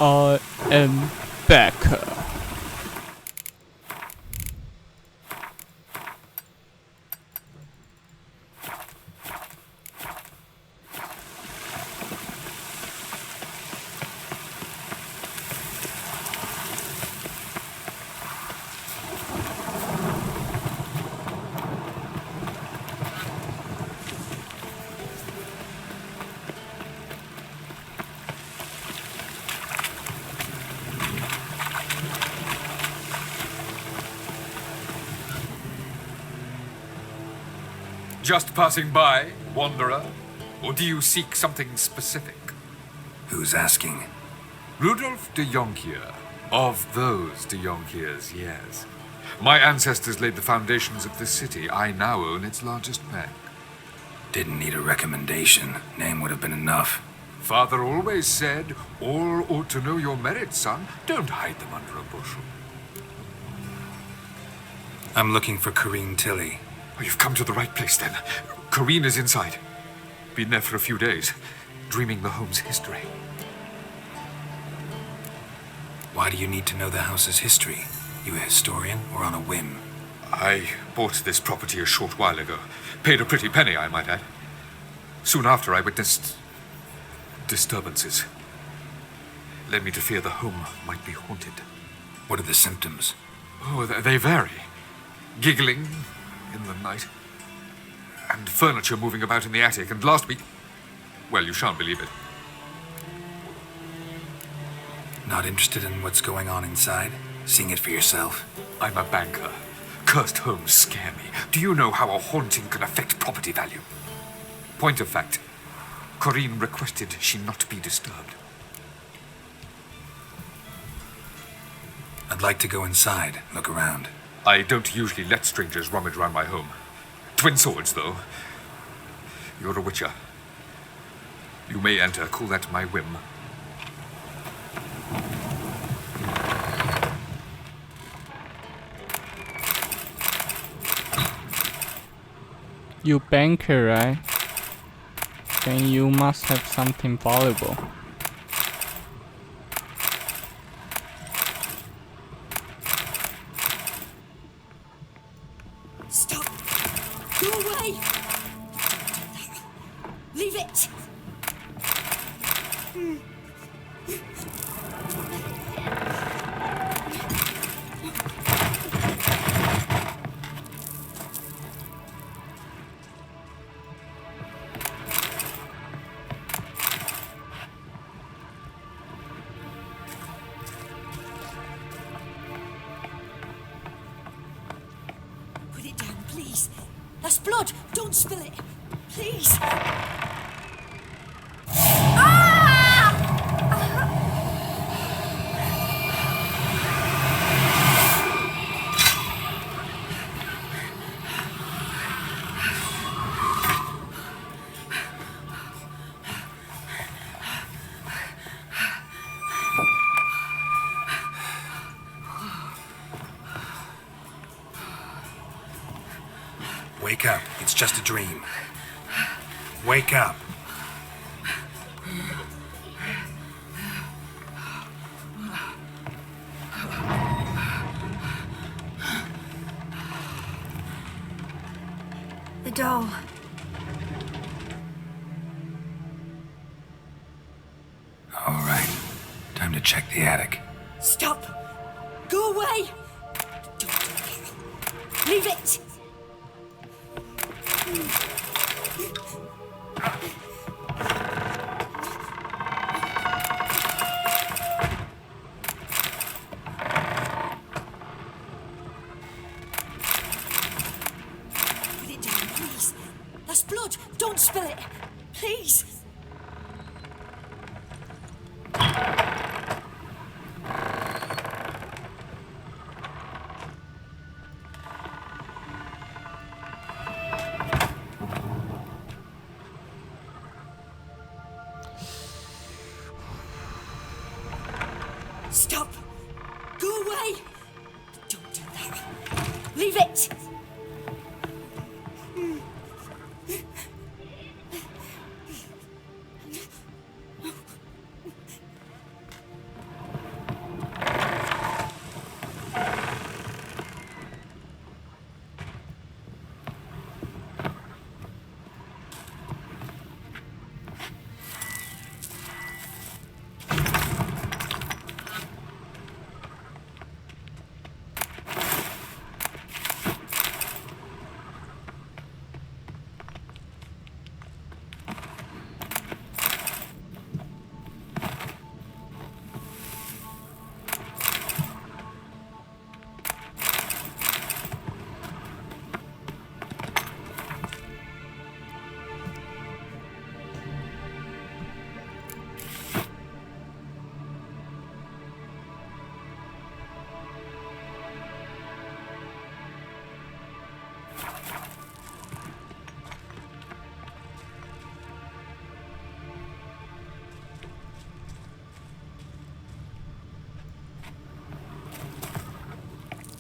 I am back. Just passing by, wanderer? Or do you seek something specific? Who's asking? Rudolf de Jonkier. Of those de Jonkiers, yes. My ancestors laid the foundations of this city. I now own its largest bank. Didn't need a recommendation. Name would have been enough. Father always said, all ought to know your merits, son. Don't hide them under a bushel. I'm looking for Corrine Tilly. Oh, you've come to the right place, then. Corrine is inside. Been there for a few days, dreaming the home's history. Why do you need to know the house's history? You a historian or on a whim? I bought this property a short while ago. Paid a pretty penny, I might add. Soon after, I witnessed disturbances. Led me to fear the home might be haunted. What are the symptoms? Oh, they vary. Giggling in the night, and furniture moving about in the attic, and last week... Well, you shan't believe it. Not interested in what's going on inside? Seeing it for yourself? I'm a banker. Cursed homes scare me. Do you know how a haunting can affect property value? Point of fact, Corrine requested she not be disturbed. I'd like to go inside, look around. I don't usually let strangers rummage around my home. Twin swords, though. You're a witcher. You may enter, call that my whim. You banker, right? Then you must have something valuable. Stop! Go away! Leave it! Put it down, please. That's blood. Don't spill it. Please. Wake up. It's just a dream. Wake up. The doll. All right. Time to check the attic. Stop! Go away! Don't do that. Leave it! Put it down, please. That's blood. Don't spill it. Please. Stop! Go away! Don't do that. Leave it!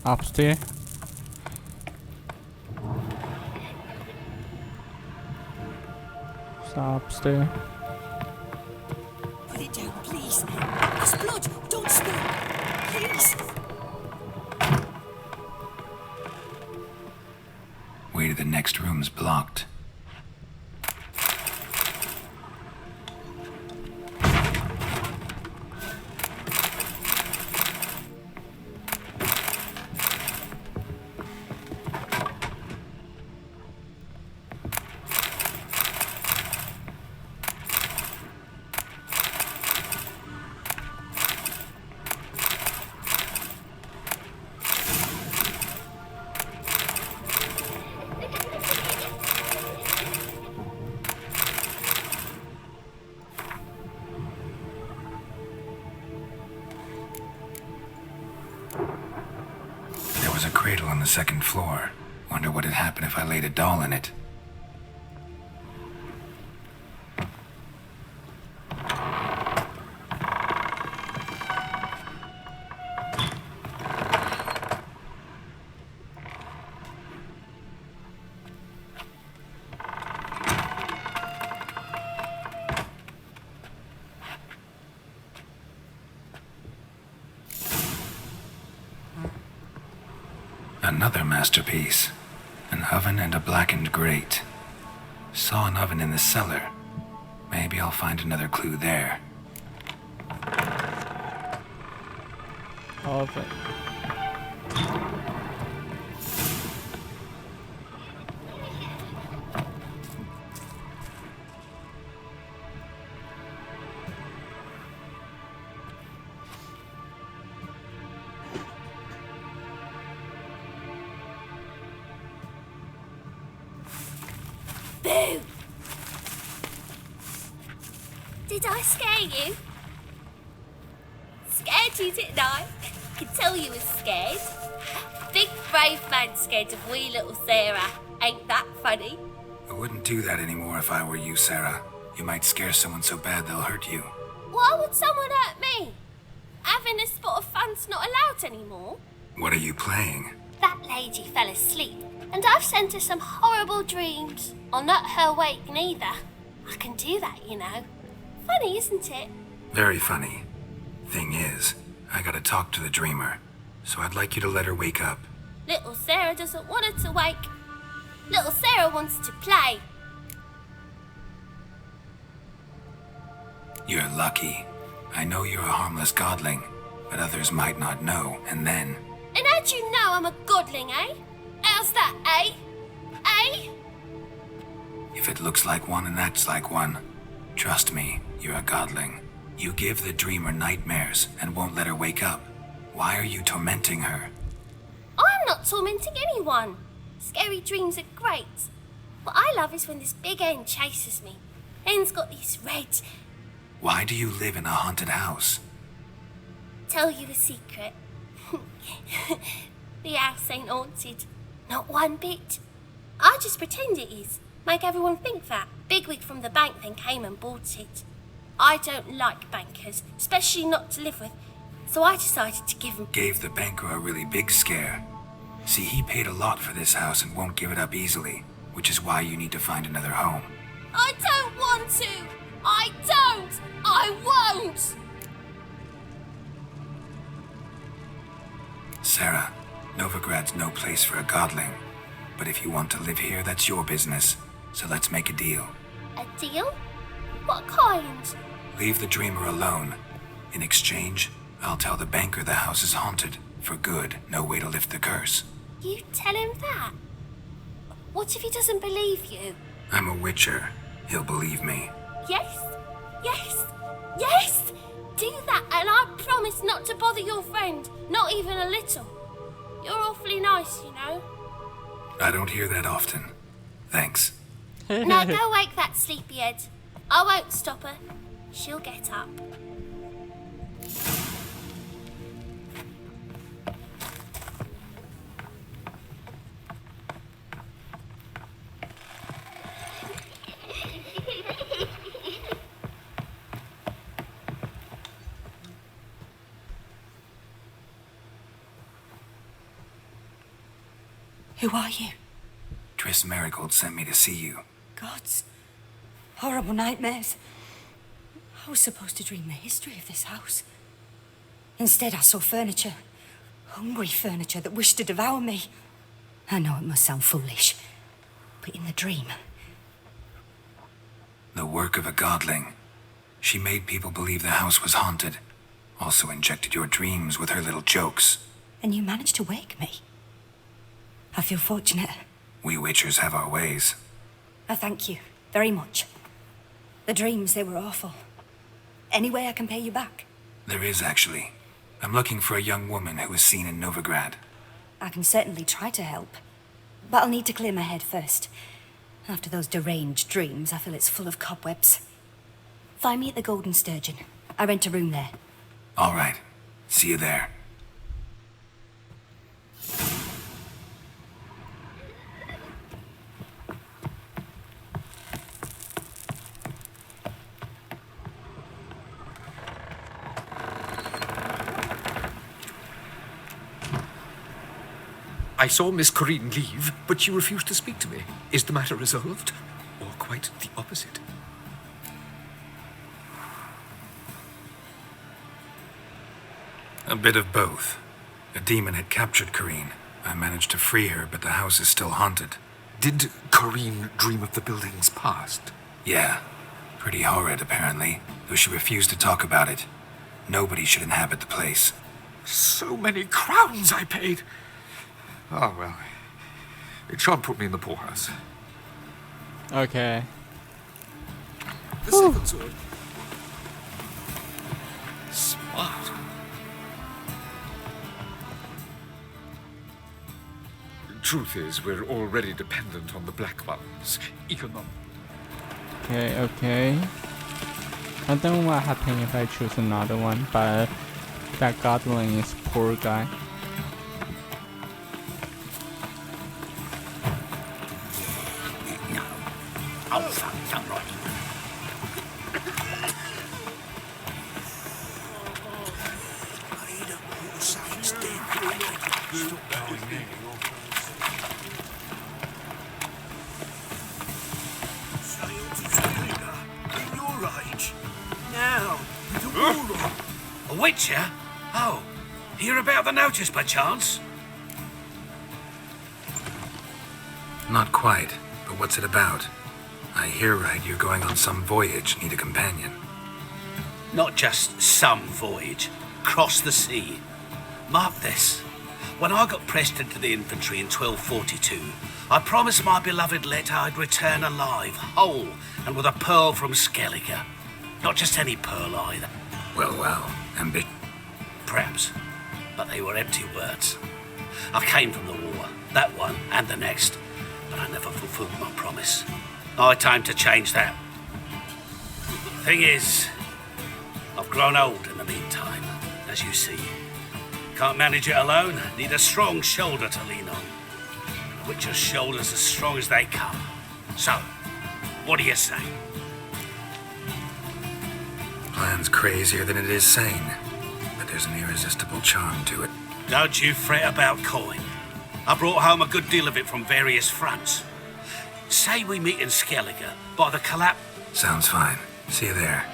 Upstairs. It's upstairs. Put it down, please. There's blood. Don't spill. Please. Way to the next room's blocked. There was a cradle on the second floor. Wonder what'd happen if I laid a doll in it. Another masterpiece. An oven and a blackened grate. Saw an oven in the cellar. Maybe I'll find another clue there. Oven. Boo! Did I scare you? Scared you, didn't I? Could tell you was scared. Big brave man scared of wee little Sarah. Ain't that funny? I wouldn't do that anymore if I were you, Sarah. You might scare someone so bad they'll hurt you. Why would someone hurt me? Having a spot of fun's not allowed anymore. What are you playing? That lady fell asleep, and I've sent her some horrible dreams. I'll not her wake neither. I can do that, you know. Funny, isn't it? Very funny. Thing is, I gotta talk to the dreamer, so I'd like you to let her wake up. Little Sarah doesn't want her to wake. Little Sarah wants to play. You're lucky. I know you're a harmless godling, but others might not know, and then... And how'd you know I'm a godling, eh? How's that, eh? Eh? If it looks like one and acts like one, trust me, you're a godling. You give the dreamer nightmares and won't let her wake up. Why are you tormenting her? I'm not tormenting anyone. Scary dreams are great. What I love is when this big hen chases me. Hen's got these red... Why do you live in a haunted house? Tell you a secret. The house ain't haunted. Not one bit. I just pretend it is. Make everyone think that. Bigwig from the bank then came and bought it. I don't like bankers, especially not to live with, so I decided to give him... Gave the banker a really big scare. See, he paid a lot for this house and won't give it up easily, which is why you need to find another home. I don't want to! I don't! I won't! Sarah, Novigrad's no place for a godling. But if you want to live here, that's your business. So let's make a deal. A deal? What kind? Leave the dreamer alone. In exchange, I'll tell the banker the house is haunted. For good, no way to lift the curse. You tell him that? What if he doesn't believe you? I'm a witcher. He'll believe me. Yes? Yes? Yes! Do that and I promise not to bother your friend. Not even a little. You're awfully nice, you know. I don't hear that often. Thanks. Now go wake that sleepyhead. I won't stop her. She'll get up. Who are you? Triss Marigold sent me to see you. Gods. Horrible nightmares. I was supposed to dream the history of this house. Instead, I saw furniture. Hungry furniture that wished to devour me. I know it must sound foolish, but in the dream... The work of a godling. She made people believe the house was haunted. Also injected your dreams with her little jokes. And you managed to wake me. I feel fortunate. We witchers have our ways. I thank you very much. The dreams, they were awful. Any way I can pay you back? There is, actually. I'm looking for a young woman who was seen in Novigrad. I can certainly try to help. But I'll need to clear my head first. After those deranged dreams, I feel it's full of cobwebs. Find me at the Golden Sturgeon. I rent a room there. All right. See you there. I saw Miss Corinne leave, but she refused to speak to me. Is the matter resolved? Or quite the opposite? A bit of both. A demon had captured Corinne. I managed to free her, but the house is still haunted. Did Corinne dream of the building's past? Yeah. Pretty horrid, apparently, though she refused to talk about it. Nobody should inhabit the place. So many crowns I paid! Oh, well. It shan't put me in the poorhouse. Okay. The second sword. Smart. Truth is, we're already dependent on the Black Ones. Okay, okay. I don't know what happens if I choose another one, but that godling is poor guy. A witcher? Oh, hear about the notice by chance? Not quite, but what's it about? I hear right you're going on some voyage, need a companion. Not just some voyage, cross the sea. Mark this. When I got pressed into the infantry in 1242, I promised my beloved Let I'd return alive, whole, and with a pearl from Skellige. Not just any pearl either. Well, Perhaps, but they were empty words. I came from the war, that one and the next, but I never fulfilled my promise. High time to change that. Thing is, I've grown old in the meantime, as you see. Can't manage it alone, need a strong shoulder to lean on. A witcher's shoulder's as strong as they come. So, what do you say? plan's crazier than it is sane, but there's an irresistible charm to it. Don't you fret about coin. I brought home a good deal of it from various fronts. Say we meet in Skellige by the collapse. Sounds fine. See you there.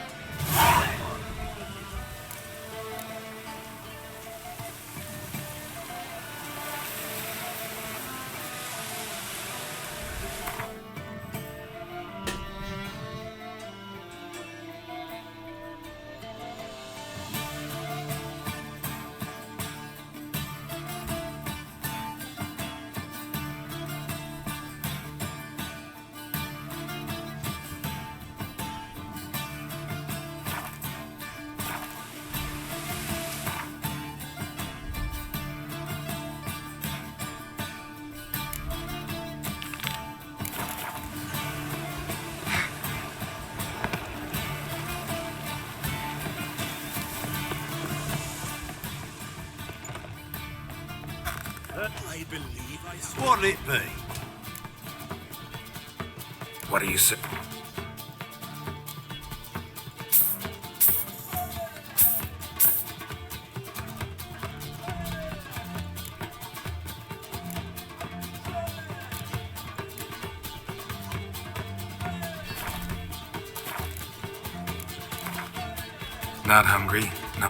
What'll it be? What do you say? Not hungry? No.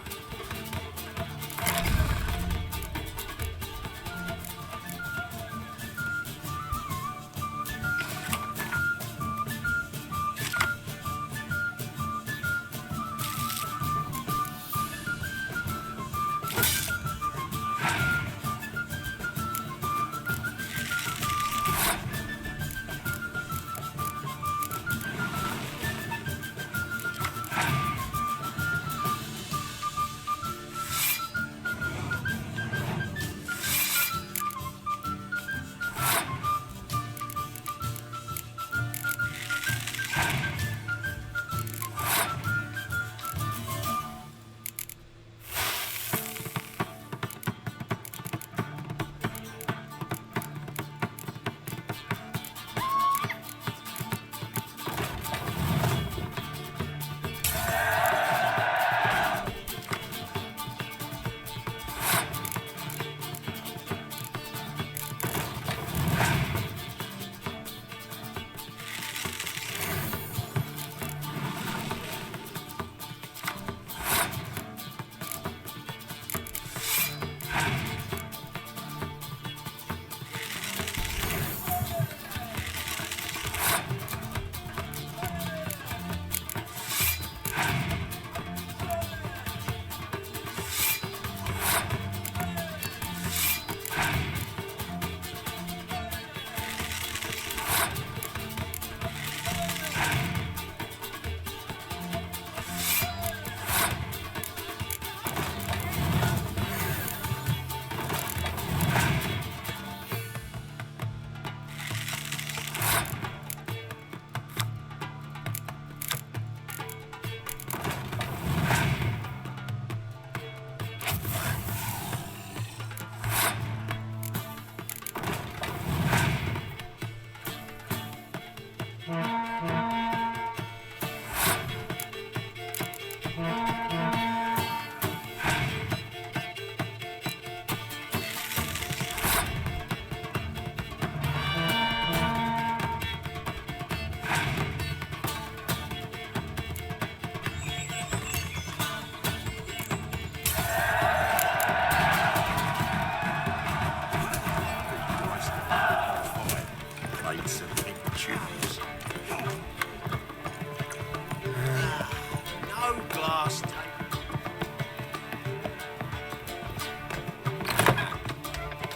No glass table.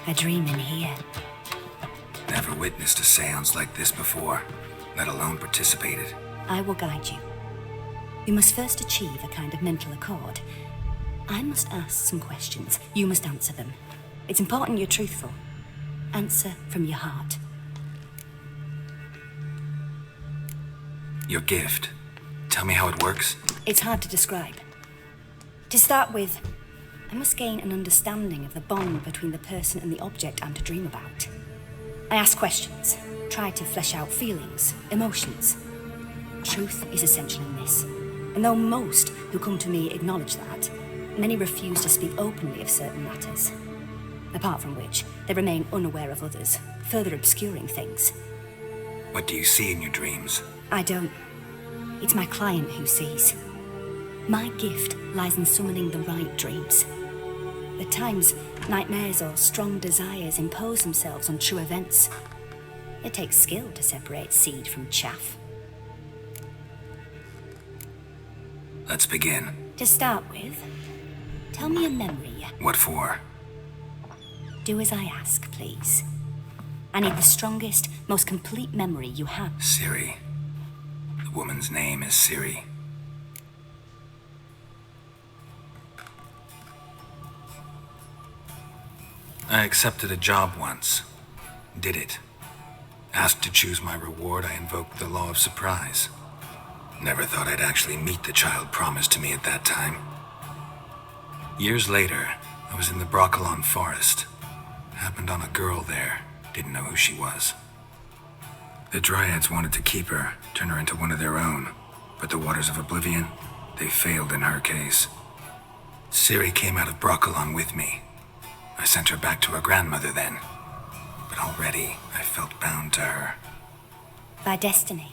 A dream in here. Never witnessed a seance like this before, let alone participated. I will guide you. You must first achieve a kind of mental accord. I must ask some questions. You must answer them. It's important you're truthful. Answer from your heart. Your gift. Tell me how it works. It's hard to describe. To start with, I must gain an understanding of the bond between the person and the object I'm to dream about. I ask questions, try to flesh out feelings, emotions. Truth is essential in this. And though most who come to me acknowledge that, many refuse to speak openly of certain matters. Apart from which, they remain unaware of others, further obscuring things. What do you see in your dreams? I don't. It's my client who sees. My gift lies in summoning the right dreams. At times, nightmares or strong desires impose themselves on true events. It takes skill to separate seed from chaff. Let's begin. To start with, tell me a memory. What for? Do as I ask, please. I need the strongest, most complete memory you have. Ciri. The woman's name is Ciri. I accepted a job once. Did it. Asked to choose my reward, I invoked the law of surprise. Never thought I'd actually meet the child promised to me at that time. Years later, I was in the Broccolon forest. Happened on a girl there. Didn't know who she was. The Dryads wanted to keep her, turn her into one of their own. But the Waters of Oblivion, they failed in her case. Ciri came out of Broccolon with me. I sent her back to her grandmother then. But already, I felt bound to her. By destiny.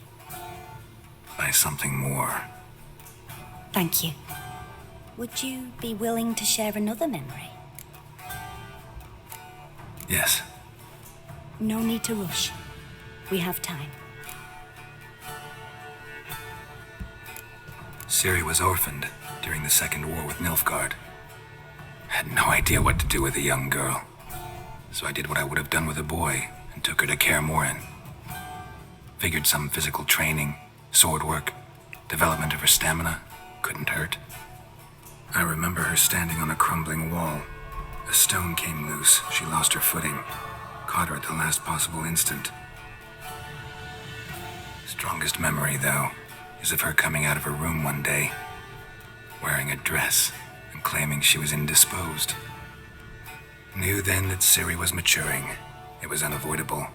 By something more. Thank you. Would you be willing to share another memory? Yes. No need to rush. We have time. Ciri was orphaned during the Second War with Nilfgaard. Had no idea what to do with a young girl. So I did what I would have done with a boy and took her to Kaer Morhen. Figured some physical training, sword work, development of her stamina couldn't hurt. I remember her standing on a crumbling wall. A stone came loose. She lost her footing. Caught her at the last possible instant. Strongest memory, though, is of her coming out of her room one day, wearing a dress and claiming she was indisposed. Knew then that Ciri was maturing. It was unavoidable.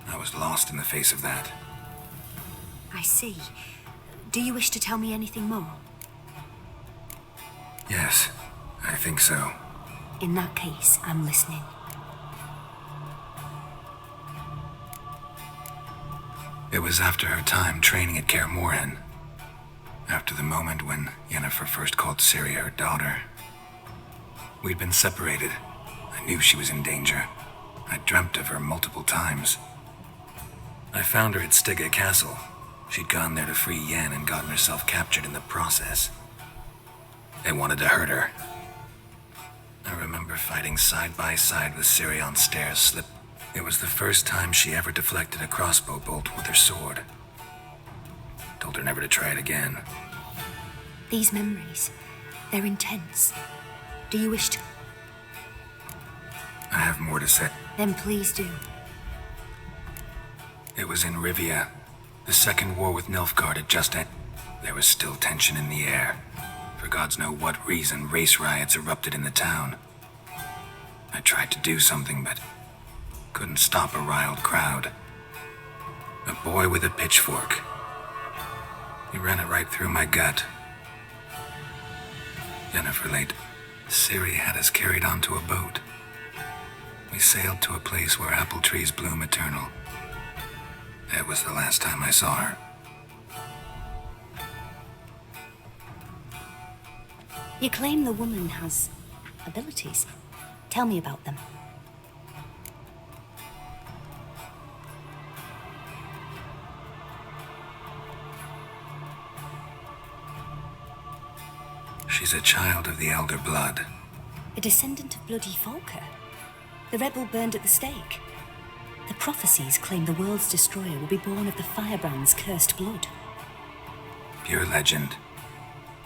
I was lost in the face of that. I see. Do you wish to tell me anything more? Yes, I think so. In that case, I'm listening. It was after her time training at Kaer Morhen. After the moment when Yennefer first called Ciri her daughter. We'd been separated. I knew she was in danger. I dreamt of her multiple times. I found her at Stygga Castle. She'd gone there to free Yen and gotten herself captured in the process. They wanted to hurt her. I remember fighting side by side with Ciri on stairs slip. It was the first time she ever deflected a crossbow bolt with her sword. Told her never to try it again. These memories, they're intense. Do you wish to? I have more to say. Then please do. It was in Rivia. The Second War with Nilfgaard had just ended. There was still tension in the air. For gods know what reason, race riots erupted in the town. I tried to do something, but couldn't stop a riled crowd. A boy with a pitchfork. He ran it right through my gut. Yennefer late. Ciri had us carried onto a boat. We sailed to a place where apple trees bloom eternal. That was the last time I saw her. You claim the woman has abilities. Tell me about them. She's a child of the Elder Blood. A descendant of bloody Volker. The rebel burned at the stake. The prophecies claim the world's destroyer will be born of the firebrand's cursed blood. Pure legend.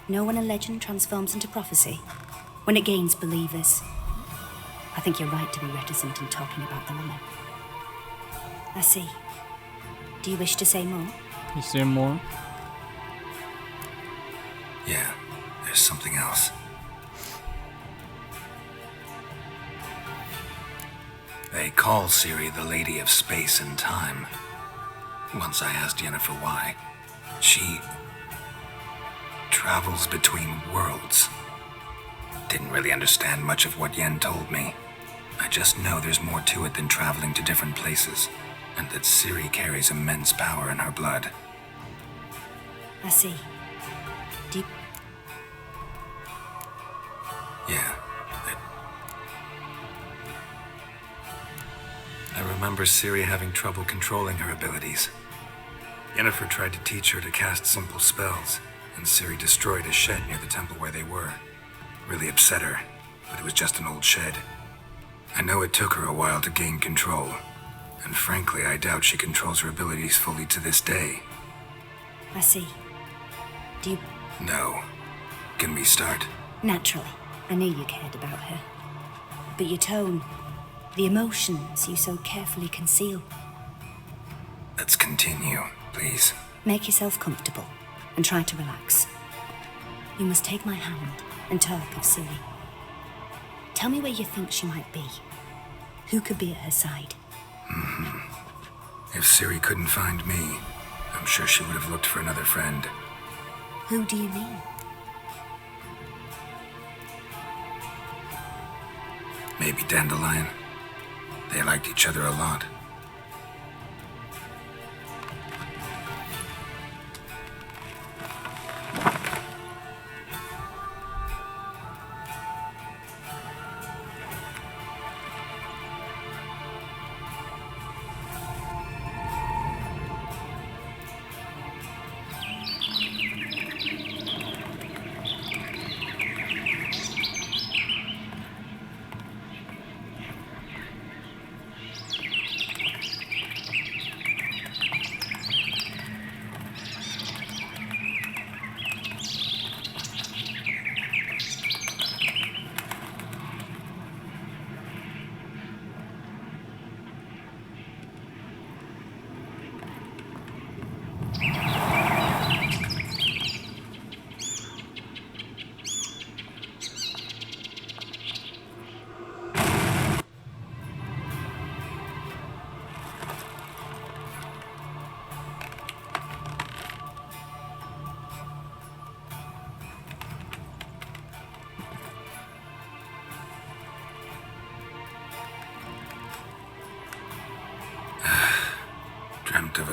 Know when a legend transforms into prophecy? When it gains believers. I think you're right to be reticent in talking about the woman. I see. Do you wish to say more? Is there more? Yeah, there's something else. They call Ciri the Lady of Space and Time. Once I asked Yennefer why. She travels between worlds. Didn't really understand much of what Yen told me. I just know there's more to it than traveling to different places, and that Ciri carries immense power in her blood. I see. Do you... Yeah. I remember Ciri having trouble controlling her abilities. Yennefer tried to teach her to cast simple spells, and Ciri destroyed a shed near the temple where they were. Really upset her, but it was just an old shed. I know it took her a while to gain control, and frankly, I doubt she controls her abilities fully to this day. I see. Do you... No. Can we start? Naturally. I knew you cared about her. But your tone, the emotions you so carefully conceal. Let's continue, please. Make yourself comfortable and try to relax. You must take my hand and talk of Ciri. Tell me where you think she might be. Who could be at her side? If Ciri couldn't find me, I'm sure she would have looked for another friend. Who do you mean? Maybe Dandelion. They liked each other a lot.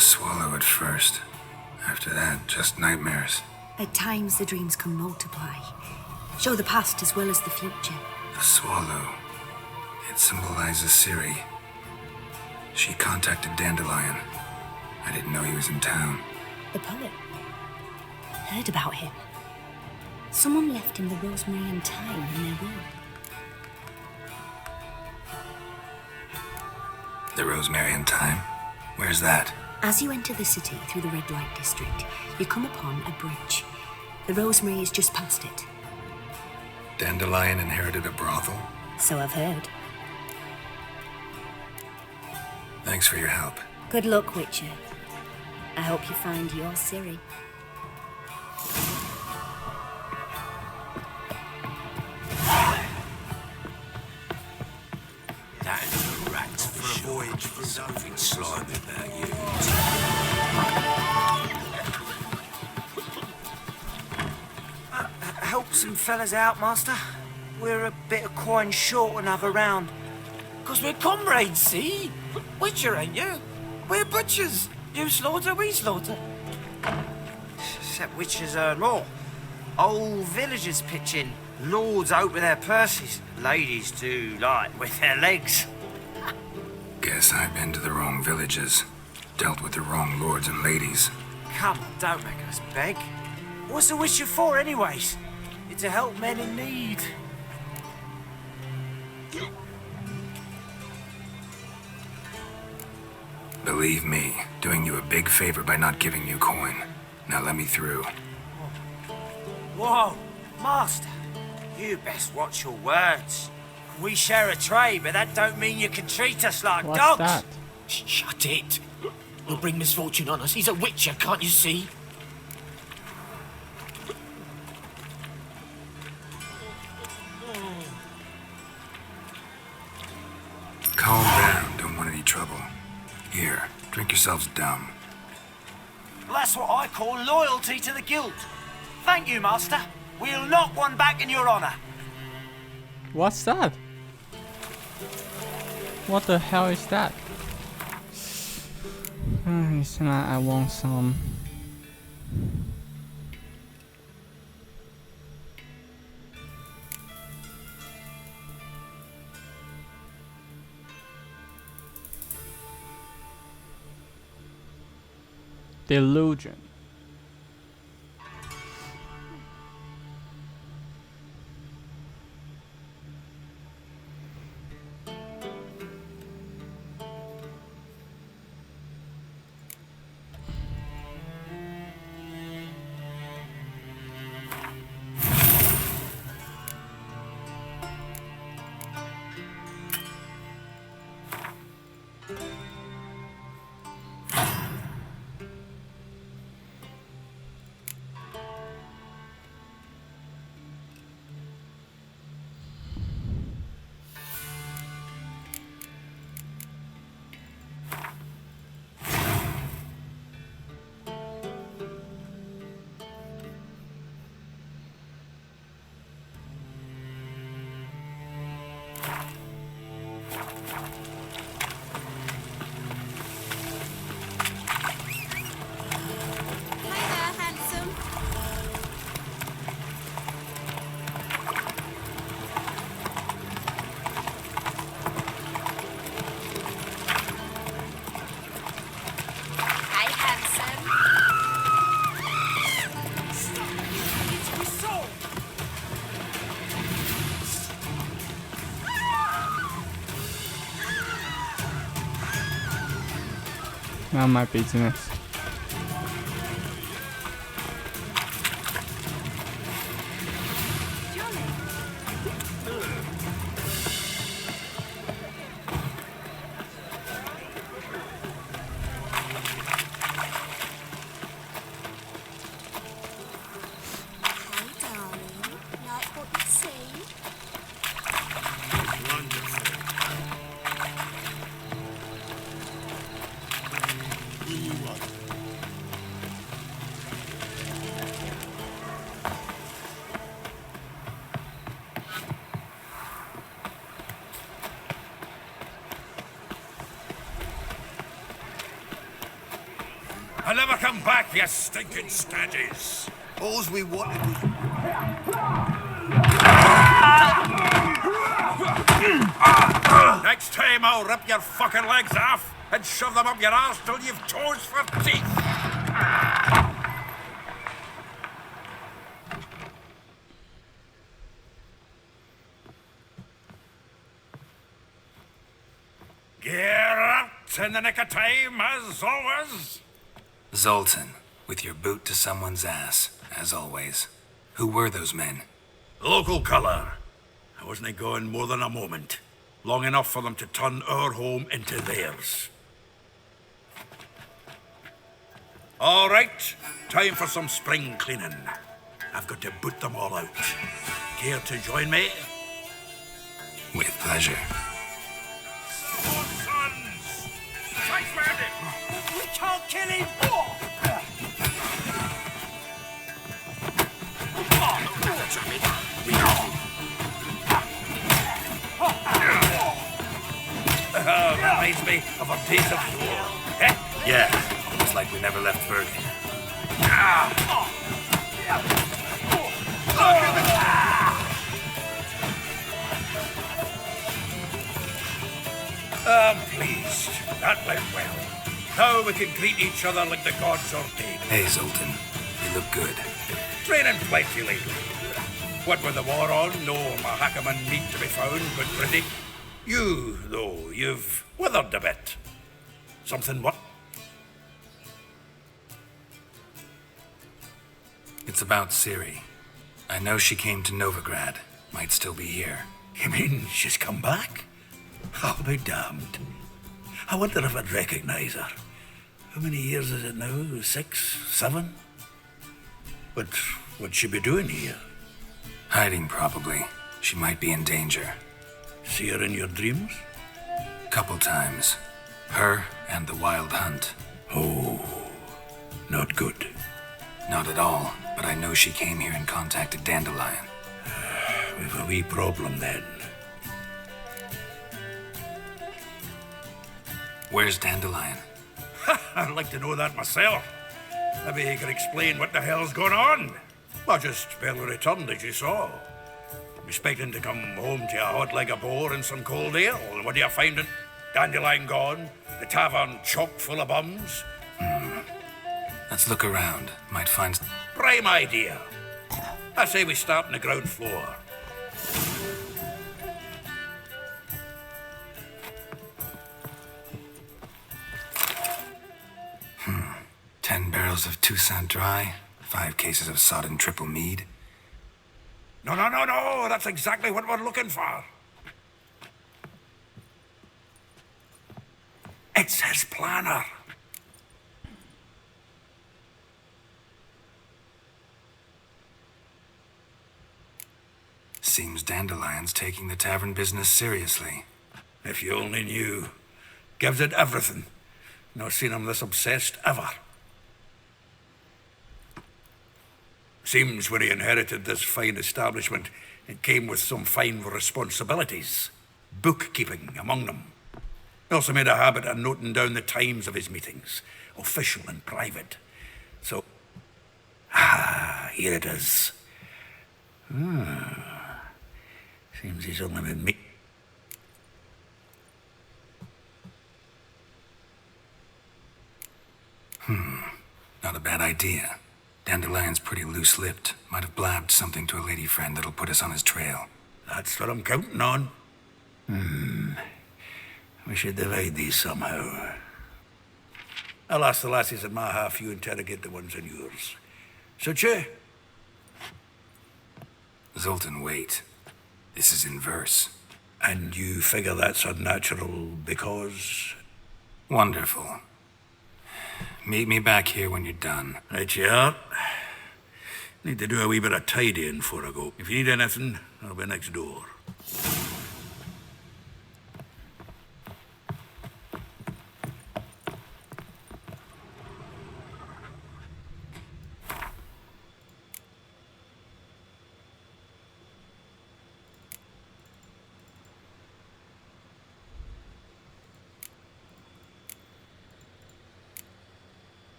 swallow at first. After that, just nightmares. At times, the dreams can multiply. Show the past as well as the future. The swallow. It symbolizes Ciri. She contacted Dandelion. I didn't know he was in town. The poet. Heard about him. Someone left him the rosemary and thyme in their will. The Rosemary and Thyme? Where's that? As you enter the city through the red light district, you come upon a bridge. The rosemary is just past it. Dandelion inherited a brothel? So I've heard. Thanks for your help. Good luck, Witcher. I hope you find your Ciri. That is a rat for a voyage. Something slimy about you. Help some fellas out, Master. We're a bit of coin short another round. 'Cause we're comrades, see? Witcher, ain't you? We're butchers. You slaughter, we slaughter. Except witchers earn more. Old villagers pitch in. Lords open their purses. Ladies do light with their legs. Guess I've been to the wrong villages. Dealt with the wrong lords and ladies. Come on, don't make us beg. What's the witcher for, anyways? It's to help men in need. Believe me, doing you a big favor by not giving you coin. Now let me through. Whoa, Master. You best watch your words. We share a trade, but that don't mean you can treat us like What's dogs. that? Shut it. We'll bring misfortune on us. He's a witcher, can't you see? Calm down, don't want any trouble. Here, drink yourselves dumb. Well, that's what I call loyalty to the guild. Thank you, Master. We'll knock one back in your honor. What's that? What the hell is that? It's not, I want some. Delusion. Hi there, handsome. Hi, handsome. Not my business. Hi, darling. Like what you see? Wonderful. Who you want? I'll never come back, you stinking staggies. All's we wanted was... Next time I'll rip your fucking legs off and shove them up your arse till you've toes for teeth. Geralt, in the nick of time, as always. Zoltan, with your boot to someone's ass, as always. Who were those men? Local colour. I wasn't gone more than a moment. Long enough for them to turn our home into theirs. All right, time for some spring cleaning. I've got to boot them all out. Care to join me? With pleasure. Sons! We can't kill him! Reminds me of our days of yore. Eh? Yeah, almost like we never left Bergen. I'm pleased. That went well. Now we can greet each other like the gods ordained. Hey, Zoltan. You look good. Training plenty lately. What with the war on, no Mahakaman meat to be found, but pretty. You, though, you've withered a bit. Something what? It's about Ciri. I know she came to Novigrad. Might still be here. You mean she's come back? I'll be damned. I wonder if I'd recognize her. How many years is it now? 6, 7? But what'd she be doing here? Hiding, probably. She might be in danger. See her in your dreams? Couple times. Her and the Wild Hunt. Oh, not good. Not at all, but I know she came here and contacted Dandelion. We've a wee problem then. Where's Dandelion? I'd like to know that myself. Maybe he could explain what the hell's going on. I just barely returned, as you saw. Expecting to come home to a hot leg of boar and some cold ale. And what do you find it? Dandelion gone, the tavern chock full of bums. Let's look around. Might find... Prime idea. I say we start on the ground floor. 10 barrels of Toussaint Dry, 5 cases of sodden triple mead. No. That's exactly what we're looking for. It's his planner. Seems Dandelion's taking the tavern business seriously. If you only knew. Gives it everything. Not seen him this obsessed ever. Seems when he inherited this fine establishment, it came with some fine responsibilities. Bookkeeping among them. He also made a habit of noting down the times of his meetings, official and private. So, here it is. Seems he's only been me. Not a bad idea. Dandelion's pretty loose-lipped. Might have blabbed something to a lady friend that'll put us on his trail. That's what I'm counting on. We should divide these somehow. I'll ask the lassies in my half, you interrogate the ones in yours. Suit you? Zoltan, wait. This is in verse. And you figure that's unnatural because... Wonderful. Meet me back here when you're done. Right you are. Need to do a wee bit of tidying before I go. If you need anything, I'll be next door.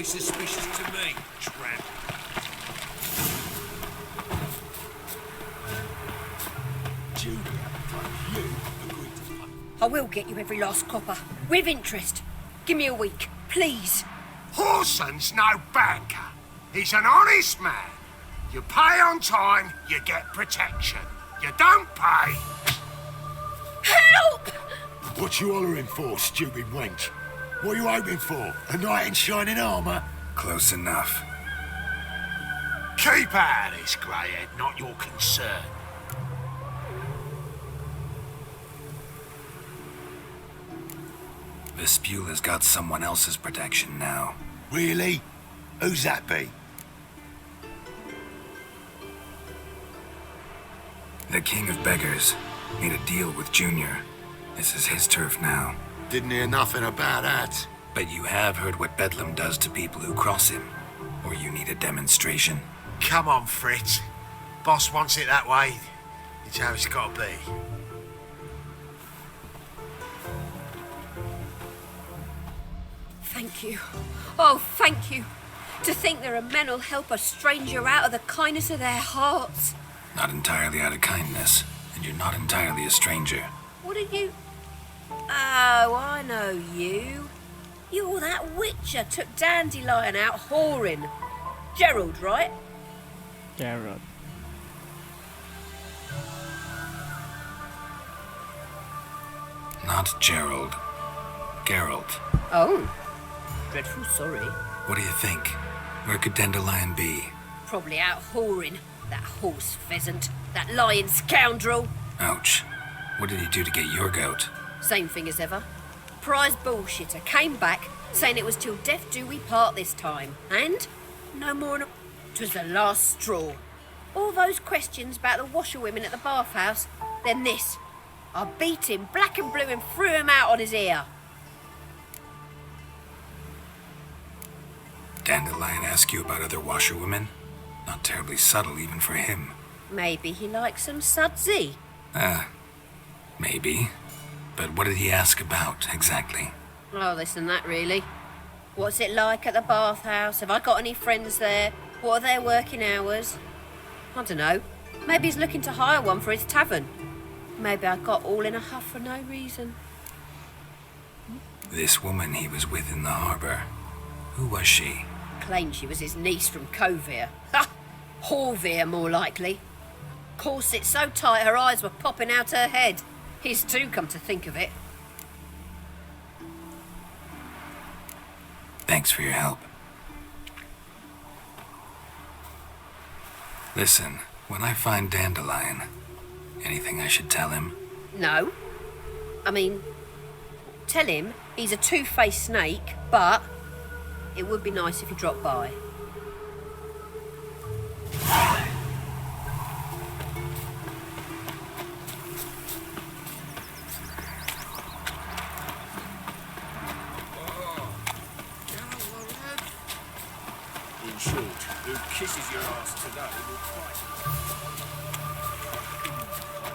suspicious to me, tramp. Julia, you agreed to fight. I will get you every last copper. With interest. Give me a week, please. Horson's no banker. He's an honest man. You pay on time, you get protection. You don't pay. Help! What you hollering for, stupid wench? What are you hoping for? A knight in shining armour? Close enough. Keep out of this, greyhead, not your concern. Vespula's got someone else's protection now. Really? Who's that be? The King of Beggars made a deal with Junior. This is his turf now. Didn't hear nothing about that. But you have heard what Bedlam does to people who cross him. Or you need a demonstration? Come on, Fritz. Boss wants it that way. It's how it's gotta be. Thank you. Oh, thank you. To think there are men who'll help a stranger out of the kindness of their hearts. Not entirely out of kindness, and you're not entirely a stranger. What are you... Oh, I know you. You're that witcher took Dandelion out whoring. Gerald, right? Gerald. Not Gerald. Geralt. Oh. Dreadful sorry. What do you think? Where could Dandelion be? Probably out whoring. That horse pheasant. That lying scoundrel. Ouch. What did he do to get your goat? Same thing as ever. Prize bullshitter came back saying it was till death do we part this time. And no more than... 'Twas the last straw. All those questions about the washerwomen at the bathhouse, then this. I beat him black and blue and threw him out on his ear. Dandelion ask you about other washerwomen? Not terribly subtle even for him. Maybe he likes some sudsy. Maybe. But what did he ask about, exactly? Oh, this and that, really. What's it like at the bathhouse? Have I got any friends there? What are their working hours? I don't know. Maybe he's looking to hire one for his tavern. Maybe I got all in a huff for no reason. This woman he was with in the harbor. Who was she? Claimed she was his niece from Kovir. Ha! Horvir, more likely. Corset so tight her eyes were popping out her head. His too, come to think of it. Thanks for your help. Listen, when I find Dandelion, anything I should tell him? No. I mean, tell him he's a two-faced snake, but it would be nice if he dropped by. In short, who kisses your ass today will fight.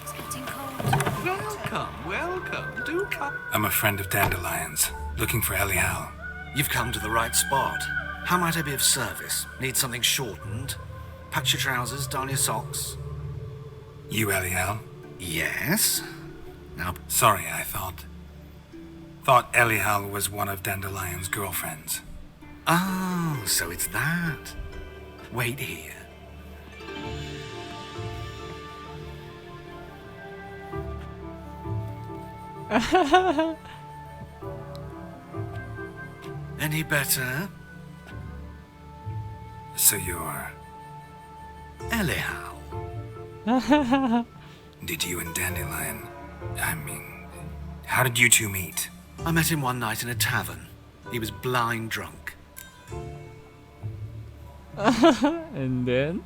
It's getting cold. Welcome. Do come. I'm a friend of Dandelion's, looking for Elial. You've come to the right spot. How might I be of service? Need something shortened? Patch your trousers, darn your socks. You Elial? Yes. Now, Sorry, I thought Elial was one of Dandelion's girlfriends. oh, so it's that. Wait here. Any better? So you're... Elial. Did you and Dandelion... how did you two meet? I met him one night in a tavern. He was blind drunk. And then?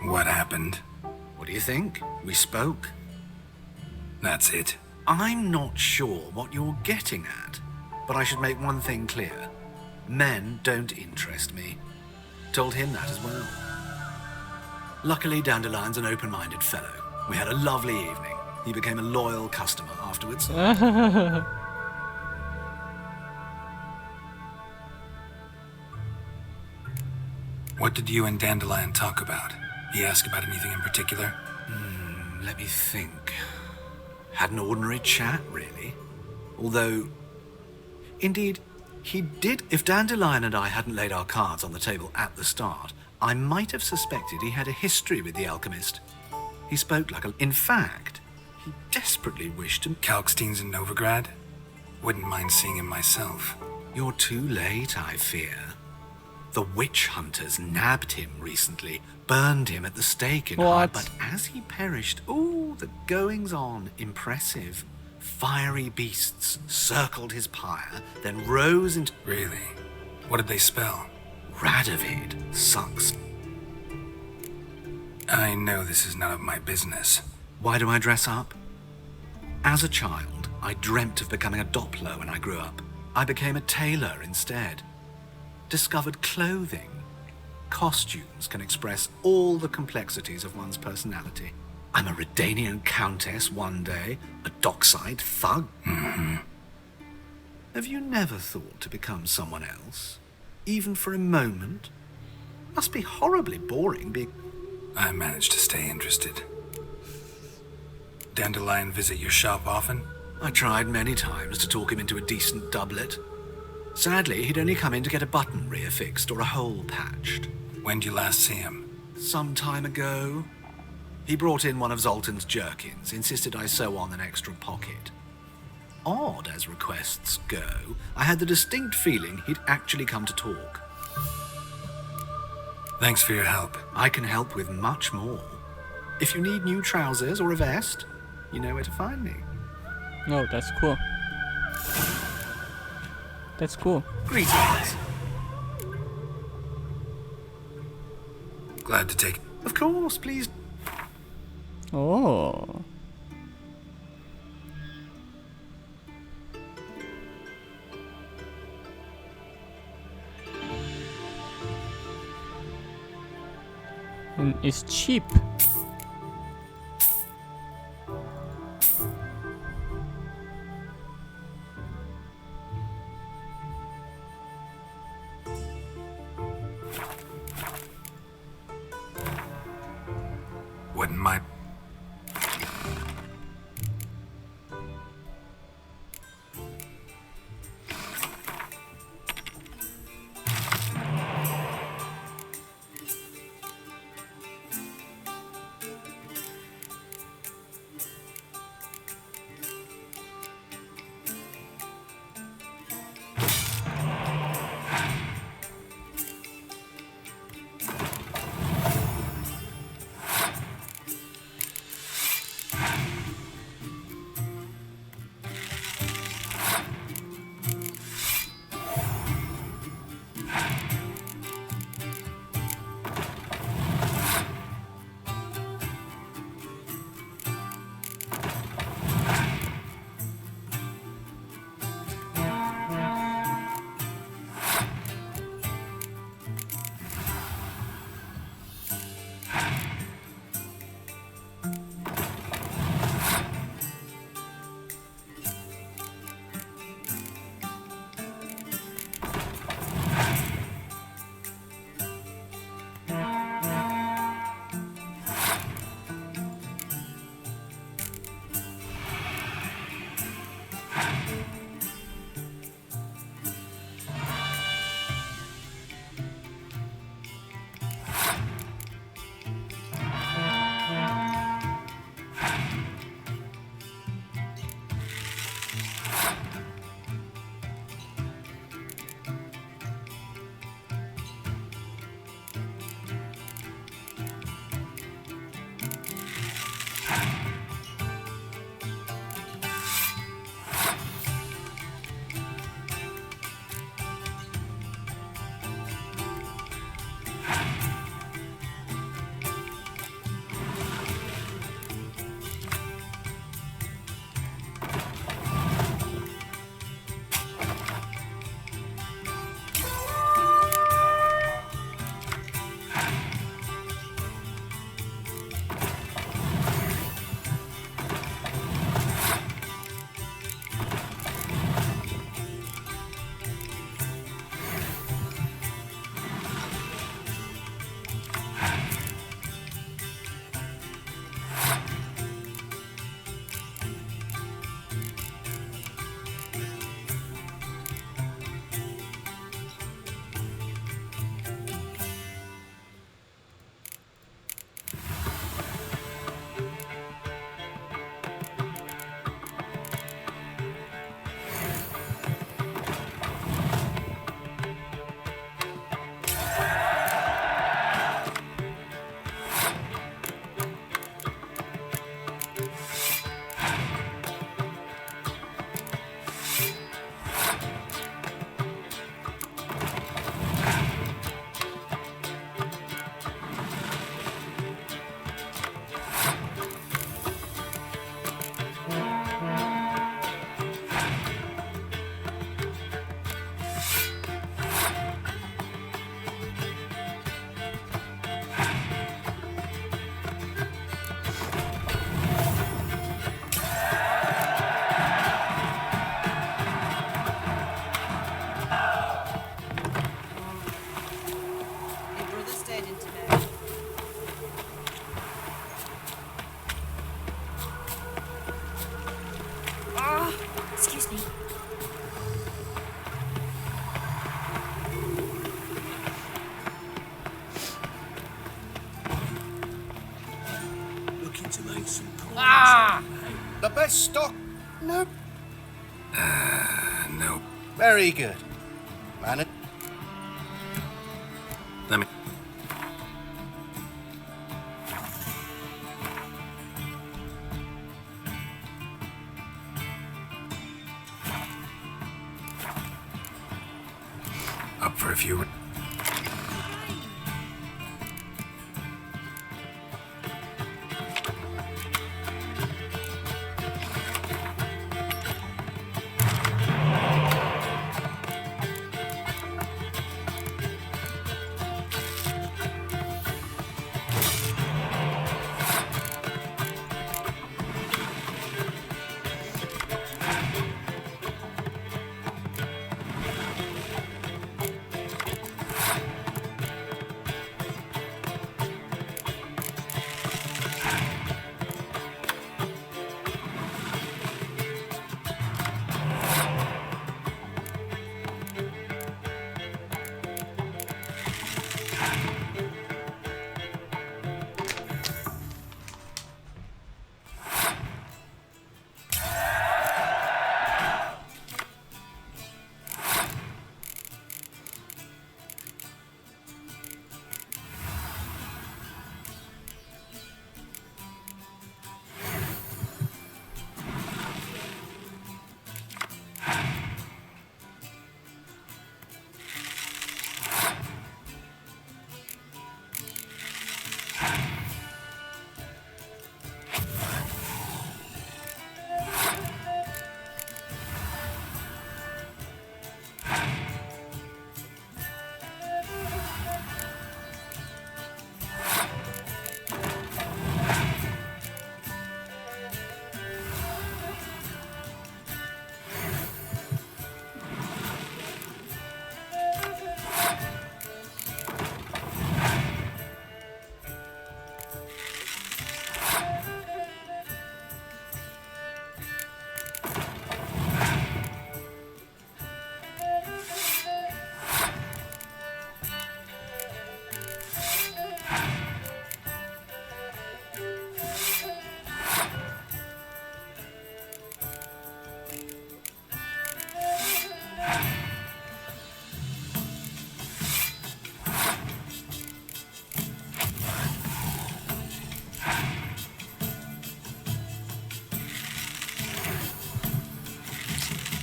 What happened? What do you think? We spoke. That's it. I'm not sure what you're getting at, but I should make one thing clear. Men don't interest me. Told him that as well. Luckily, Dandelion's an open-minded fellow. We had a lovely evening. He became a loyal customer afterwards. What did you and Dandelion talk about? He asked about anything in particular? Let me think. Had an ordinary chat, really. Although, indeed, he did. If Dandelion and I hadn't laid our cards on the table at the start, I might have suspected he had a history with the alchemist. He spoke like a... In fact, he desperately wished to... Kalkstein's in Novigrad? Wouldn't mind seeing him myself. You're too late, I fear. The witch hunters nabbed him recently, burned him at the stake in Hyde, but as he perished, the goings-on, impressive. Fiery beasts circled his pyre, then rose into... Really? What did they spell? Radovid sucks. I know this is none of my business. Why do I dress up? As a child, I dreamt of becoming a Doppler when I grew up. I became a tailor instead. Discovered clothing. Costumes can express all the complexities of one's personality. I'm a Redanian countess one day, a dockside thug. Have you never thought to become someone else? Even for a moment? Must be horribly boring being... I managed to stay interested. Dandelion visit your shop often? I tried many times to talk him into a decent doublet. Sadly, he'd only come in to get a button reaffixed or a hole patched. When'd you last see him? Some time ago. He brought in one of Zoltan's jerkins, insisted I sew on an extra pocket. Odd as requests go, I had the distinct feeling he'd actually come to talk. Thanks for your help. I can help with much more. If you need new trousers or a vest, you know where to find me. Oh, that's cool. That's cool. Greetings. Glad to take... Of course, please. Oh. And it's cheap. Wouldn't my... Ah! The best stock? Nope. Nope. Very good. Man, Let me... Up for a few...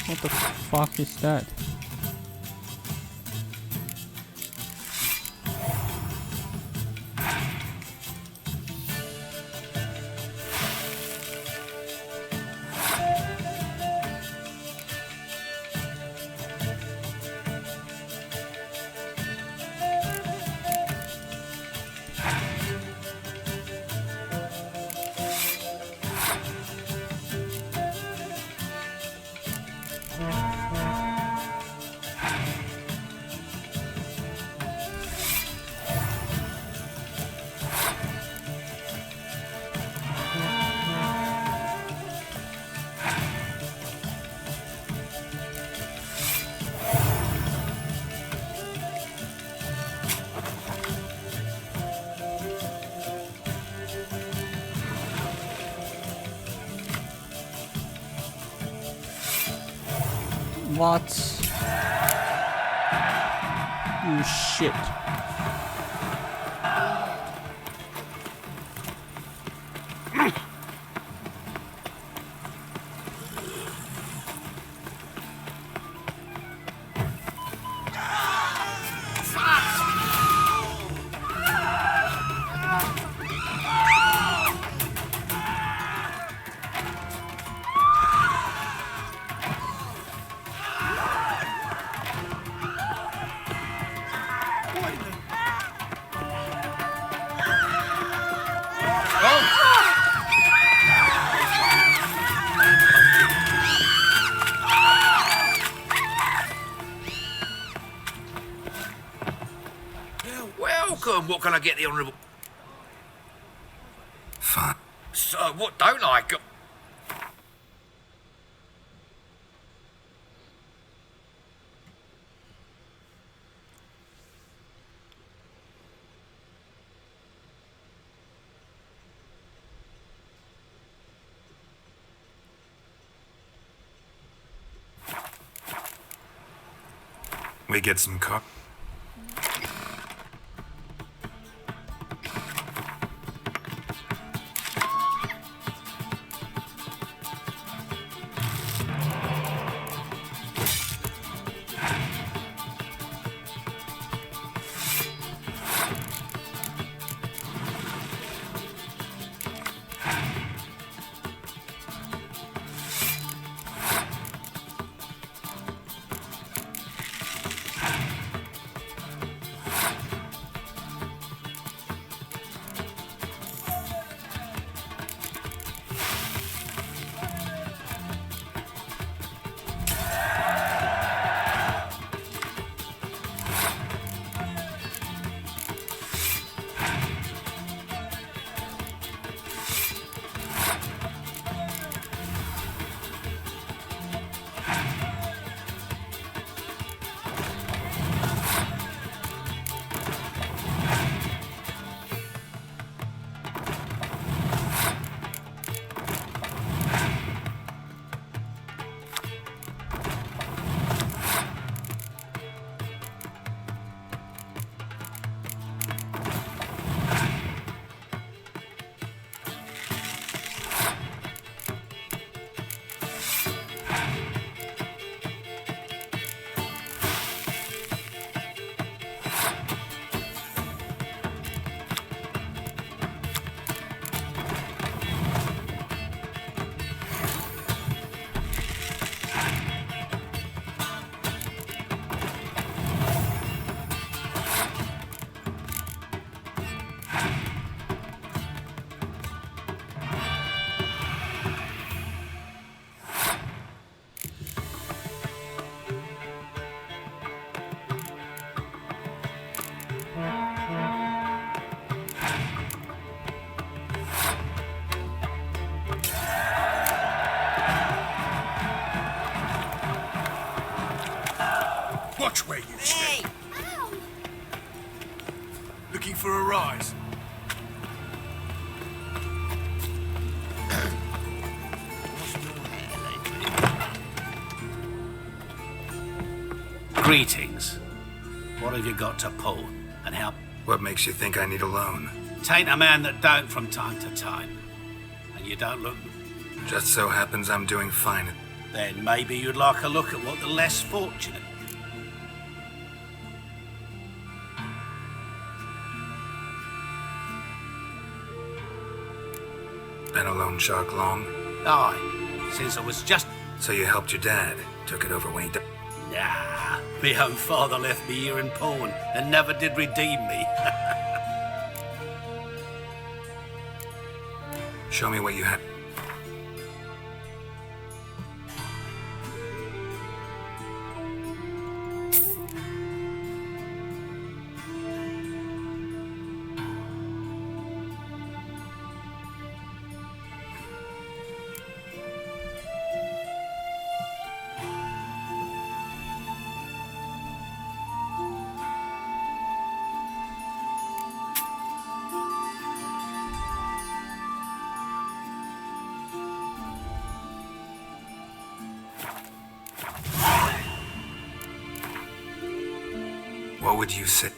What the fuck is that? What? You shit. Welcome. What can I get the honourable... Fine. So, what don't I got? We get some car. Watch where you stay. Looking for a rise? Greetings. What have you got to pull, and how? What makes you think I need a loan? Tain't a man that don't from time to time. And you don't look... Just so happens I'm doing fine. Then maybe you'd like a look at what the less fortunate... Been a loan shark long? Aye, since I was just... So you helped your dad, took it over when he died? Nah, my own father left me here in pawn and never did redeem me. Show me what you had. What would you say?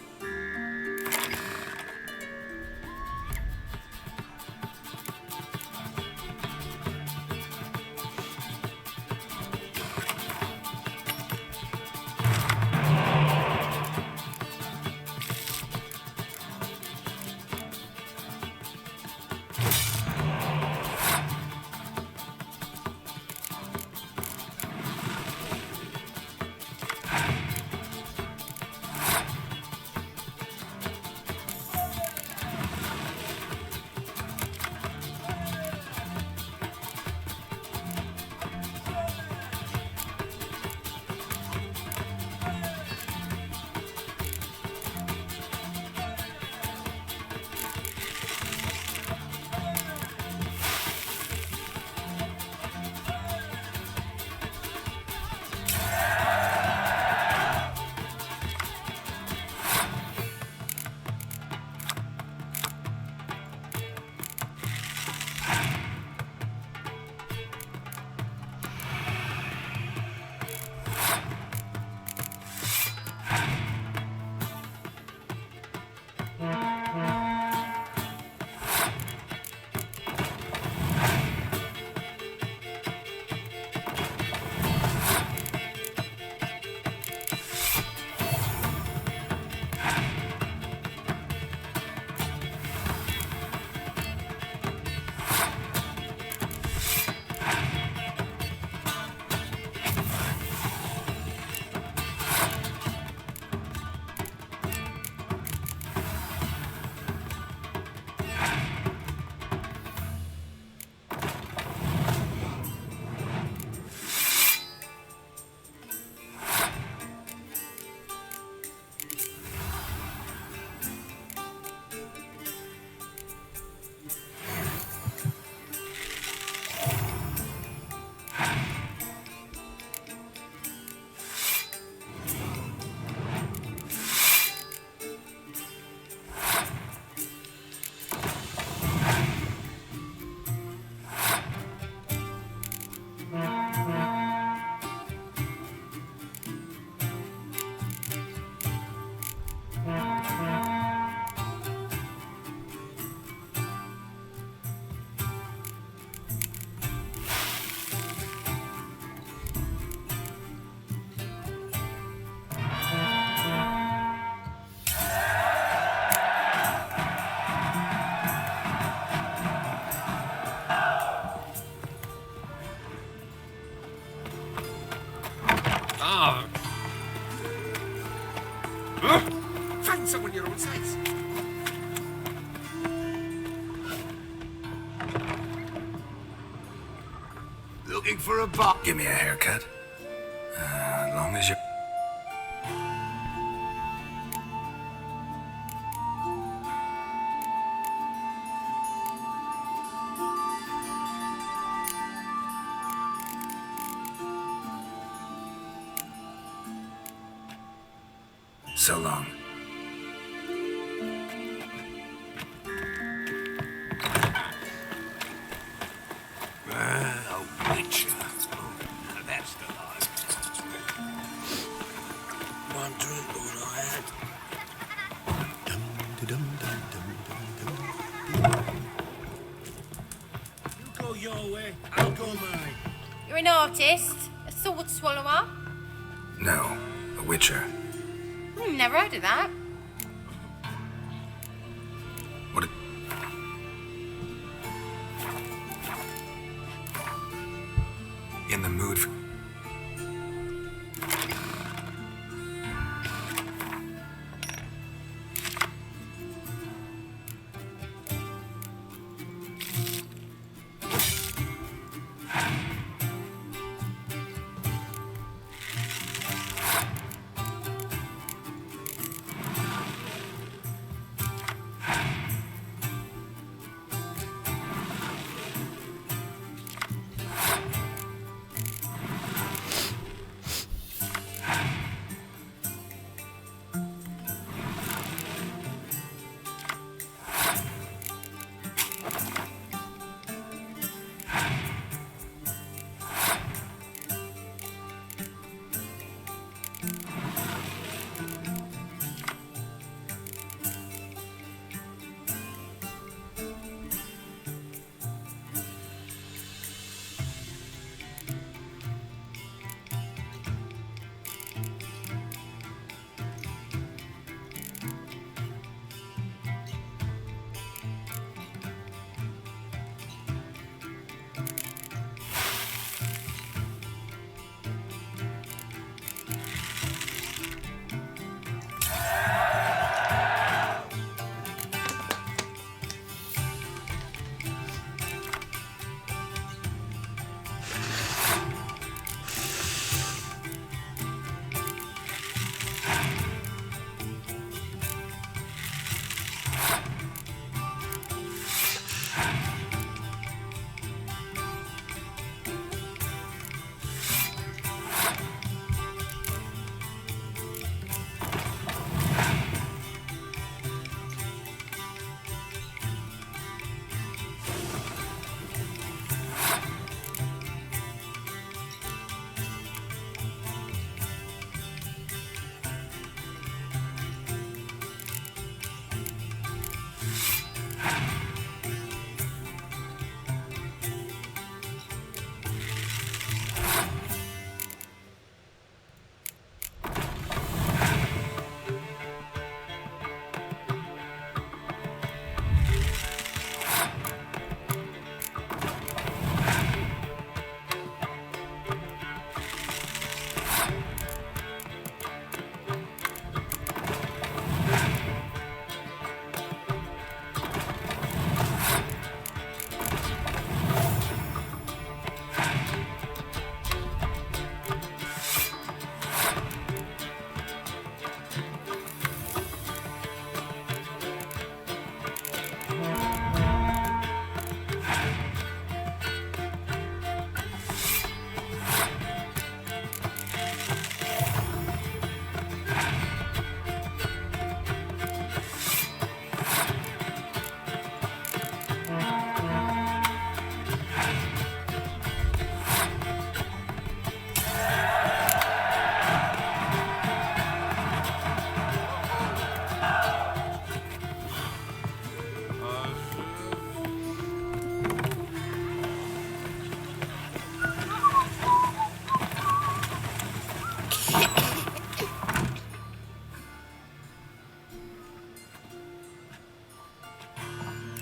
all says. Looking for a buck. Give me a haircut. As long as you... So long. A witcher. Oh, now that's the life. One drink all I had. You go your way, I'll go mine. You're an artist? A sword swallower? No, a witcher. Never heard of that. What a... In the mood for...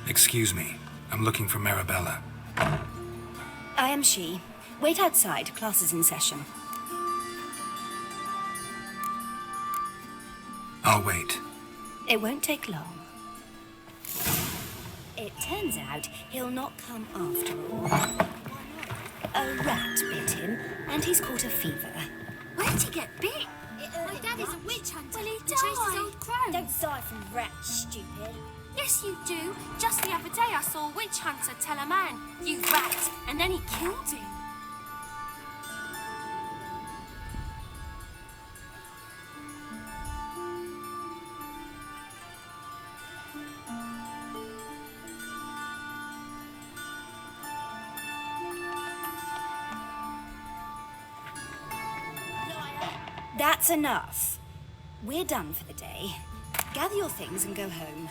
Excuse me. I'm looking for Marabella. I am she. Wait outside. Class is in session. I'll wait. It won't take long. It turns out he'll not come after all. A rat bit him, and he's caught a fever. Where'd he get bit? My dad is a witch hunter. Well, he died. Chased his old crow. Don't die from rats, stupid. Yes, you do. Just the other day I saw a witch hunter tell a man, "You rat," and then he killed him. That's enough. We're done for the day. Gather your things and go home.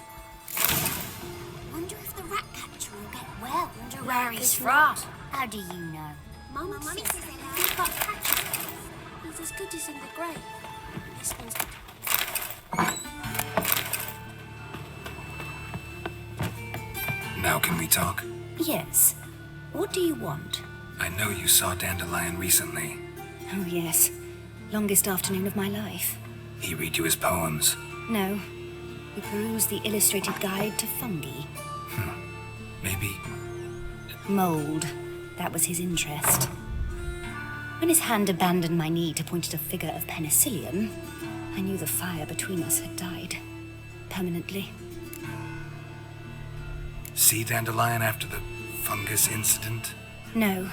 Wonder if the rat catcher will get well. Wonder where he's from. How do you know? Mum says if you've got catcher, he's as good as in the grave. This one's Now can we talk? Yes. What do you want? I know you saw Dandelion recently. Oh, yes. Longest afternoon of my life. He read you his poems. No. We perused the illustrated guide to fungi. Maybe... Mold. That was his interest. When his hand abandoned my knee to point at a figure of penicillium, I knew the fire between us had died. Permanently. See Dandelion after the fungus incident? No.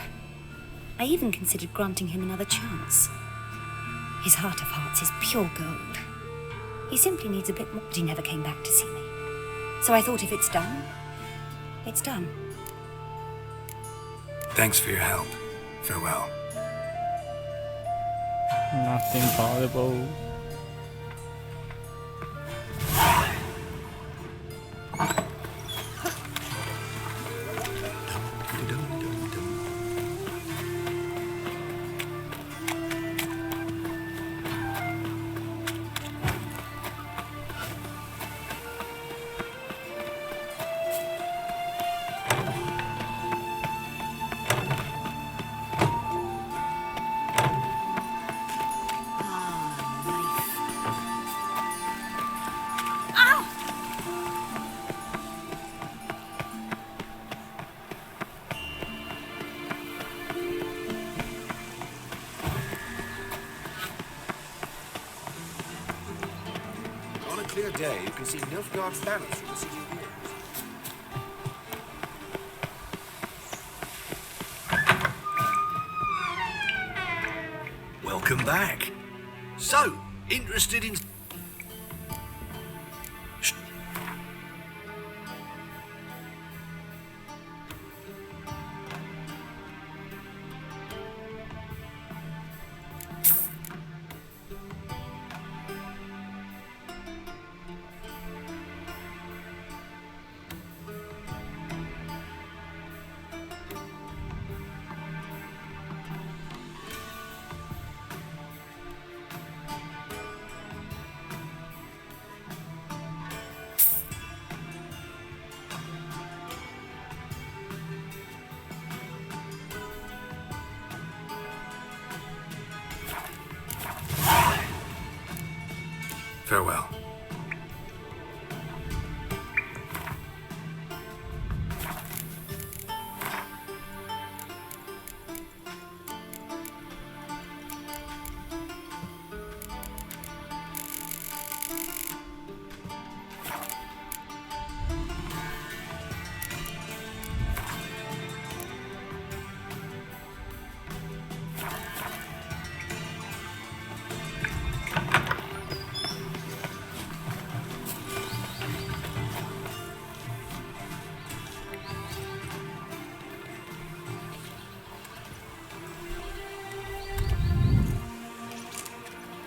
I even considered granting him another chance. His heart of hearts is pure gold. He simply needs a bit more, but he never came back to see me. So I thought if it's done, it's done. Thanks for your help. Farewell. Nothing valuable. On a clear day, you can see Nilfgaard's banners from the city walls. Welcome back. So, interested in... Farewell.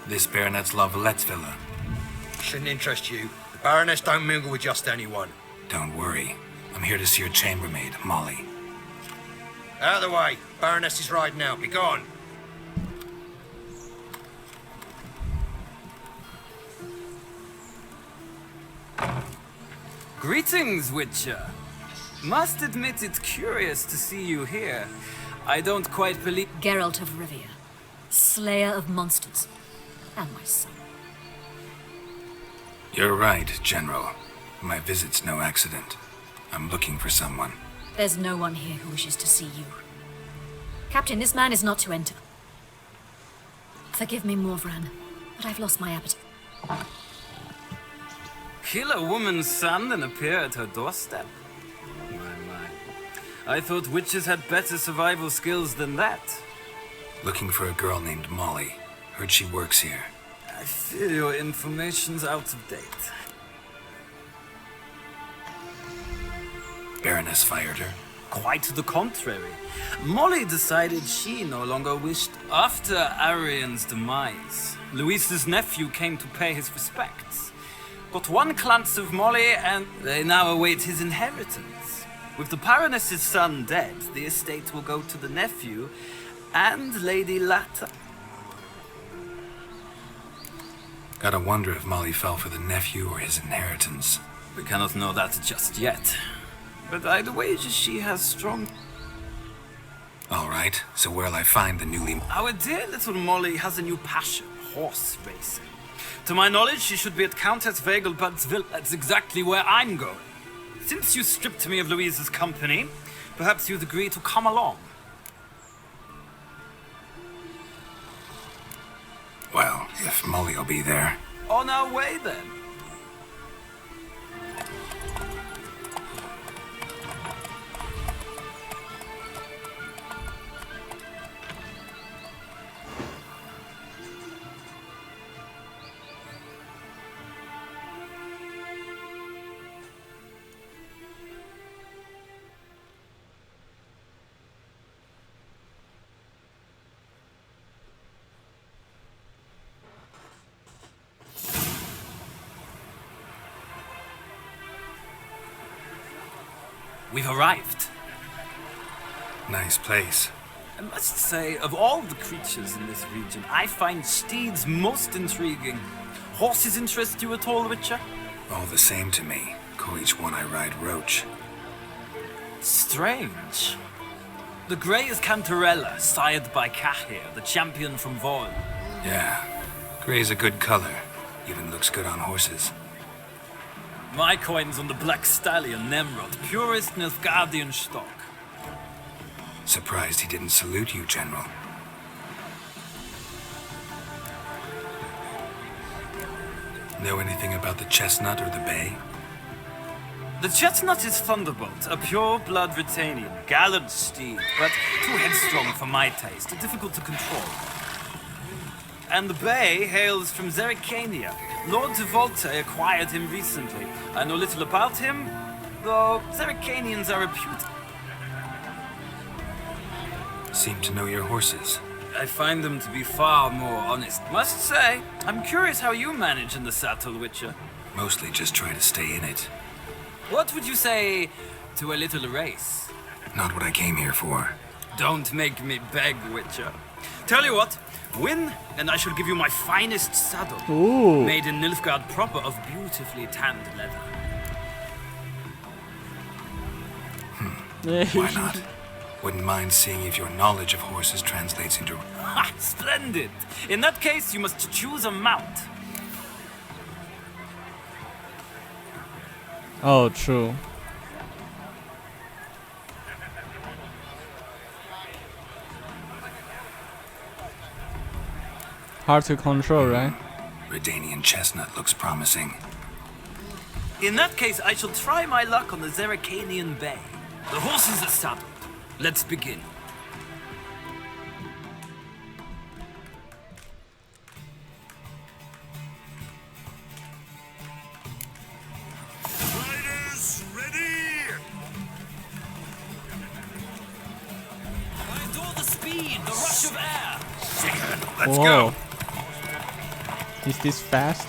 This Baronet's La Vallette's villa. Shouldn't interest you. The Baroness don't mingle with just anyone. Don't worry. I'm here to see your chambermaid, Molly. Out of the way. Baroness is riding out. Be gone. Greetings, Witcher. Must admit it's curious to see you here. I don't quite believe... Geralt of Rivia, Slayer of monsters, and my son. You're right, General. My visit's no accident. I'm looking for someone. There's no one here who wishes to see you. Captain, this man is not to enter. Forgive me, Morvran, but I've lost my appetite. Kill a woman's son and appear at her doorstep? My. I thought witches had better survival skills than that. Looking for a girl named Molly. Heard she works here. I fear your information's out of date. Baroness fired her. Quite the contrary. Molly decided she no longer wished. After Arian's demise, Luis's nephew came to pay his respects. Got one glance of Molly and they now await his inheritance. With the Baroness's son dead, the estate will go to the nephew and Lady Latta. Gotta wonder if Molly fell for the nephew or his inheritance. We cannot know that just yet. But I'd wager she has strong... All right, so where'll I find the newly... Our dear little Molly has a new passion, horse racing. To my knowledge, she should be at Countess Vegelbud's villa. That's exactly where I'm going. Since you stripped me of Louise's company, perhaps you'd agree to come along. Well, if Molly'll be there. On our way, then. We've arrived. Nice place. I must say, of all the creatures in this region, I find steeds most intriguing. Horses interest you at all, Witcher? All the same to me. Call each one I ride Roach. Strange. The grey is Cantarella, sired by Cahir, the champion from Vol. Yeah. Gray's a good color. Even looks good on horses. My coin's on the Black Stallion, Nemrod, purest Nilfgaardian stock. Surprised he didn't salute you, General. Know anything about the Chestnut or the Bay? The Chestnut is Thunderbolt, a pure-blood Retanian, gallant steed, but too headstrong for my taste, difficult to control. And the Bay hails from Zerrikania. Lord de Volte acquired him recently. I know little about him, though Zerrikanians are reputed. Seem to know your horses. I find them to be far more honest. Must say, I'm curious how you manage in the saddle, Witcher. Mostly just try to stay in it. What would you say to a little race? Not what I came here for. Don't make me beg, Witcher. Tell you what, win, and I shall give you my finest saddle. Ooh. Made in Nilfgaard proper of beautifully tanned leather. Why not? Wouldn't mind seeing if your knowledge of horses translates into... Ha! Splendid! In that case, you must choose a mount. Oh, true. Hard to control, right? Redanian Chestnut looks promising. In that case, I shall try my luck on the Zerrikanian Bay. The horses are saddled. Let's begin. Riders, ready! I adore the speed, the rush of air. Let's Whoa. go! Is this fast?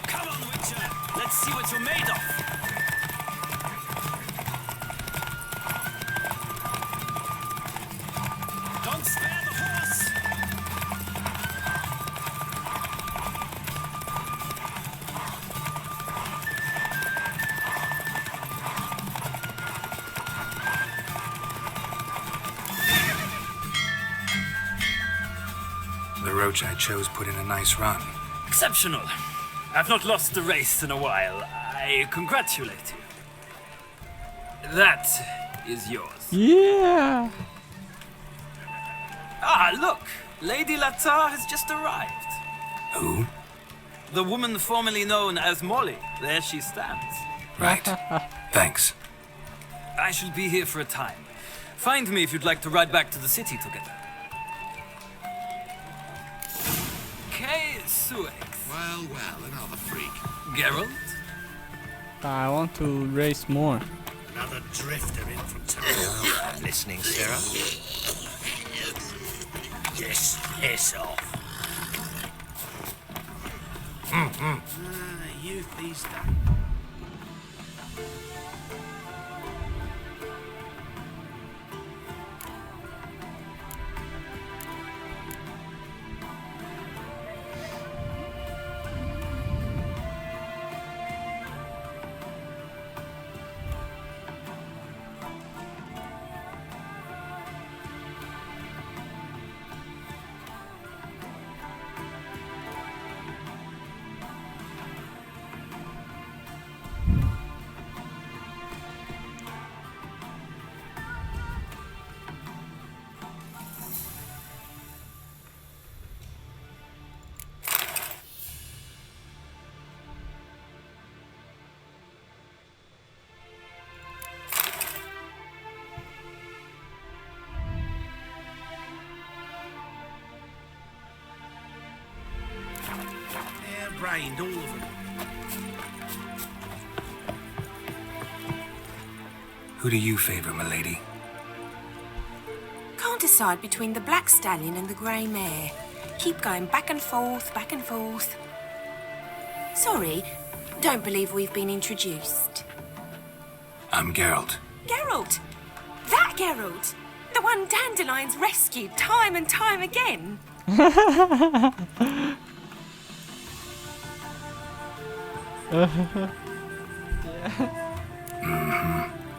Come on, Witcher. Let's see what you're made of. The roach I chose put in a nice run. Exceptional. I've not lost a race in a while. I congratulate you. That is yours. Yeah. Ah, look! Lady Latar has just arrived. Who? The woman formerly known as Molly. There she stands. Right. Thanks. I shall be here for a time. Find me if you'd like to ride back to the city together. Kay Suex. Well, another freak. Geralt? I want to race more. Another drifter in from town. Listening, Sarah? Yes, piss off. Youth these days. Brained, all of them. Who do you favor, milady? Can't decide between the black stallion and the grey mare. Keep going back and forth, back and forth. Sorry, don't believe we've been introduced. I'm Geralt. Geralt! That Geralt! The one Dandelion's rescued time and time again.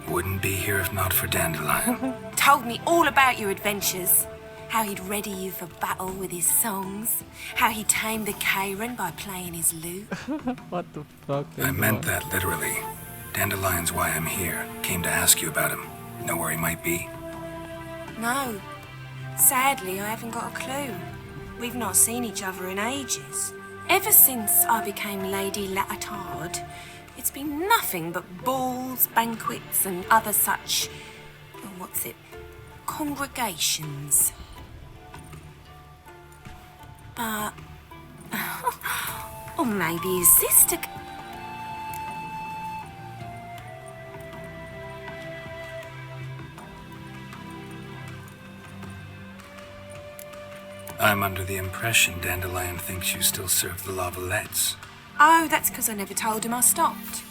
Wouldn't be here if not for Dandelion. Told me all about your adventures. How he'd ready you for battle with his songs. How he tamed the Karen by playing his lute. What the fuck? I meant that literally. Dandelion's why I'm here. Came to ask you about him. Know where he might be? No. Sadly, I haven't got a clue. We've not seen each other in ages. Ever since I became Lady Latard, it's been nothing but balls, banquets, and other such... congregations. But... or maybe his sister... I'm under the impression Dandelion thinks you still serve the Lavalettes. Oh, that's because I never told him I stopped.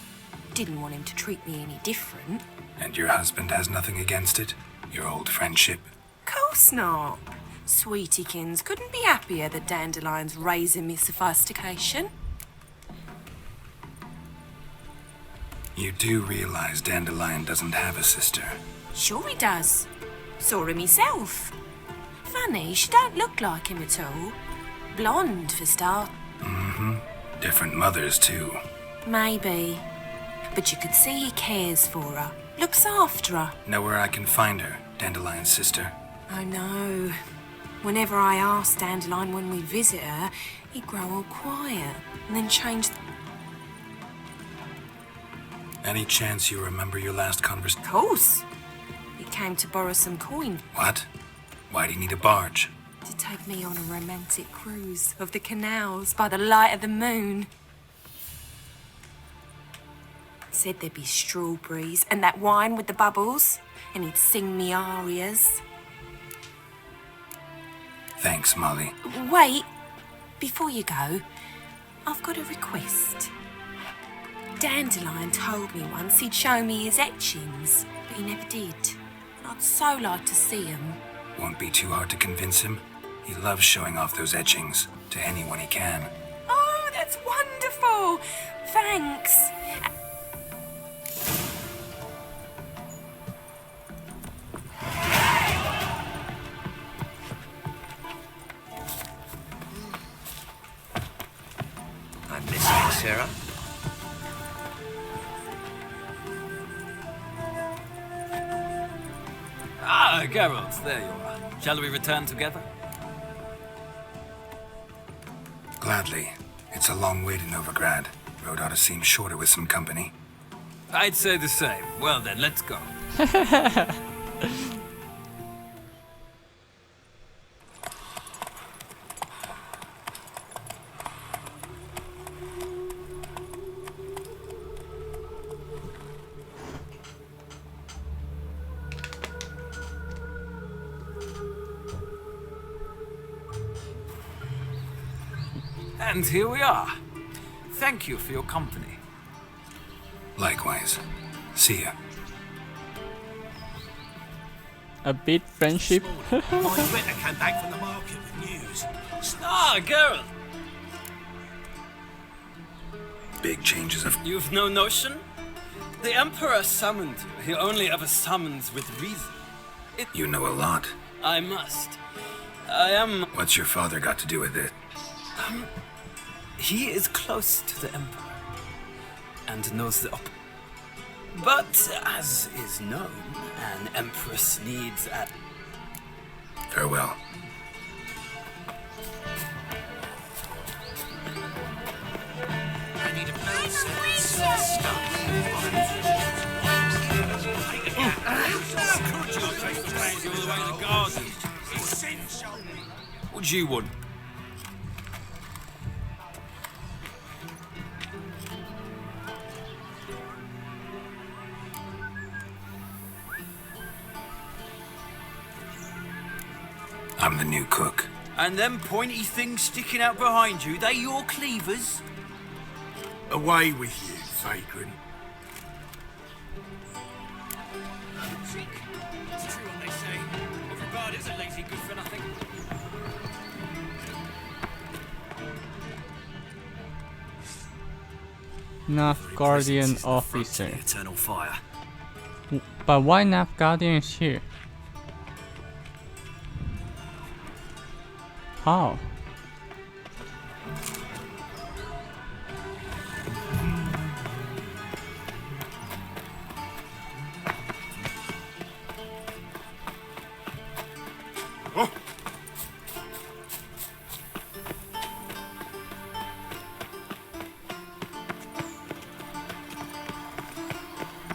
Didn't want him to treat me any different. And your husband has nothing against it? Your old friendship? Course not. Sweetiekins couldn't be happier that Dandelion's raising me sophistication. You do realize Dandelion doesn't have a sister? Sure he does. Saw him myself. Funny, she don't look like him at all. Blonde, for start. Mm-hmm. Different mothers, too. Maybe. But you could see he cares for her. Looks after her. Know where I can find her, Dandelion's sister? I know. Whenever I ask Dandelion when we visit her, he'd grow all quiet and then change... Any chance you remember your last conversation? Of course. He came to borrow some coin. What? Why'd he need a barge? To take me on a romantic cruise of the canals by the light of the moon. Said there'd be strawberries and that wine with the bubbles, and he'd sing me arias. Thanks, Molly. Wait, before you go, I've got a request. Dandelion told me once he'd show me his etchings, but he never did. I'd so like to see them. Won't be too hard to convince him. He loves showing off those etchings to anyone he can. Oh, that's wonderful! Thanks. Sarah? Ah, Geralt, there you are. Shall we return together? Gladly. It's a long way to Novigrad. Road ought to seem shorter with some company. I'd say the same. Well then, let's go. And here we are. Thank you for your company. Likewise. See ya. A bit friendship. My Ritter came back from the market with news. Ah, Geralt! Big changes of... You've no notion? The Emperor summoned you. He only ever summons with reason. You know a lot. I must. I am... What's your father got to do with it? He is close to the Emperor and knows the op. But as is known, an Empress needs a... Farewell. I need a What do you want? I'm the new cook. And them pointy things sticking out behind you, they your cleavers? Away with you, vagrant. It's true what they say. Everybody is a lazy good for nothing. Nilfgaardian officer. Eternal fire. But why Nilfgaardian is here? How? Oh.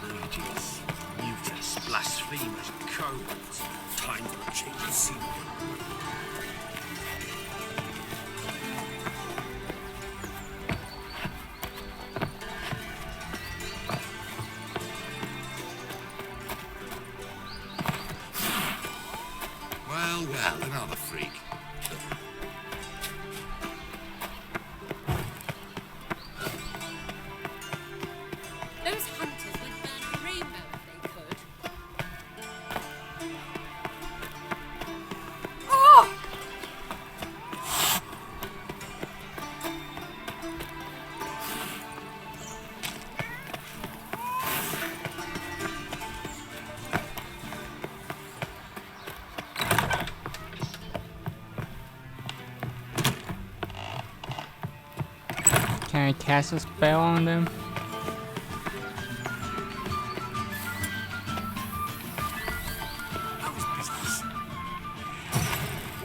Idiots, mutants, blasphemers, cowards. Time for a change of scenery. Well, another freak. Those hunters would burn a rainbow if they could. Oh! Can I cast a spell on them?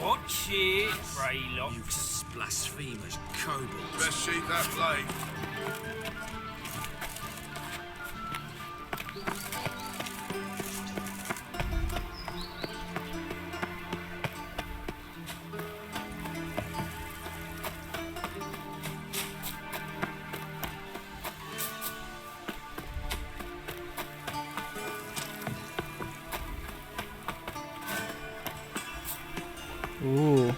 Watch it, Greylock. Mutants, blasphemers, kobolds. Best sheath that blade. Ooh.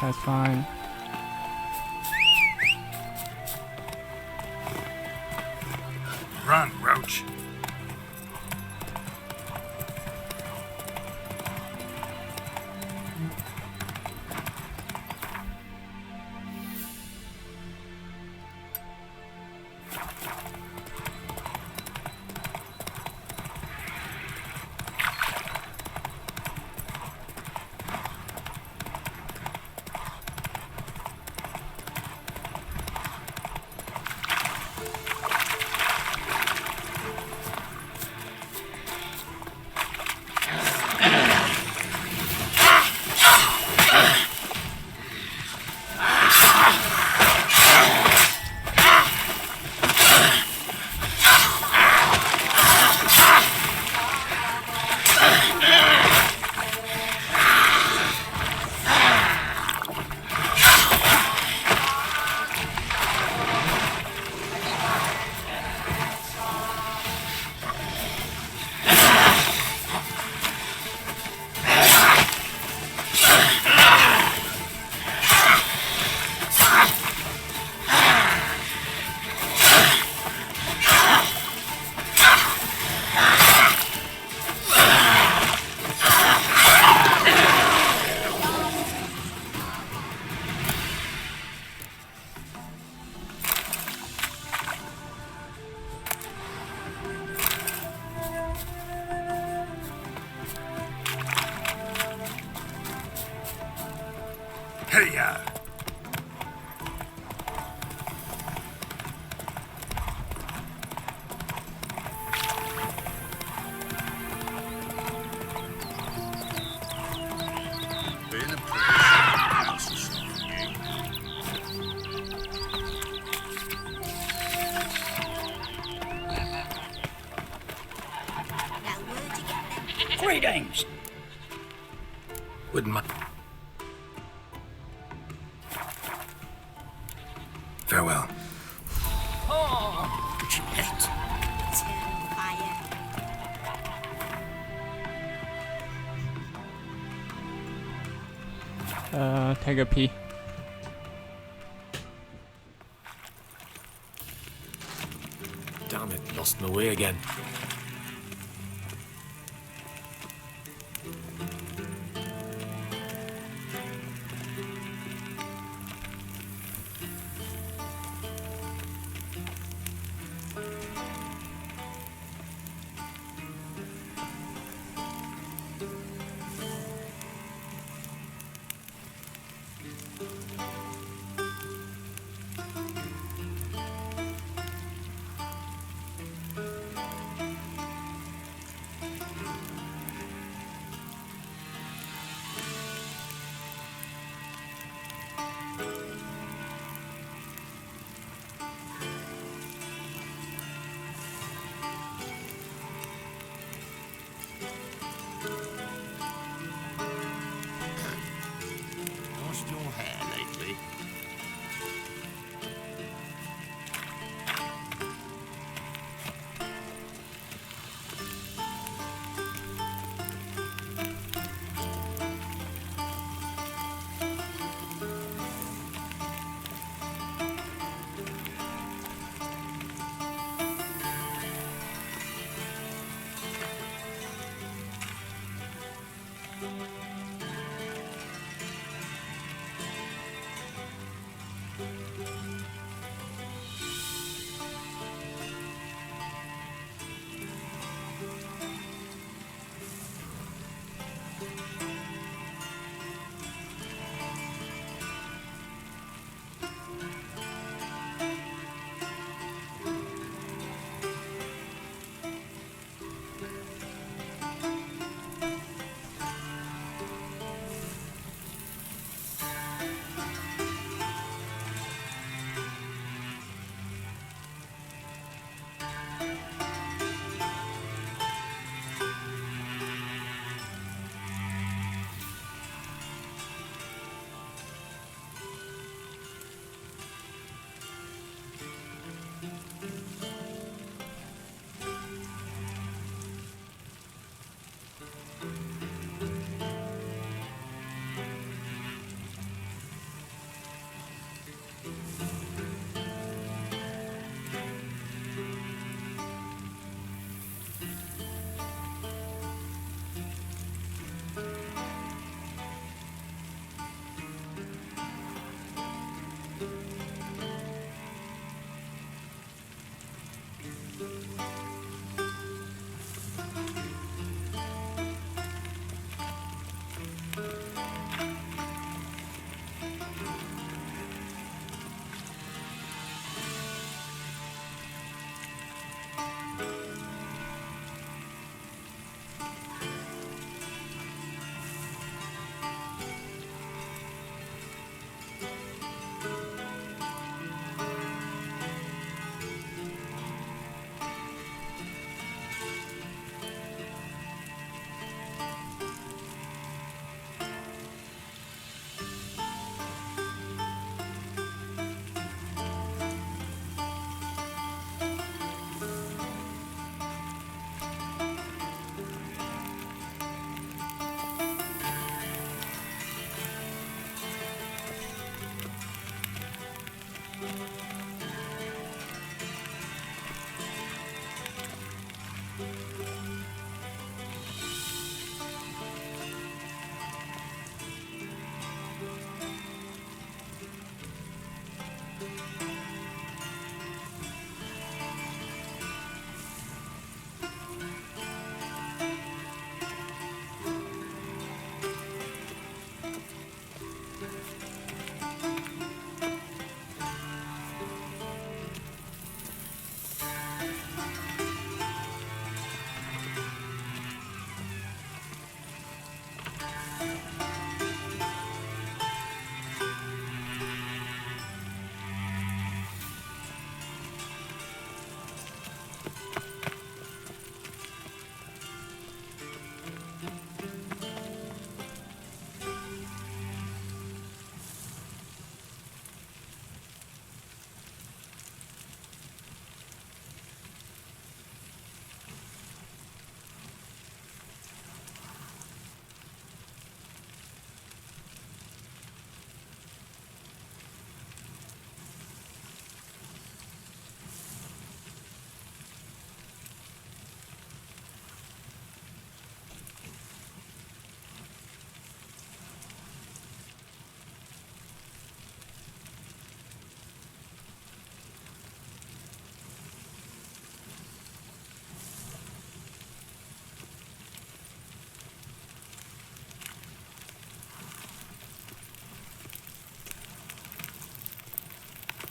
That's fine. Run, Roach. Hey-ya! Greetings. Wouldn't mind. Farewell. Oh, Juliet. Eternal fire. Take a pee. Damn it, lost my way again.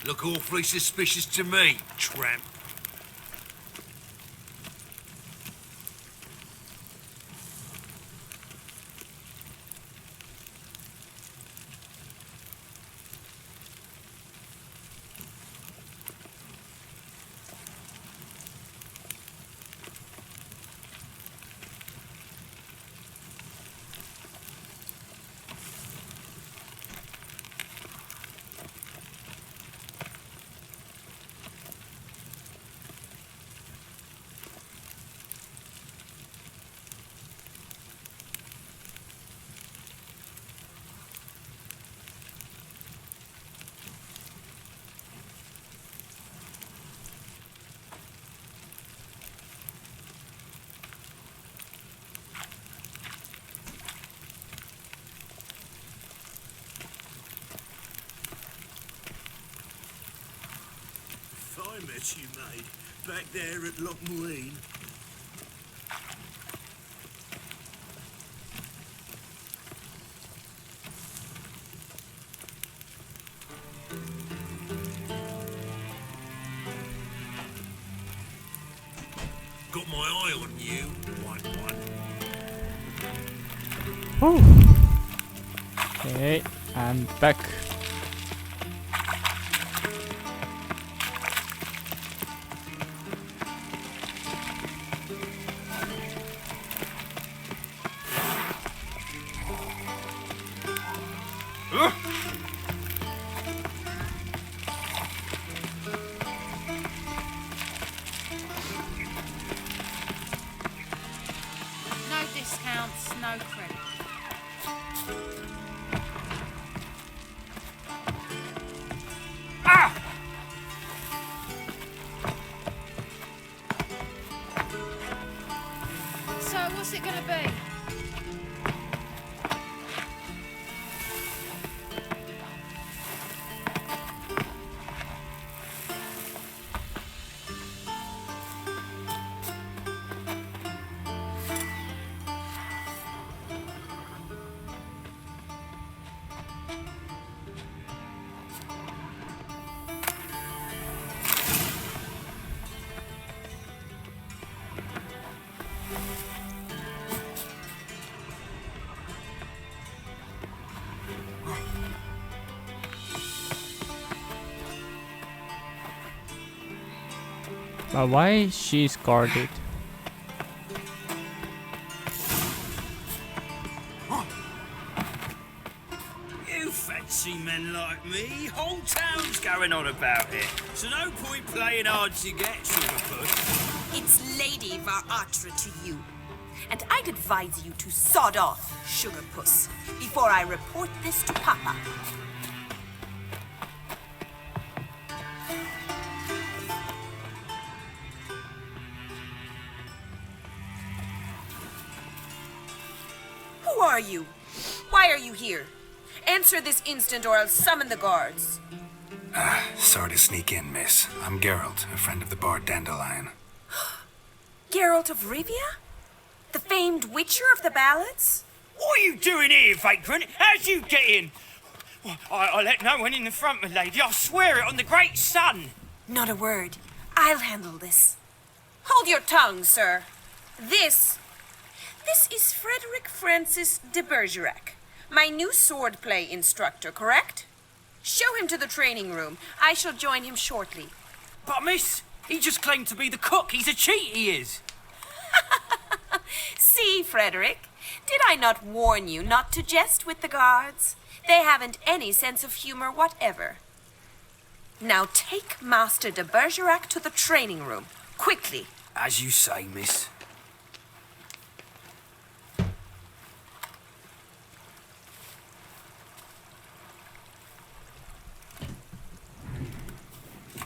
Look awfully suspicious to me, tramp. Fine mess you made, back there at Lochmarine. Got my eye on you, white one. Whew. Okay, I'm back. No discounts, no credit. So what's it gonna be? But why she's guarded? You fancy men like me? Whole town's going on about it. So no point playing hard to get, Sugarpuss. It's Lady Varatra to you. And I'd advise you to sod off, Sugarpuss, before I report this to Papa. are you? Why are you here? Answer this instant or I'll summon the guards. Sorry to sneak in, miss. I'm Geralt, a friend of the bard Dandelion. Geralt of Rivia? The famed witcher of the ballads? What are you doing here, vagrant? How'd you get in? Well, I let no one in the front, my lady. I swear it on the great sun. Not a word. I'll handle this. Hold your tongue, sir. This is Frederick Francis de Bergerac, my new swordplay instructor, correct? Show him to the training room. I shall join him shortly. But, miss, he just claimed to be the cook. He's a cheat, he is. See, Frederick, did I not warn you not to jest with the guards? They haven't any sense of humor whatever. Now take Master de Bergerac to the training room, quickly. As you say, miss.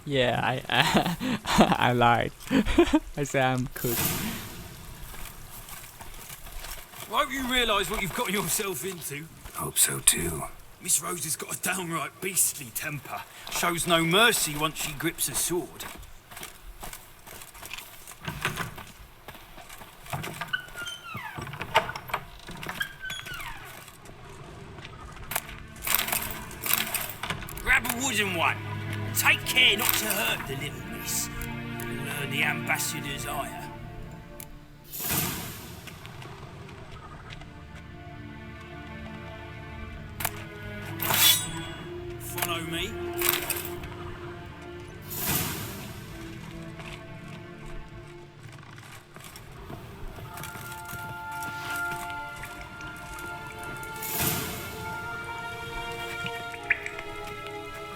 Yeah, I lied. I said I'm cook. Won't you realise what you've got yourself into? Hope so too. Miss Rose has got a downright beastly temper. Shows no mercy once she grips a sword. Grab a wooden one. Take care not to hurt the little miss. You'll earn the ambassador's ire. Follow me.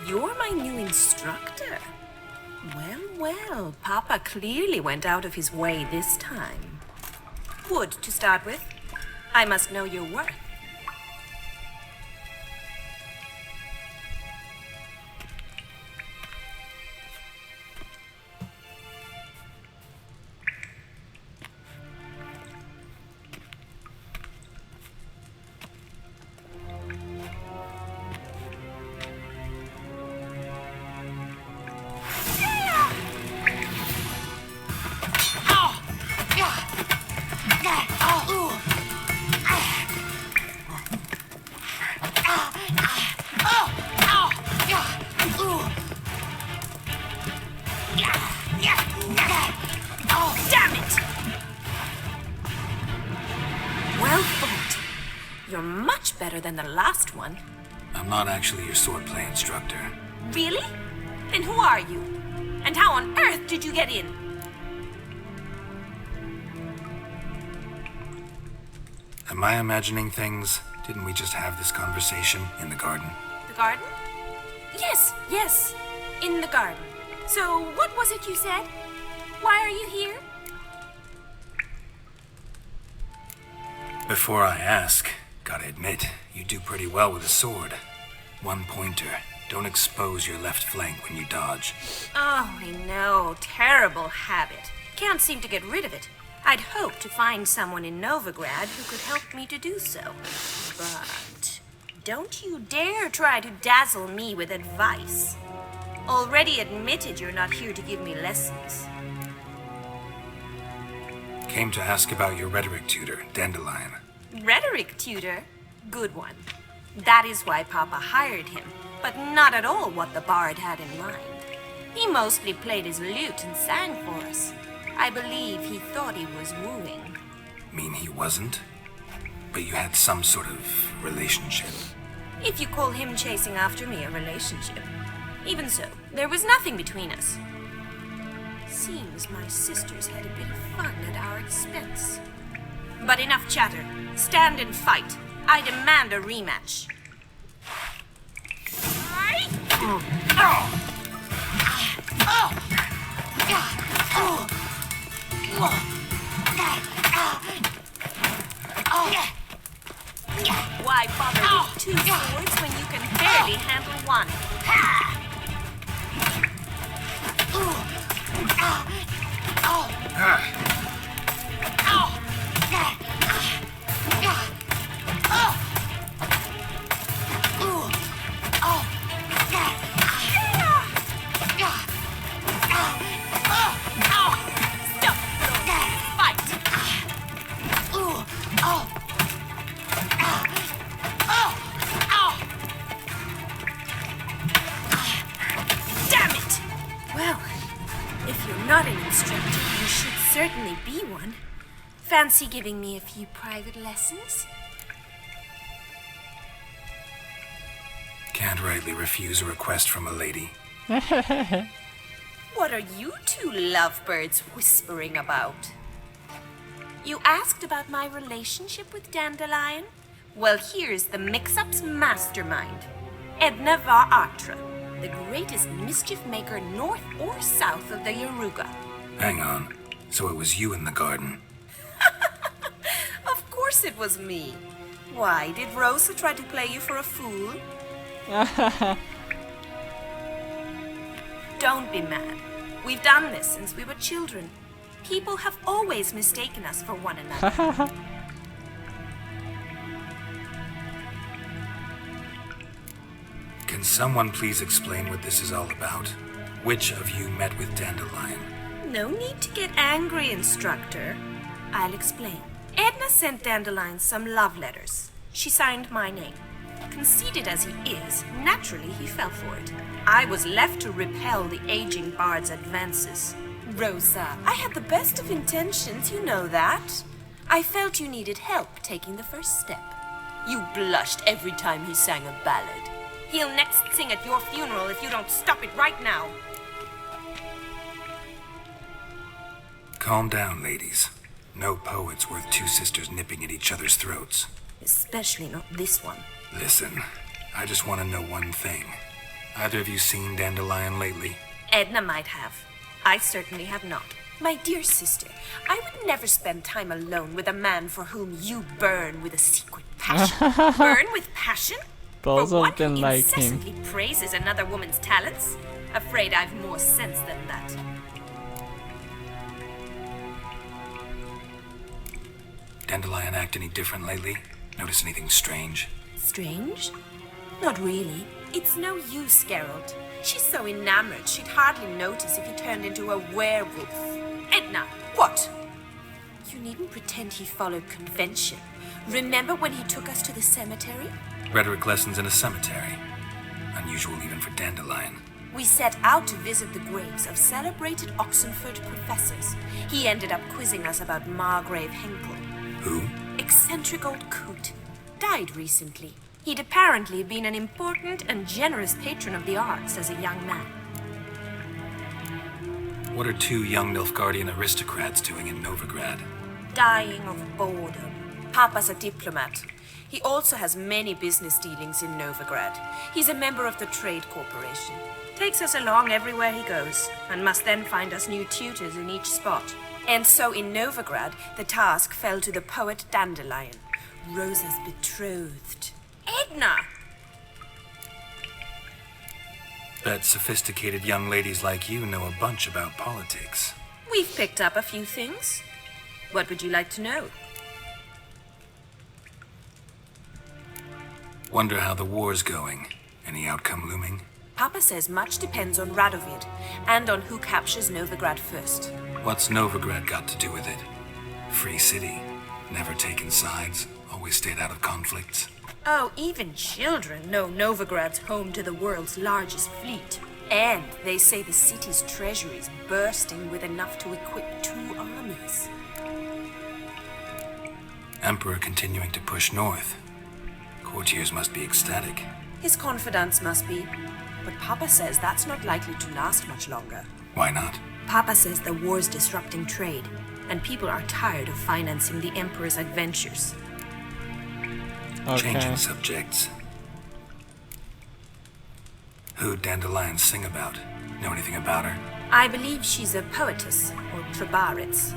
You're my new instructor. Well, well, Papa clearly went out of his way this time. Wood, to start with. I must know your worth. You're much better than the last one. I'm not actually your swordplay instructor. Really? Then who are you? And how on earth did you get in? Am I imagining things? Didn't we just have this conversation in the garden? The garden? Yes, in the garden. So, what was it you said? Why are you here? Before I ask, gotta admit, you do pretty well with a sword. One pointer. Don't expose your left flank when you dodge. Oh, I know. Terrible habit. Can't seem to get rid of it. I'd hoped to find someone in Novigrad who could help me to do so. But don't you dare try to dazzle me with advice. Already admitted you're not here to give me lessons. Came to ask about your rhetoric tutor, Dandelion. Rhetoric tutor? Good one. That is why Papa hired him, but not at all what the bard had in mind. He mostly played his lute and sang for us. I believe he thought he was wooing. Mean he wasn't? But you had some sort of relationship. If you call him chasing after me a relationship. Even so, there was nothing between us. Seems my sisters had a bit of fun at our expense. But enough chatter. Stand and fight. I demand a rematch. Why bother with two swords when you can barely handle one? not an instructor, you should certainly be one. Fancy giving me a few private lessons? Can't rightly refuse a request from a lady. What are you two lovebirds whispering about? You asked about my relationship with Dandelion? Well, here's the mix-up's mastermind. Edna Va Atra, the greatest mischief maker north or south of the Yaruga. Hang on. So it was you in the garden? Of course it was me. Why, did Rosa try to play you for a fool? Don't be mad. We've done this since we were children. People have always mistaken us for one another. Can someone please explain what this is all about? Which of you met with Dandelion? No need to get angry, instructor. I'll explain. Edna sent Dandelion some love letters. She signed my name. Conceited as he is, naturally he fell for it. I was left to repel the aging bard's advances. Rosa, I had the best of intentions, you know that. I felt you needed help taking the first step. You blushed every time he sang a ballad. He'll next sing at your funeral if you don't stop it right now. Calm down, ladies. No poet's worth two sisters nipping at each other's throats. Especially not this one. Listen, I just want to know one thing. Either of you seen Dandelion lately? Edna might have. I certainly have not. My dear sister, I would never spend time alone with a man for whom you burn with a secret passion. Burn with passion? Both for one of them who like him. incessantly praises another woman's talents? Afraid I've more sense than that. Dandelion act any different lately? Notice anything strange? Strange? Not really. It's no use, Geralt. She's so enamored she'd hardly notice if he turned into a werewolf. Edna, what? You needn't pretend he followed convention. Remember when he took us to the cemetery? Rhetoric lessons in a cemetery. Unusual even for Dandelion. We set out to visit the graves of celebrated Oxenford professors. He ended up quizzing us about Margrave Henkel. Who? Eccentric old coot. Died recently. He'd apparently been an important and generous patron of the arts as a young man. What are two young Nilfgaardian aristocrats doing in Novigrad? Dying of boredom. Papa's a diplomat. He also has many business dealings in Novigrad. He's a member of the Trade Corporation. Takes us along everywhere he goes, and must then find us new tutors in each spot. And so in Novigrad, the task fell to the poet Dandelion, Rosa's betrothed. Edna! Bet sophisticated young ladies like you know a bunch about politics. We've picked up a few things. What would you like to know? Wonder how the war's going. Any outcome looming? Papa says much depends on Radovid, and on who captures Novigrad first. What's Novigrad got to do with it? Free city. Never taken sides. Always stayed out of conflicts. Oh, even children know Novigrad's home to the world's largest fleet. And they say the city's treasury's bursting with enough to equip 2 armies. Emperor continuing to push north. Courtiers must be ecstatic. His confidants must be. But Papa says that's not likely to last much longer. Why not? Papa says the war's disrupting trade, and people are tired of financing the Emperor's adventures. Okay. Changing subjects. Who'd Dandelion sing about? Know anything about her? I believe she's a poetess, or Trebarets.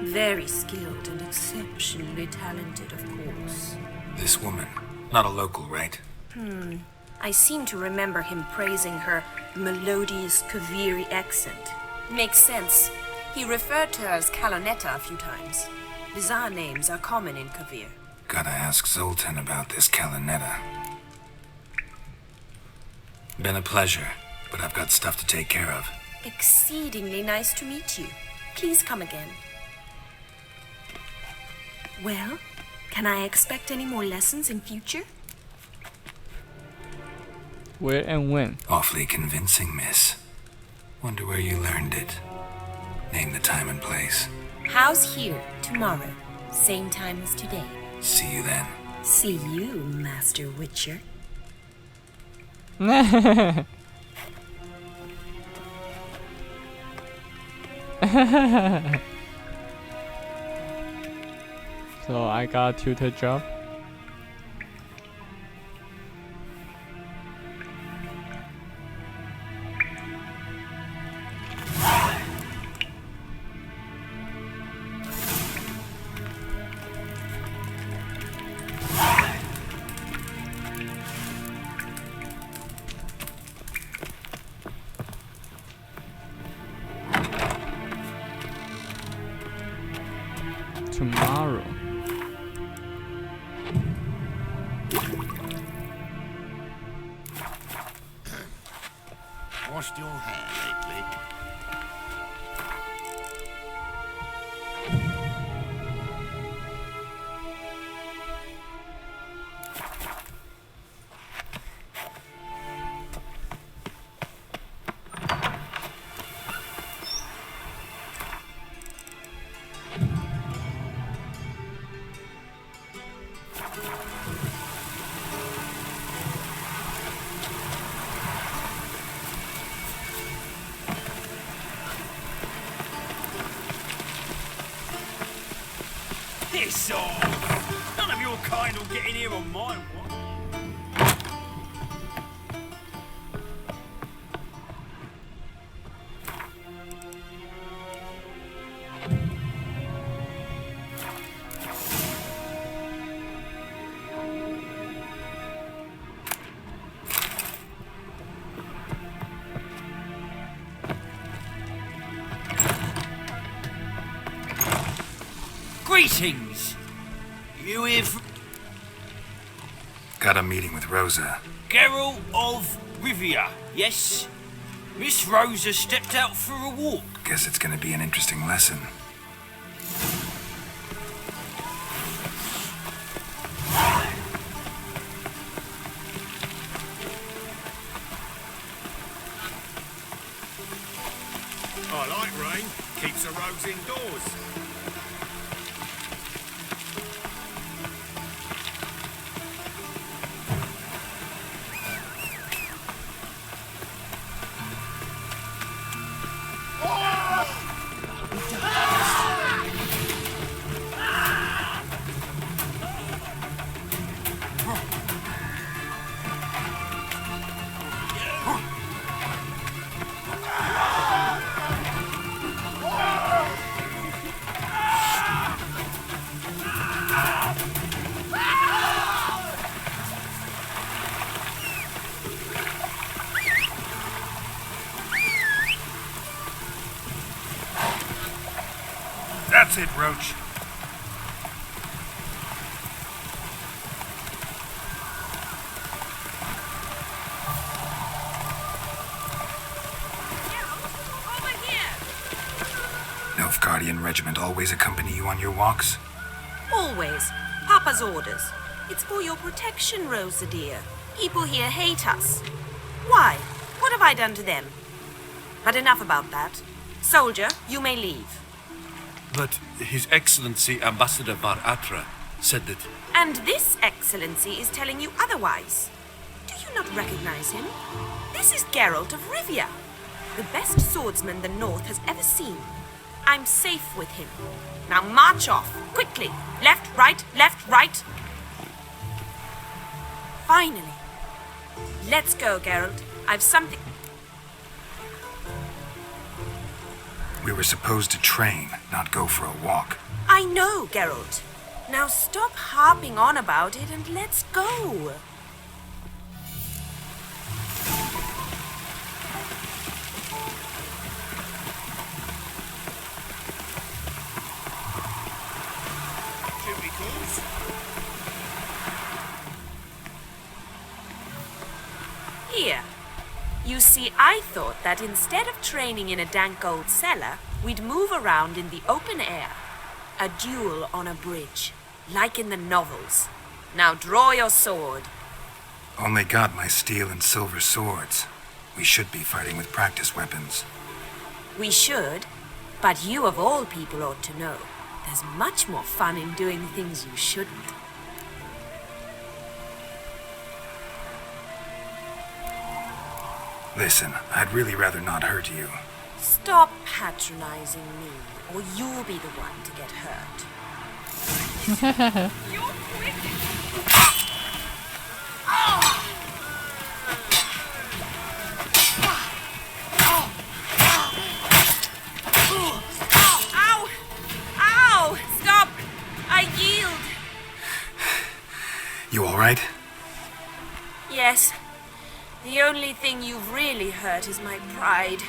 Very skilled and exceptionally talented, of course. This woman. Not a local, right? I seem to remember him praising her melodious Kaviri accent. Makes sense. He referred to her as Kalonetta a few times. Bizarre names are common in Kavir. Gotta ask Zoltan about this Kalonetta. Been a pleasure, but I've got stuff to take care of. Exceedingly nice to meet you. Please come again. Well, can I expect any more lessons in future? Where and when? Awfully convincing, miss. Wonder where you learned it. Name the time and place. House here, tomorrow. Same time as today. See you then. See you, Master Witcher. So I got a tutor job. Tomorrow. Washed your hair lately? Piss off! None of your kind will get in here on my watch. Greetings! You here from Got a meeting with Rosa. Geralt of Rivia, yes? Miss Rosa stepped out for a walk. Guess it's gonna be an interesting lesson. I like rain. Keeps the roads indoors. That's it, Roach. Nilfgaardian regiment always accompany you on your walks? Always. Papa's orders. It's for your protection, Rosa dear. People here hate us. Why? What have I done to them? But enough about that. Soldier, you may leave. But His Excellency Ambassador Var Atra said that... And this excellency is telling you otherwise. Do you not recognize him? This is Geralt of Rivia, the best swordsman the North has ever seen. I'm safe with him. Now march off, quickly. Left, right, left, right. Finally. Let's go, Geralt. I've something... We were supposed to train, not go for a walk. I know, Geralt. Now stop harping on about it and let's go. Duty calls. Here. You see, I thought that instead of training in a dank old cellar, we'd move around in the open air. A duel on a bridge, like in the novels. Now draw your sword. Only got my steel and silver swords. We should be fighting with practice weapons. We should, But you of all people ought to know, there's much more fun in doing things you shouldn't. Listen, I'd really rather not hurt you. Stop patronizing me, or you'll be the one to get hurt. Ow! Ow! Stop! I yield! You alright? Yes. The only thing you've really hurt is my pride.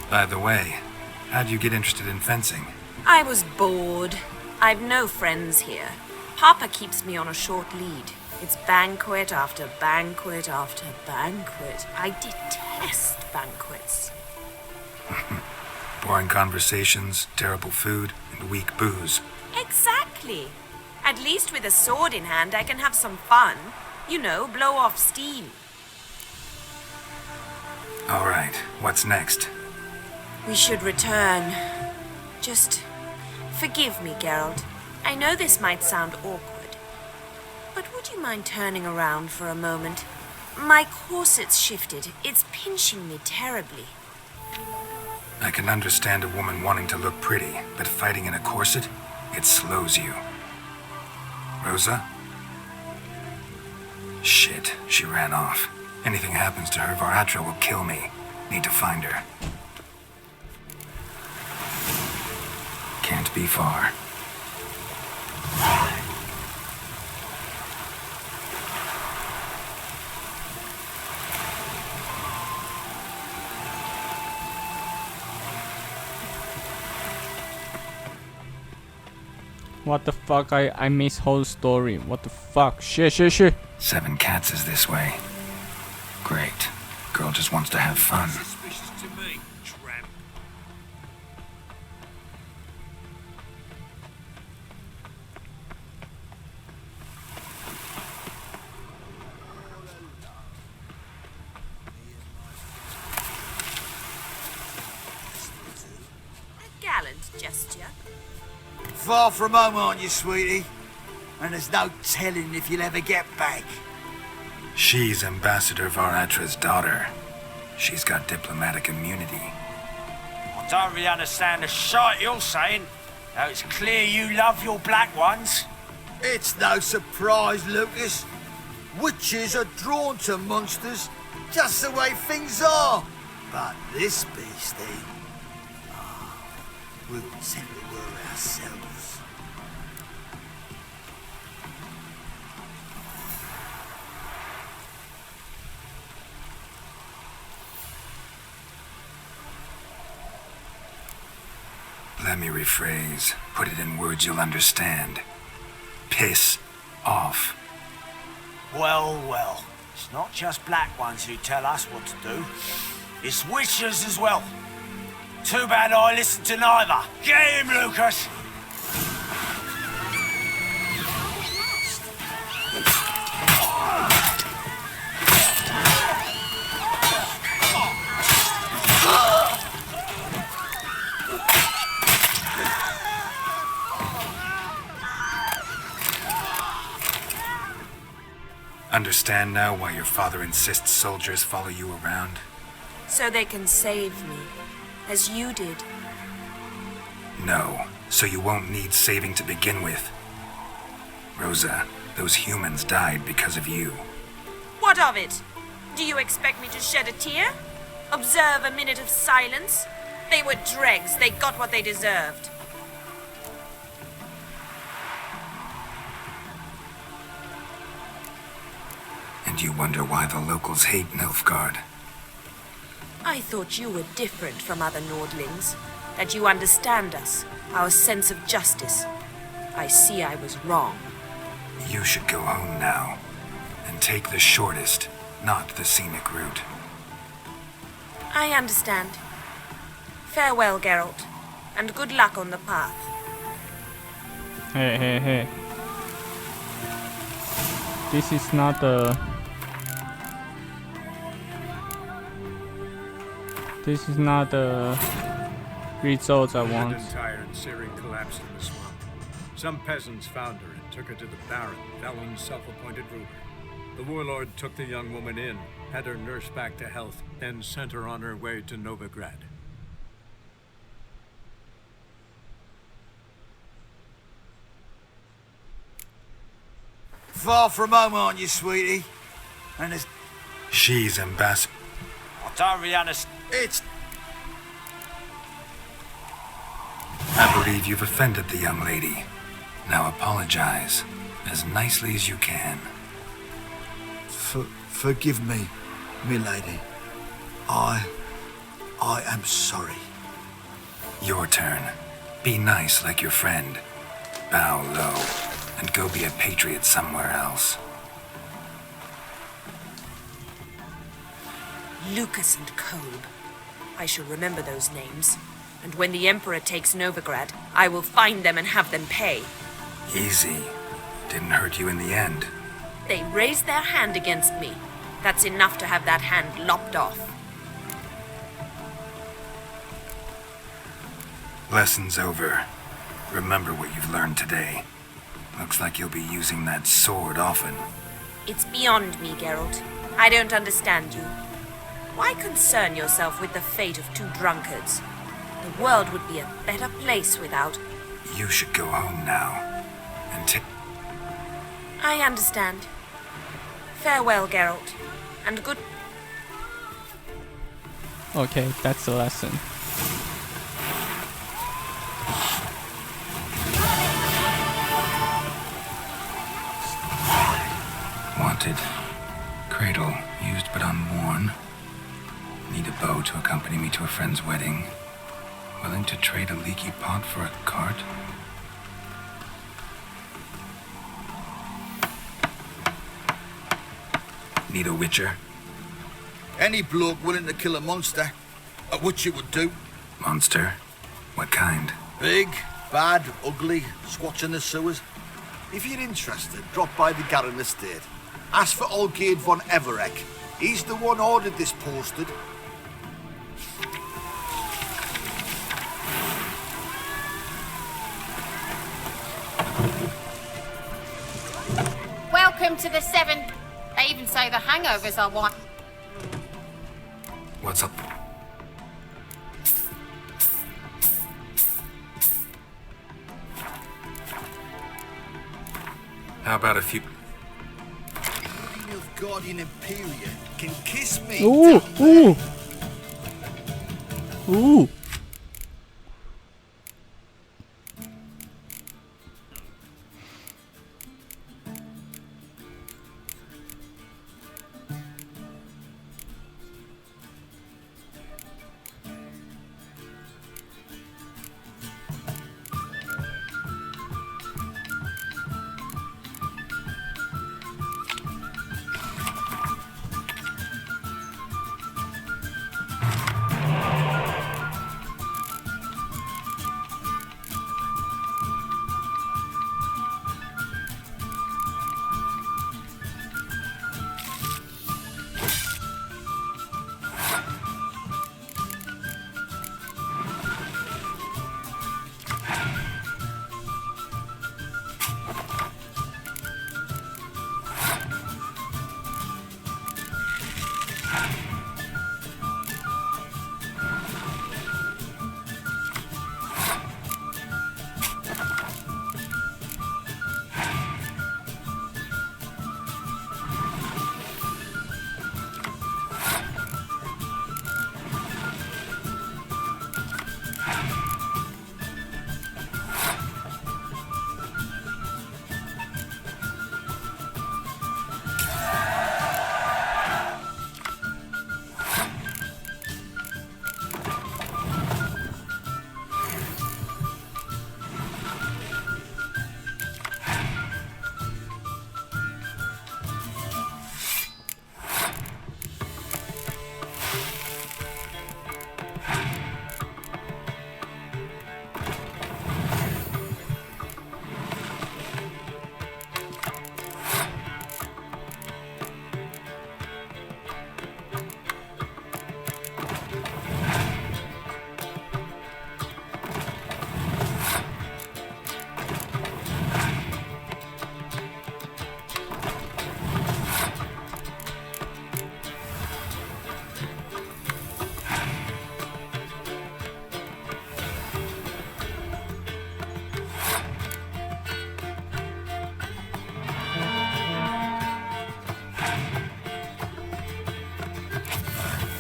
By the way, how'd you get interested in fencing? I was bored. I've no friends here. Papa keeps me on a short lead. It's banquet after banquet after banquet. I detest banquets. Boring conversations, terrible food, and weak booze. Exactly. At least with a sword in hand, I can have some fun. You know, blow off steam. Alright, what's next? We should return. Just forgive me, Geralt. I know this might sound awkward, but would you mind turning around for a moment? My corset's shifted. It's pinching me terribly. I can understand a woman wanting to look pretty, but fighting in a corset, it slows you. Rosa? Shit, she ran off. Anything happens to her, Varatra will kill me. Need to find her. Can't be far. What the fuck? I missed whole story. What the fuck? Shit. 7 Cats is this way. Great. Girl just wants to have fun. Suspicious to me, tramp. A gallant gesture. Far from home, aren't you, sweetie? And there's no telling if you'll ever get back. She's Ambassador Varatra's daughter. She's got diplomatic immunity. I don't really understand the shite you're saying. Now it's clear you love your black ones. It's no surprise, Lucas. Witches are drawn to monsters, just the way things are. But this beastie, we'll settle her ourselves. Let me rephrase. Put it in words you'll understand. Piss off. Well. It's not just black ones who tell us what to do. It's witches as well. Too bad I listened to neither. Get him, Lucas! Understand now why your father insists soldiers follow you around? So they can save me, as you did. No, so you won't need saving to begin with. Rosa, those humans died because of you. What of it? Do you expect me to shed a tear? Observe a minute of silence? They were dregs. They got what they deserved. And you wonder why the locals hate Nilfgaard. I thought you were different from other Nordlings. That you understand us, our sense of justice. I see I was wrong. You should go home now. And take the shortest, not the scenic route. I understand. Farewell, Geralt. And good luck on the path. Hey. This is not the... This is not the results I want. London tired, Syrian collapsed in the swamp. Some peasants found her and took her to the Baron, Valen's self-appointed ruler. The warlord took the young woman in, had her nursed back to health, then sent her on her way to Novigrad. Far from home, aren't you, sweetie? And there's... She's ambassador. What Ariana... It's... I believe you've offended the young lady. Now apologize as nicely as you can. Forgive me, milady. I am sorry. Your turn. Be nice like your friend. Bow low and go be a patriot somewhere else. Lucas and Kolb. I shall remember those names. And when the Emperor takes Novigrad, I will find them and have them pay. Easy. Didn't hurt you in the end. They raised their hand against me. That's enough to have that hand lopped off. Lesson's over. Remember what you've learned today. Looks like you'll be using that sword often. It's beyond me, Geralt. I don't understand you. Why concern yourself with the fate of two drunkards? The world would be a better place without... You should go home now. And take... I understand. Farewell, Geralt. And good... Okay, that's the lesson. Wanted. Cradle, used but unworn. Need a bow to accompany me to a friend's wedding. Willing to trade a leaky pot for a cart? Need a witcher? Any bloke willing to kill a monster, a witcher would do. Monster? What kind? Big, bad, ugly, squatching the sewers. If you're interested, drop by the Garen estate. Ask for Olgierd von Everek. He's the one ordered this posted. Welcome to the Seven. They even say the hangovers are one. What's up? How about a few... Queen of Guardian Imperia can kiss me. Ooh, ooh. Ooh.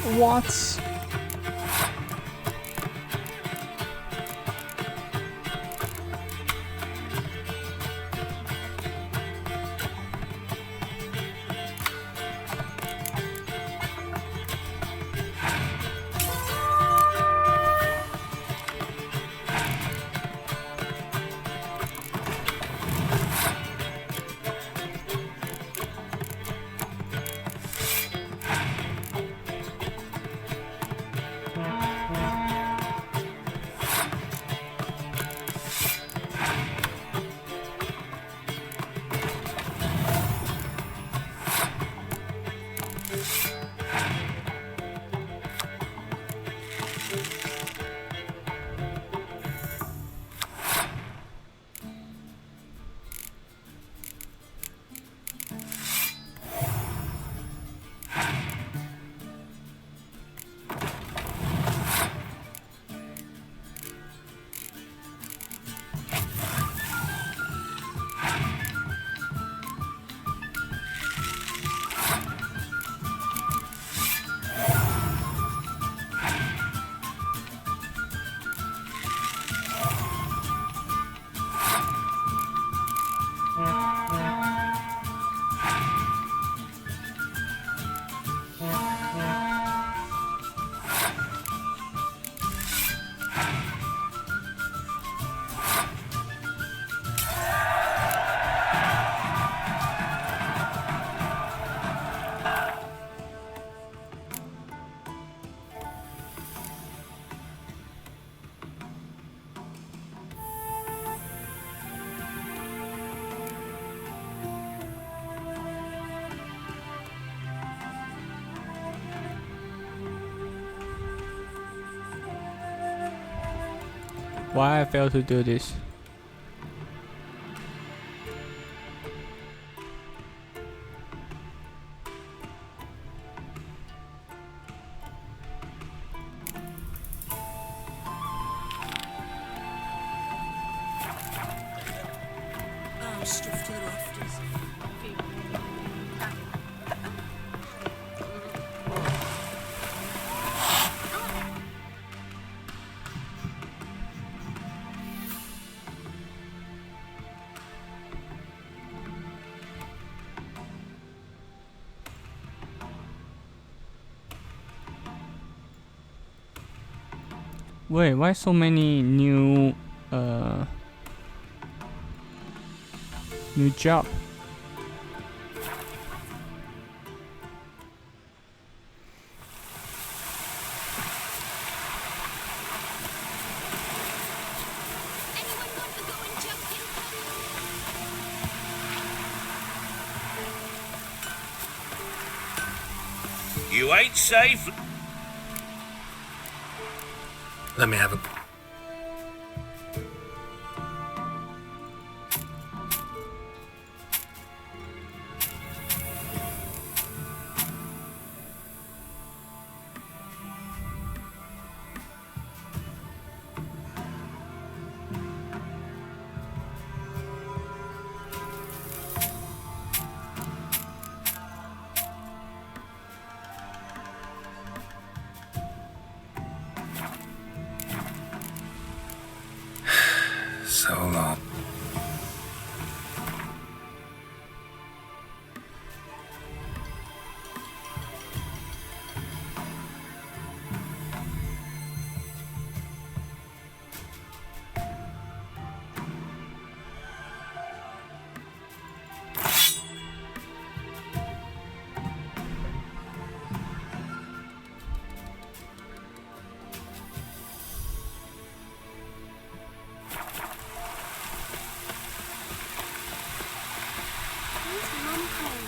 What? Why I failed to do this? Oh, stuff to the rafters. Wait, why so many new job? You ain't safe. Let me have it. So long.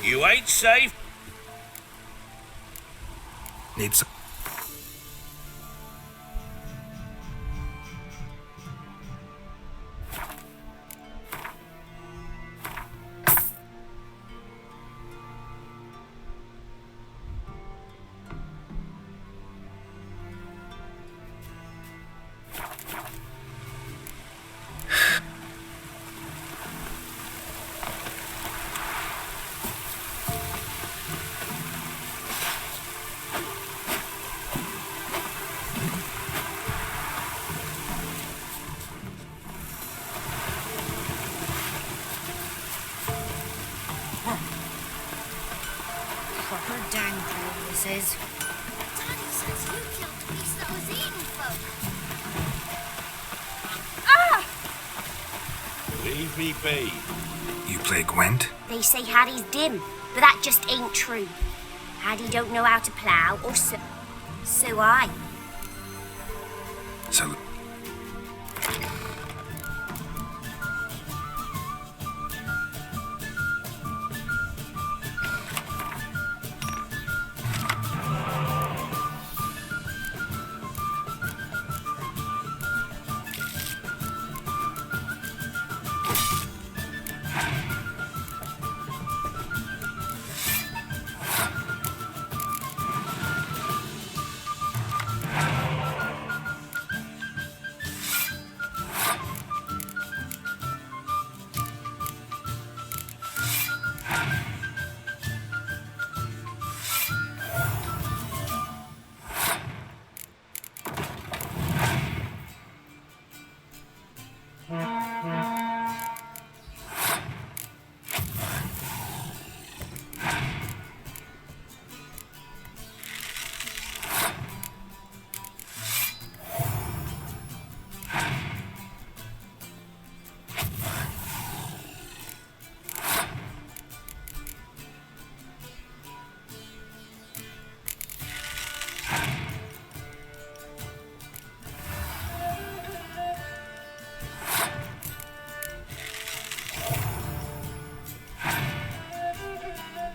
You ain't safe. Need some. PPP. You play Gwent? They say Harry's dim, but that just ain't true. Harry don't know how to plough or so. So I. So...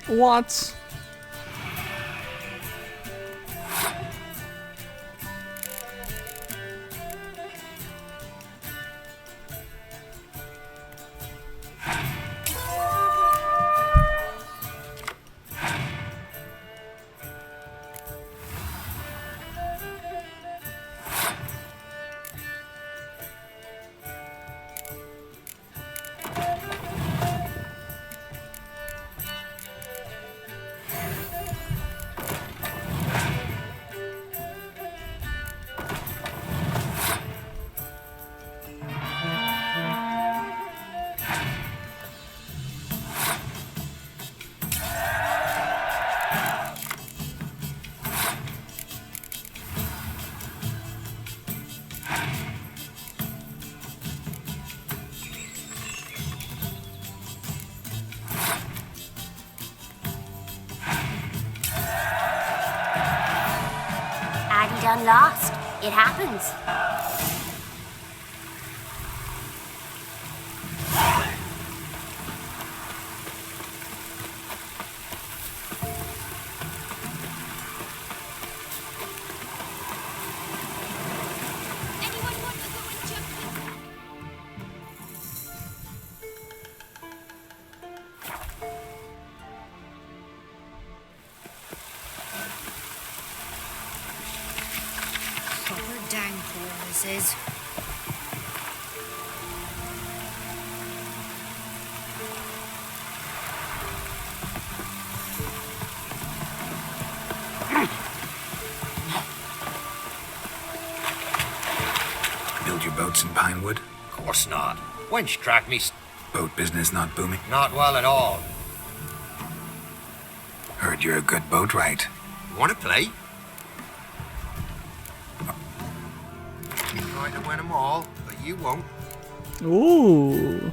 What? Harry done lost. It happens. Is. Build your boats in Pinewood? Of course not. Wench tracked me. Boat business not booming? Not well at all. Heard you're a good boatwright. Want to play? You try to win them all, but you won't. Ooh.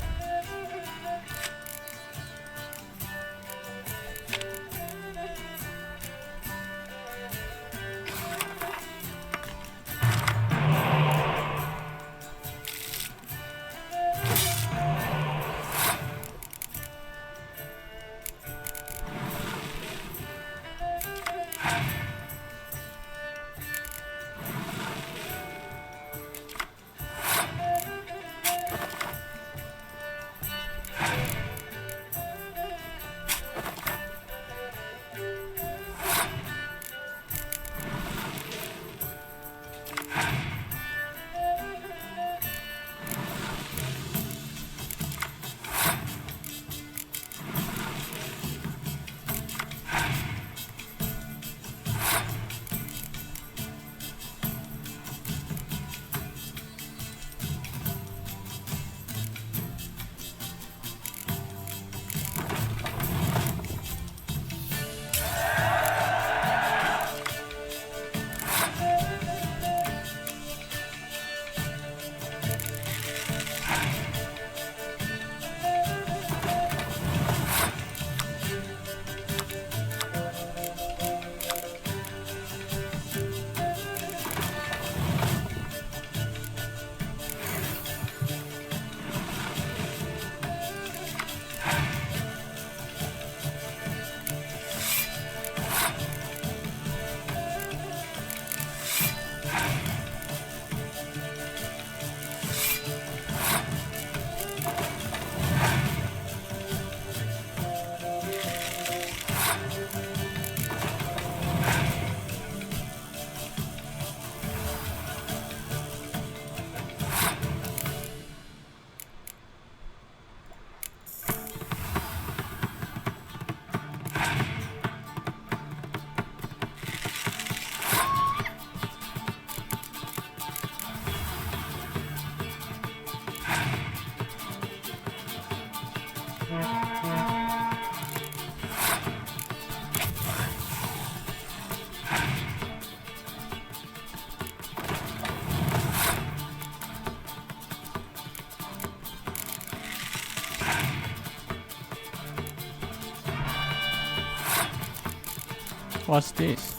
What's this?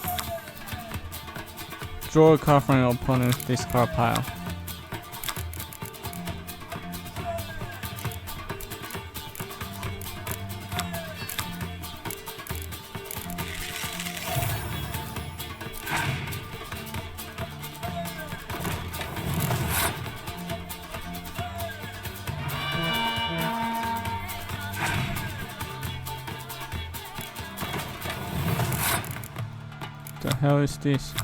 Draw a card from your opponent's discard pile. The hell is this?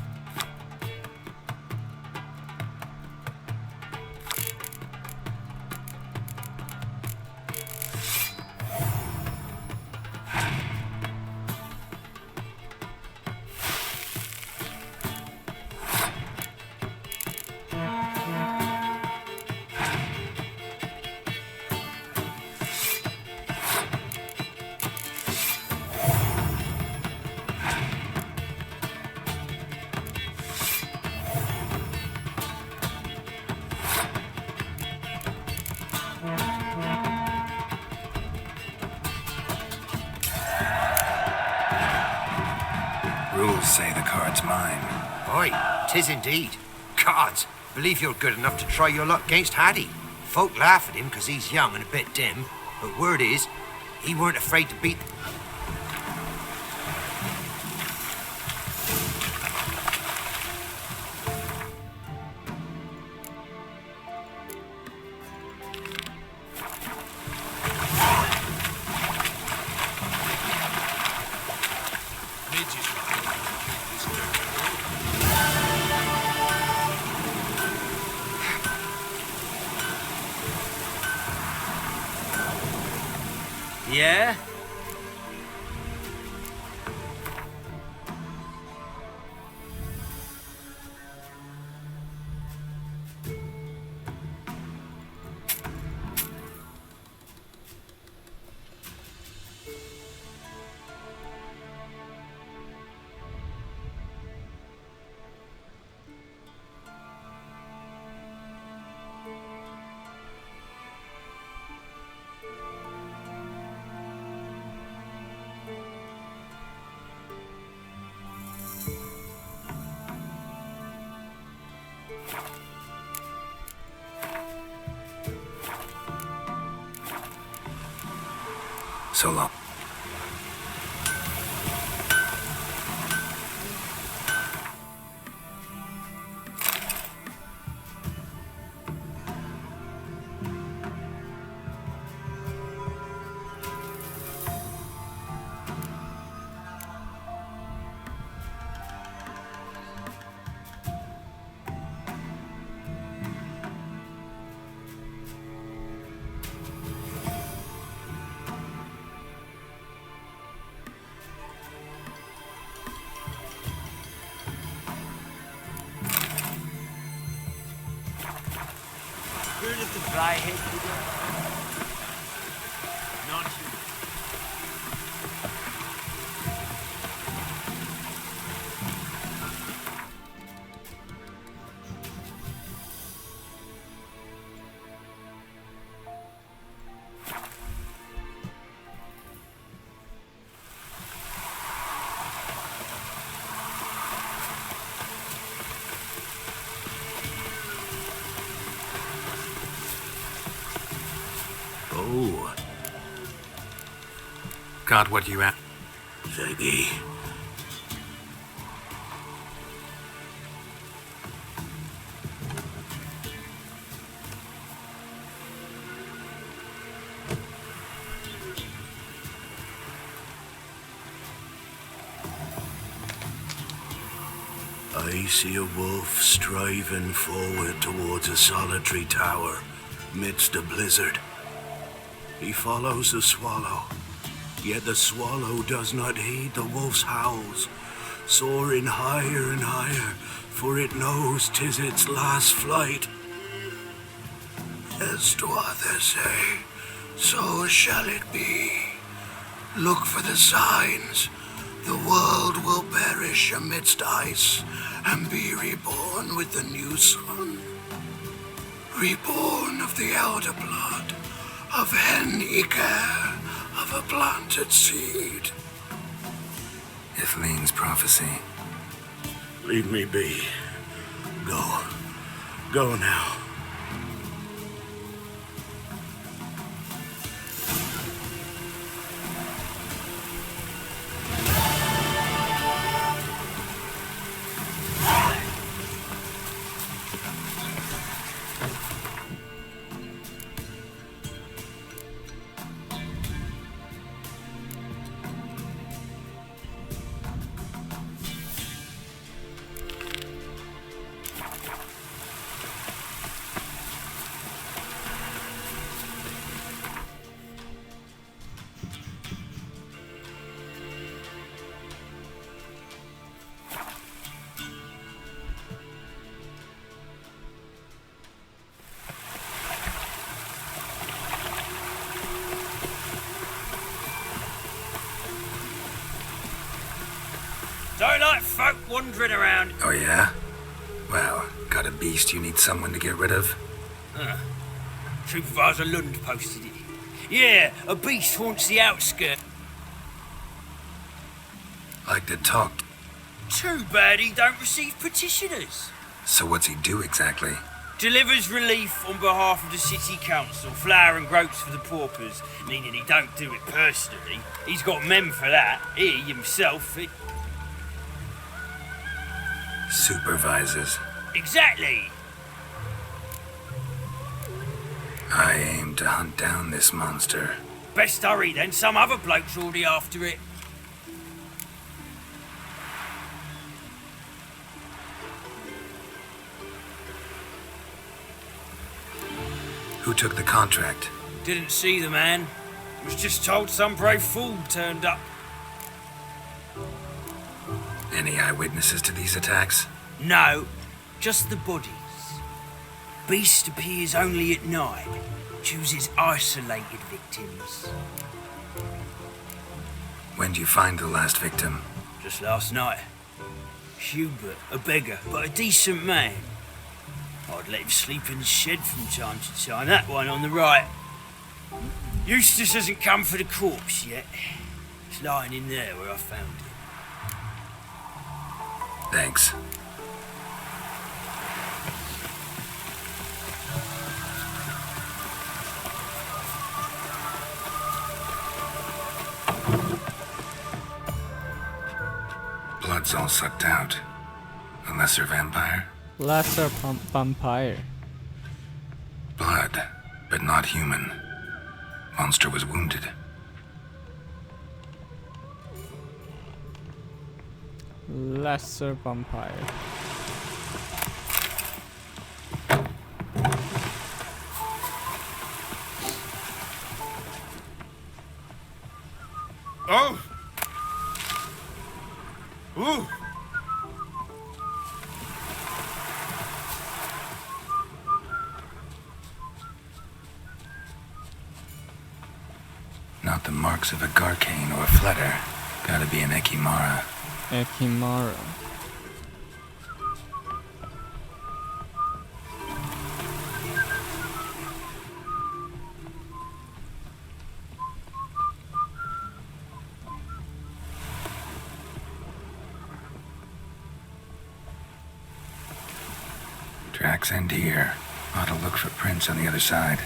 Rules say the card's mine. Aye, 'tis indeed. Cards, believe you're good enough to try your luck against Haddie. Folk laugh at him 'cause he's young and a bit dim, but word is, he weren't afraid to beat... Yeah? So long. Where did the dry head begin? Not you. Oh. God, what you at? Zaggy. I see a wolf striving forward towards a solitary tower midst a blizzard. He follows the swallow, yet the swallow does not heed the wolf's howls, soaring higher and higher, for it knows 'tis its last flight. As others say, so shall it be. Look for the signs. The world will perish amidst ice and be reborn with the new sun. Reborn of the elder blood, of hen Iker, of a planted seed. Ithlinne's prophecy. Leave me be. Go. Go now. Don't like folk wandering around. Oh, yeah? Well, got a beast you need someone to get rid of? Supervisor Lund posted it. Yeah, a beast haunts the outskirts. Like to talk. Too bad he don't receive petitioners. So what's he do exactly? Delivers relief on behalf of the city council, flour and groats for the paupers, meaning he don't do it personally. He's got men for that. He himself, Supervises. Exactly. I aim to hunt down this monster. Best hurry then, some other bloke's already after it. Who took the contract? Didn't see the man. Was just told some brave fool turned up. Any eyewitnesses to these attacks? No, just the bodies. Beast appears only at night. Chooses isolated victims. When did you find the last victim? Just last night. Hubert, a beggar, but a decent man. I'd let him sleep in the shed from time to time. That one on the right. Eustace hasn't come for the corpse yet. It's lying in there where I found it. Thanks. Blood's all sucked out. A lesser vampire? Lesser vampire. Blood, but not human. Monster was wounded. Lesser vampire. Oh! Ooh! Not the marks of a Garcane or a Fletter. Gotta be an Ekimara. Ekimara. Tracks end here. Ought to look for prints on the other side.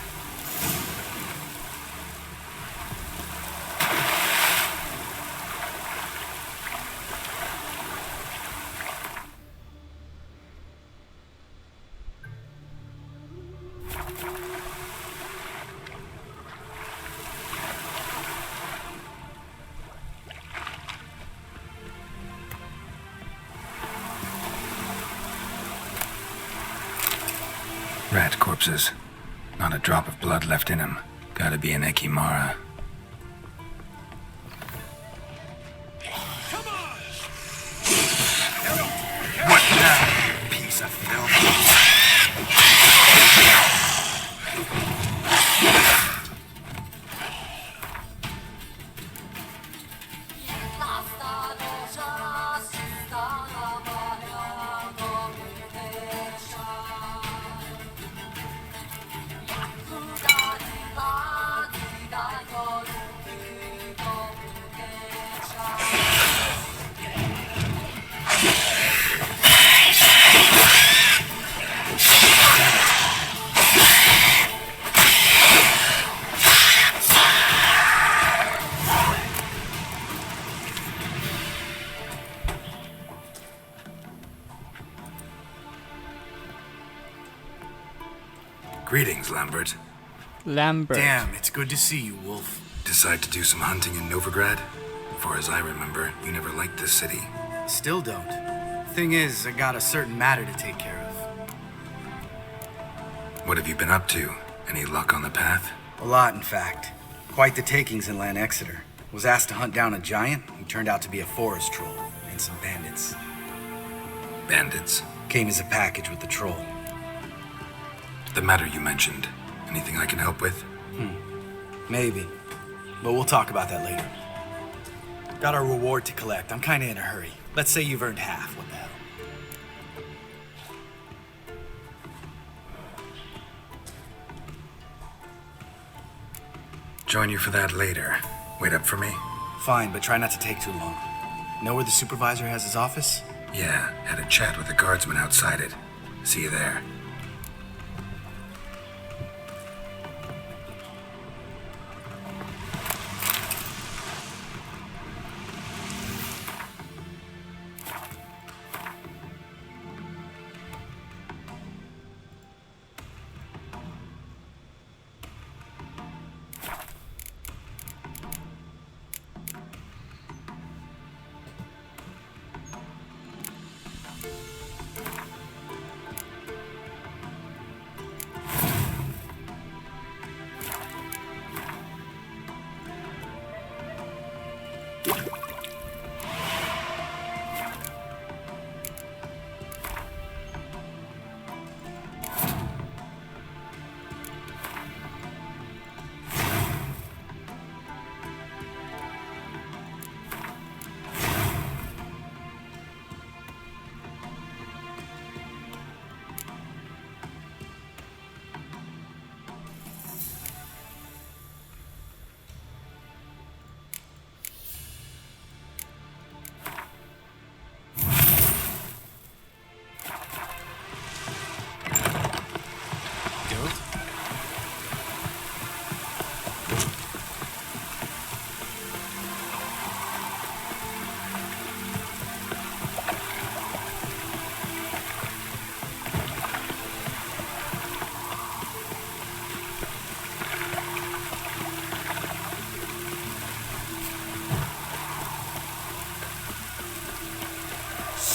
Rat corpses. Not a drop of blood left in him. Gotta be an Ekimara. What now? Piece of filth. Greetings, Lambert. Lambert. Damn, it's good to see you, Wolf. Decide to do some hunting in Novigrad? Far as I remember, you never liked this city. Still don't. Thing is, I got a certain matter to take care of. What have you been up to? Any luck on the path? A lot, in fact. Quite the takings in Lan Exeter. Was asked to hunt down a giant, who turned out to be a forest troll, and some bandits. Bandits? Came as a package with the troll. The matter you mentioned. Anything I can help with? Maybe. But we'll talk about that later. Got our reward to collect. I'm kinda in a hurry. Let's say you've earned half. What the hell? Join you for that later. Wait up for me? Fine, but try not to take too long. Know where the supervisor has his office? Yeah, had a chat with the guardsman outside it. See you there.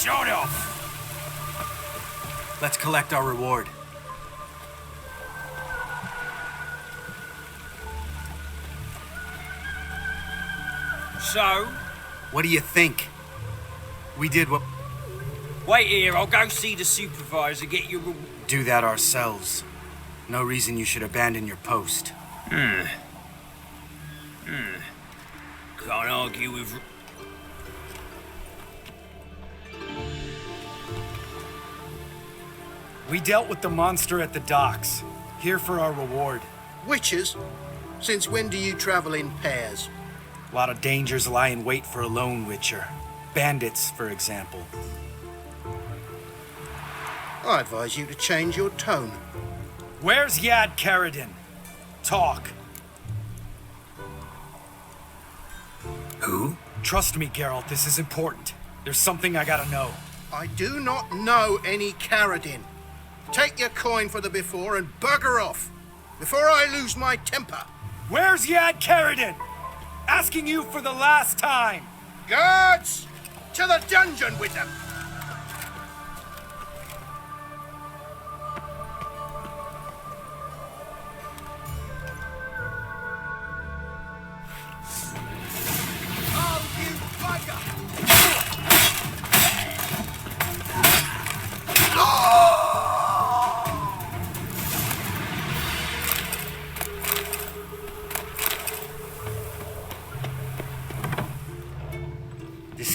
Shut up! Let's collect our reward. So? What do you think? We did what... Wait here, I'll go see the supervisor, get your reward. Do that ourselves. No reason you should abandon your post. Can't argue with... We dealt with the monster at the docks. Here for our reward. Witches? Since when do you travel in pairs? A lot of dangers lie in wait for a lone witcher. Bandits, for example. I advise you to change your tone. Where's Yad Karadin? Talk. Who? Trust me, Geralt, this is important. There's something I gotta know. I do not know any Karadin. Take your coin for the before and bugger off, before I lose my temper. Where's Yad Karadin? Asking you for the last time. Guards! To the dungeon with them!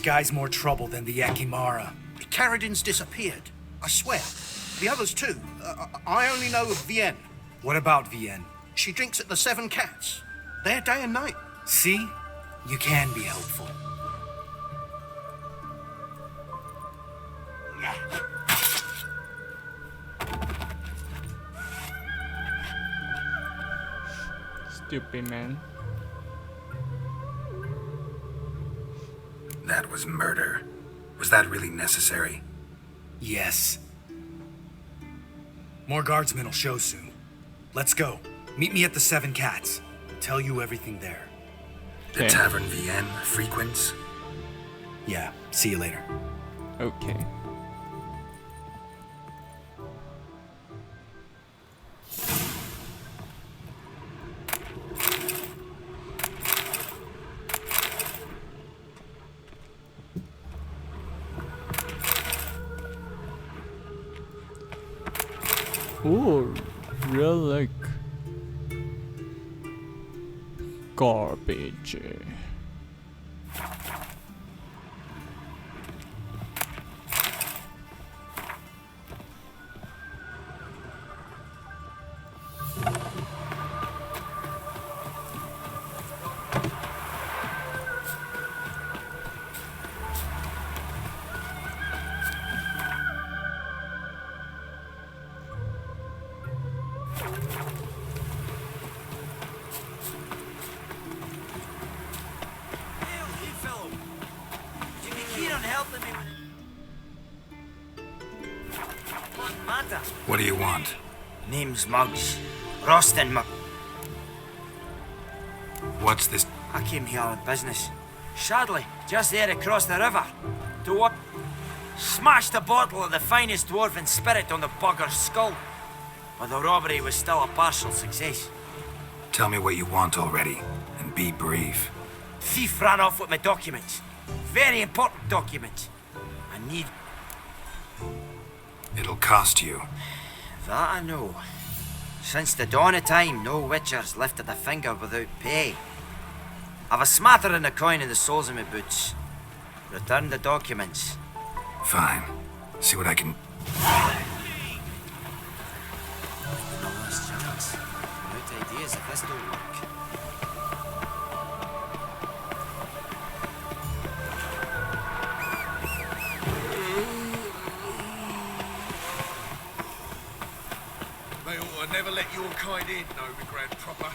guy's more trouble than the Ekimara. Carradin's disappeared. I swear. The others too. I only know of Vienne. What about Vienne? She drinks at the Seven Cats. There day and night. See? You can be helpful. Stupid man. That was murder. Was that really necessary? Yes. More guardsmen will show soon. Let's go. Meet me at the Seven Cats. Tell you everything there. The Tavern Vienne frequents? Yeah, see you later. Okay. Ooh, relic. Garbage. What do you want? Name's Muggs. Rostin Muggs. What's this? I came here on business. Sadly, just there across the river. To what? Smashed a bottle of the finest dwarven spirit on the bugger's skull. But the robbery was still a partial success. Tell me what you want already, and be brief. Thief ran off with my documents. Very important documents. I need... It'll cost you. That I know. Since the dawn of time, no witcher's lifted a finger without pay. I've a smattering of coin in the soles of my boots. Return the documents. Fine. See what I can... No last chance. Out ideas if this don't work. They ought to never let your kind in, Novigrad proper.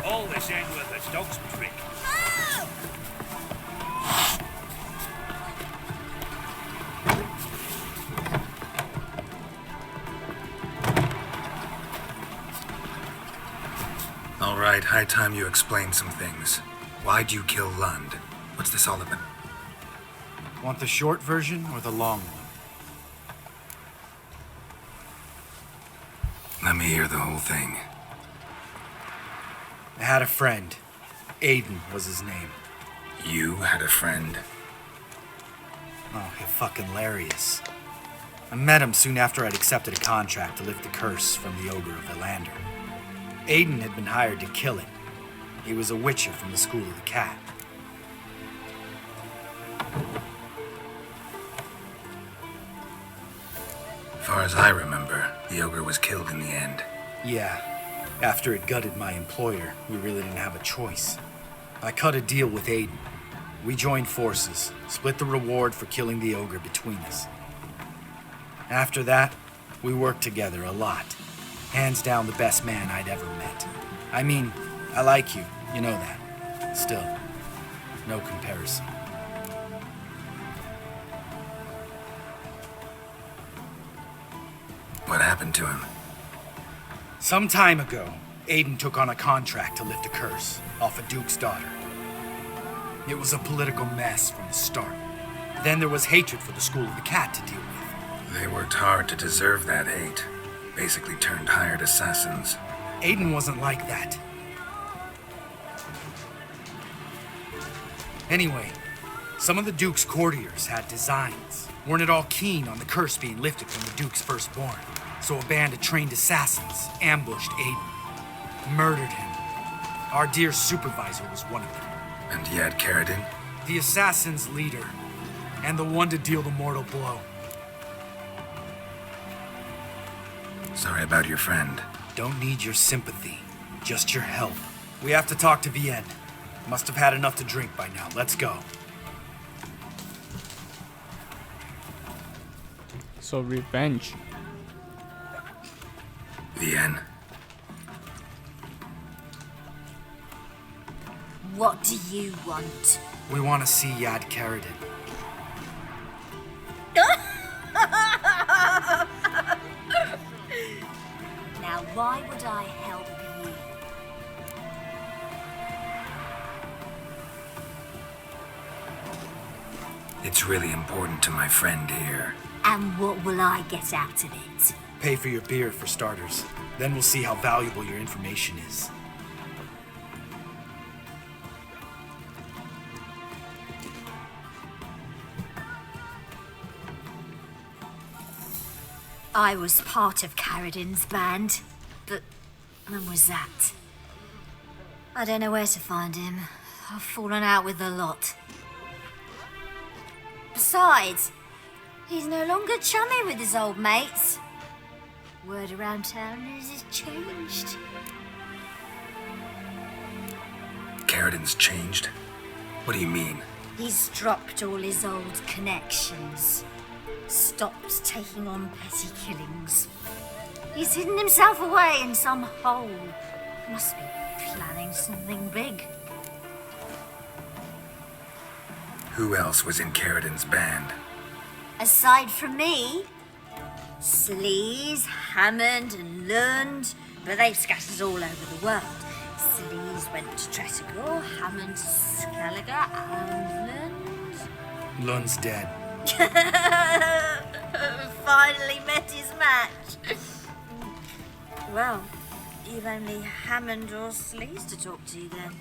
All this end with a dog's prick. All right, high time you explain some things. Why'd you kill Lund? What's this all about? Want the short version or the long one? Let me hear the whole thing. I had a friend. Aiden was his name. You had a friend? Oh, he's fucking hilarious. I met him soon after I'd accepted a contract to lift the curse from the Ogre of Elander. Aiden had been hired to kill it. He was a witcher from the School of the Cat. Far as I remember, the ogre was killed in the end. Yeah. After it gutted my employer, we really didn't have a choice. I cut a deal with Aiden. We joined forces, split the reward for killing the ogre between us. After that, we worked together a lot. Hands down the best man I'd ever met. I mean, I like you, you know that. Still, no comparison. What happened to him? Some time ago, Aiden took on a contract to lift a curse off a duke's daughter. It was a political mess from the start. Then there was hatred for the School of the Cat to deal with. They worked hard to deserve that hate. Basically turned hired assassins. Aiden wasn't like that. Anyway, Some of the Duke's courtiers had designs. Weren't at all keen on the curse being lifted from the Duke's firstborn. So a band of trained assassins ambushed Aiden, murdered him. Our dear supervisor was one of them. And yet, Carradine? The assassin's leader, and the one to deal the mortal blow. Sorry about your friend. Don't need your sympathy, just your help. We have to talk to Vienne. Must have had enough to drink by now. Let's go. So revenge. Vienne. What do you want? We want to see Yad Carradine. Now, why would I help you? It's really important to my friend here. And what will I get out of it? Pay for your beer, for starters. Then we'll see how valuable your information is. I was part of Carradine's band, but when was that? I don't know where to find him. I've fallen out with the lot. Besides, he's no longer chummy with his old mates. Word around town is he's changed. Carradine's changed? What do you mean? He's dropped all his old connections. Stopped taking on petty killings. He's hidden himself away in some hole. Must be planning something big. Who else was in Carradine's band? Aside from me, Sleaze, Hammond and Lund, but they've scattered all over the world. Sleaze went to Tretogor, Hammond to Skellige, and Lund... Lund's dead. Finally met his match. Well, you've only Hammond or Sleaze to talk to then.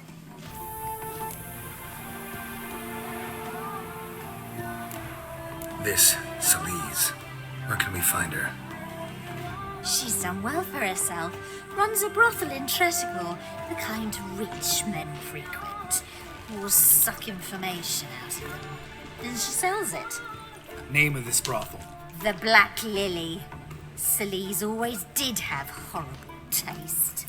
This Sleaze. Where can we find her? She's done well for herself. Runs a brothel in Tretogor, the kind rich men frequent. Or suck information out of them. And she sells it. Name of this brothel? The Black Lily. Sleaze always did have horrible taste.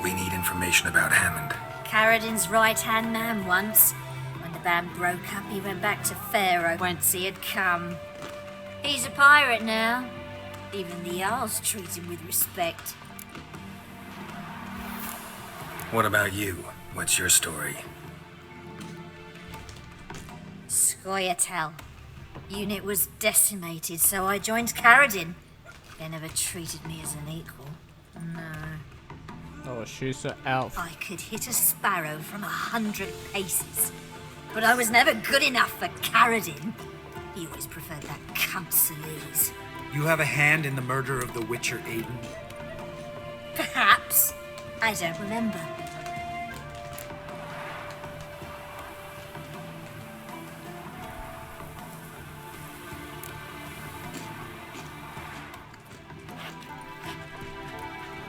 We need information about Hammond. Carradine's right-hand man once. When the band broke up, he went back to Pharaoh once he had come. He's a pirate now. Even the Jarls treat him with respect. What about you? What's your story? Scoia'tael. Unit was decimated, so I joined Carradine. They never treated me as an equal. No. Oh, she's an elf. I could hit a sparrow from 100 paces. But I was never good enough for Carradine. He always preferred that cunt Sleaze. You have a hand in the murder of the Witcher Aiden? Perhaps. I don't remember.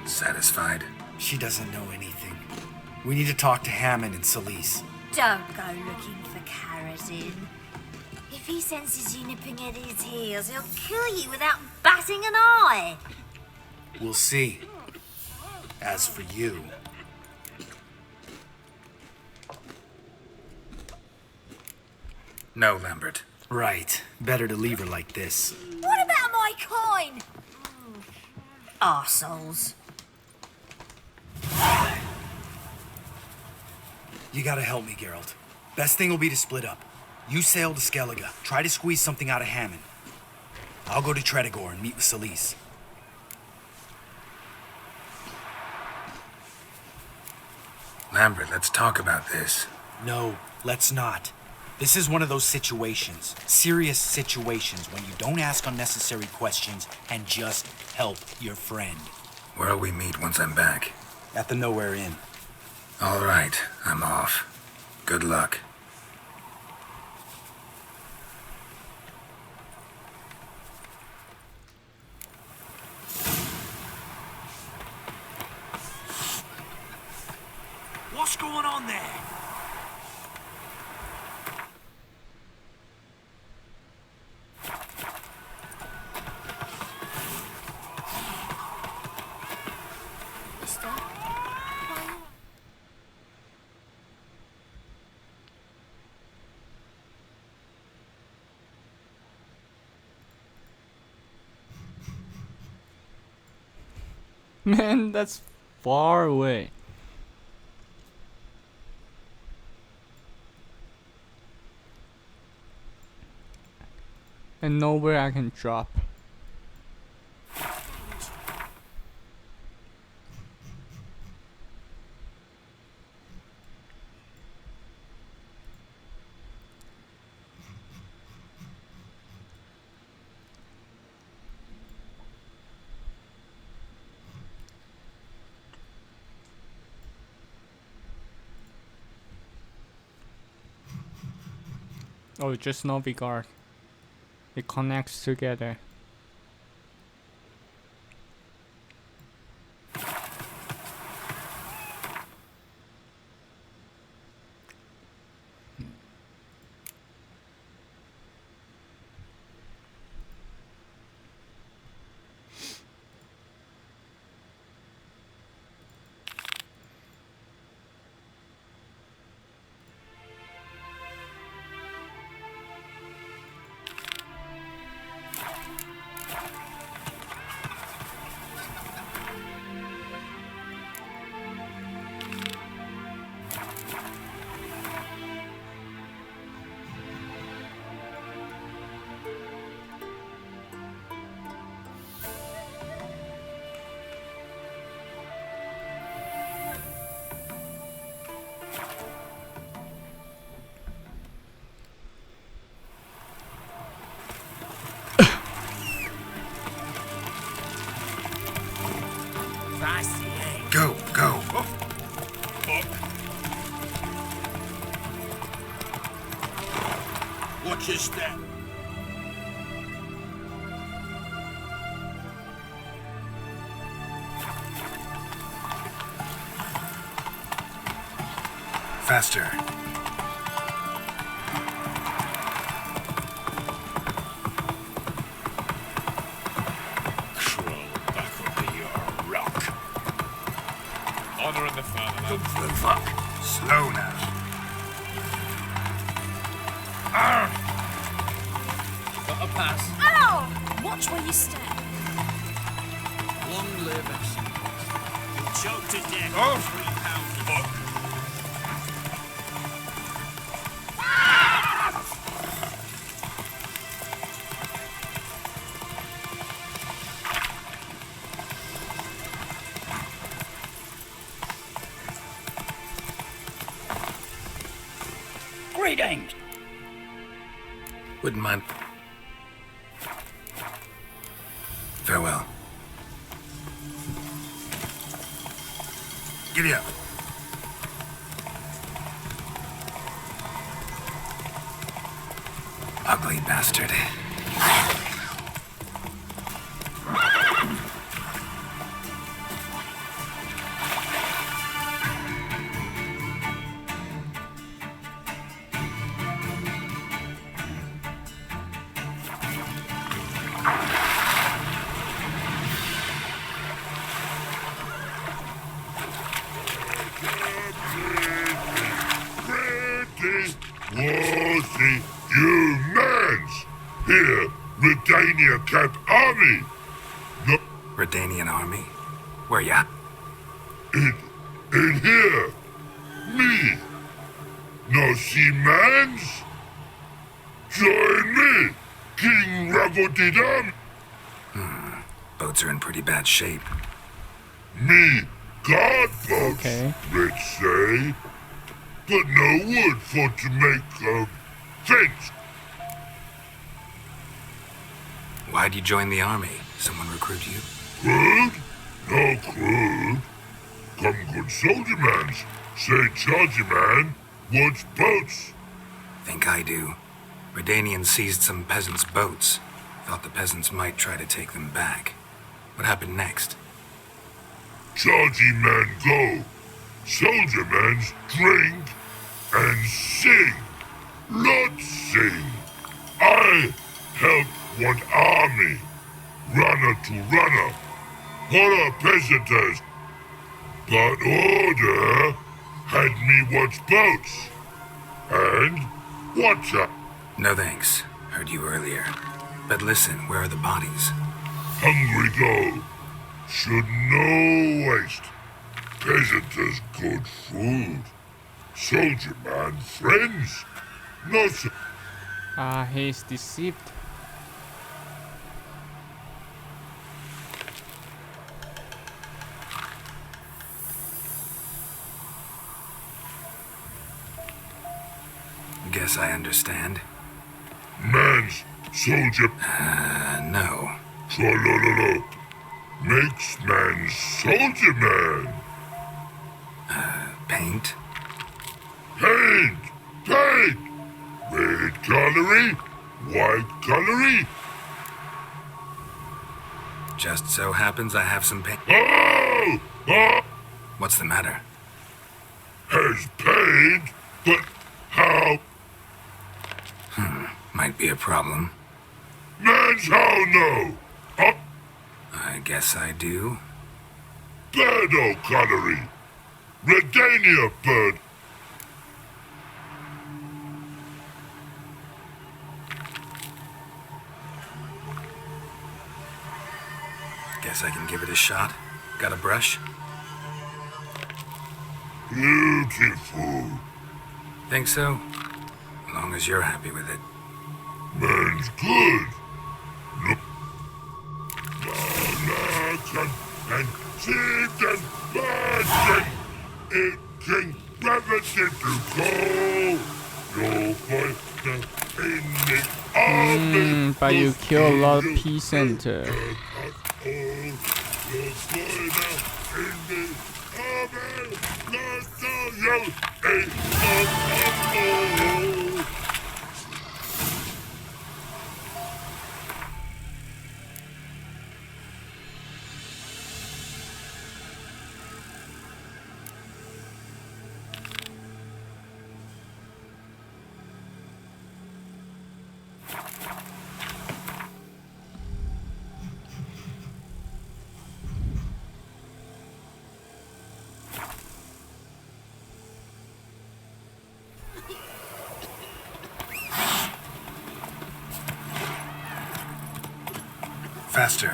Satisfied? She doesn't know anything. We need to talk to Hammond and Sleaze. Don't go looking for Carradine. If he senses you nipping at his heels, he'll kill you without batting an eye. We'll see. As for you... No, Lambert. Right. Better to leave her like this. What about my coin? Arseholes. You gotta help me, Geralt. Best thing will be to split up. You sail to Skellige. Try to squeeze something out of Hammond. I'll go to Tretogor and meet with Sleaze. Lambert, let's talk about this. No, let's not. This is one of those situations, serious situations, when you don't ask unnecessary questions and just help your friend. Where'll we meet once I'm back? At the Nowhere Inn. All right, I'm off. Good luck. What's going on there? Mister, why? Man, that's far away. And nowhere I can drop. Oh, just Novigard. It connects together. Go, go. Watch your step. Faster. Honor in the fatherland. Fuck. Slow now. Got a pass. Ow! Watch where you step. Long live us. Choked to death. Oh. 3 pounds. Fuck. Greetings. Wouldn't mind. Farewell. Giddy up. Ugly bastard. Worthy humans! Here, Redania Camp Army! No, Redanian army? Where ya? in here! Me! No see mans? Join me, King Ravodidam! Boats are in pretty bad shape. Me, guard boats, Okay. let's say. But no wood for to make a fence. Why'd you join the army? Someone recruit you? Crude? No crude. Come good soldier mans. Say charger man. wants boats. Think I do. Redanians seized some peasants' boats. Thought the peasants might try to take them back. What happened next? Chargy man go. Soldier mans drink and sing. Lot sing. I helped one army. Runner to runner. Horror peasanters. But order had me watch boats. And watch up. No thanks. Heard you earlier. But listen, where are the bodies? Hungry go. Should no waste. Peasanters good food. Soldier man friends. Not so. He's deceived. Guess I understand. Man's soldier. No. Trolololo. Makes man soldier man. Paint? Paint! Paint! Red colory, white colory. Just so happens I have some paint. Oh! Oh! What's the matter? Has paint, but how? Might be a problem. Man's how no? I guess I do. Birdo colory. Redania bird. Guess I can give it a shot. Got a brush? Beautiful. Think so? As long as you're happy with it. Man's good. No. And seeds and birds it can gravitate to go. You'll find them in the army. But you kill a lot of peasants. Faster.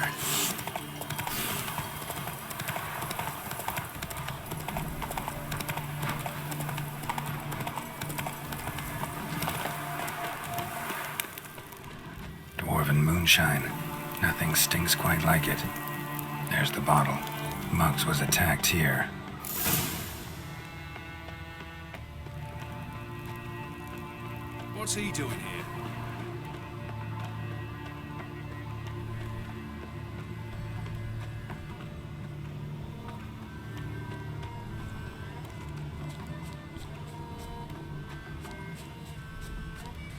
Dwarven moonshine. Nothing stinks quite like it. There's the bottle. Muggs was attacked here. What's he doing here?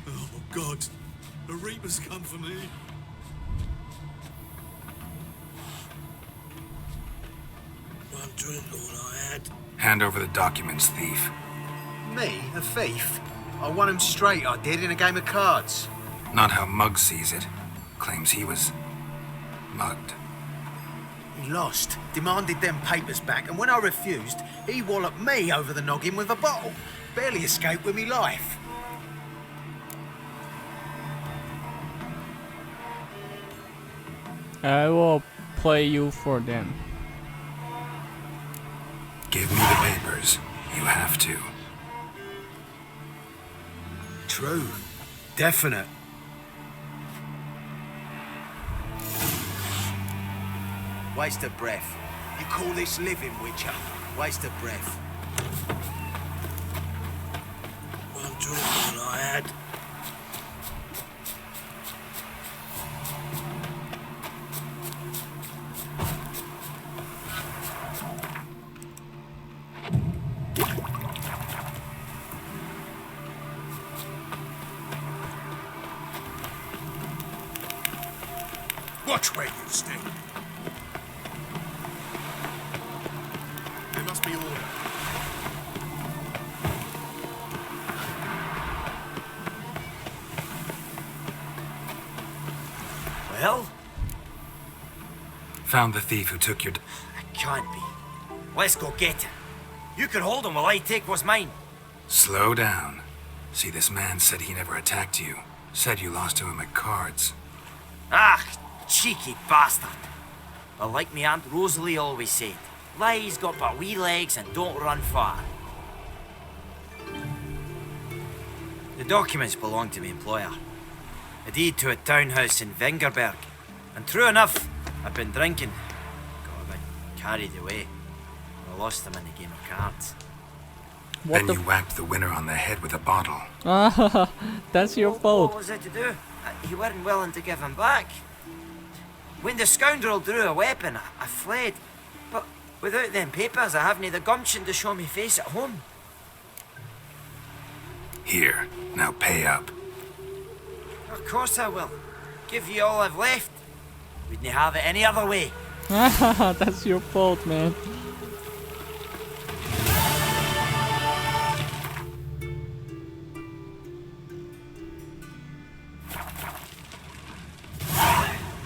Oh, God. The Reaper's come for me. One drink, all I had. Hand over the documents, thief. Me? A thief? I won him straight, I did, in a game of cards. Not how Muggs sees it. Claims he was mugged. He lost, demanded them papers back, and when I refused, he walloped me over the noggin with a bottle. Barely escaped with me life. I will play you for them. Give me the papers. You have to. True. Definite. Waste of breath. You call this living, Witcher? Waste of breath. One drink, all I had. where you stay. There must be order. Well? Found the thief who took your... Can't be. Let's go get him. You can hold him while I take what's mine. Slow down. See, this man said he never attacked you. Said you lost to him at cards. Ah, cheeky bastard. Well, like me Aunt Rosalie always said, lies got but wee legs and don't run far. The documents belong to my employer. A deed to a townhouse in Vengerberg. And true enough, I've been drinking. Got a bit carried away. I lost them in a game of cards. Then you whacked the winner on the head with a bottle. Ah, that's your fault. What was I to do? He weren't willing to give him back. When the scoundrel drew a weapon, I fled. But without them papers, I haven't the gumption to show me face at home. Here, now pay up. Of course I will. Give you all I've left. Wouldn't have it any other way. That's your fault, man.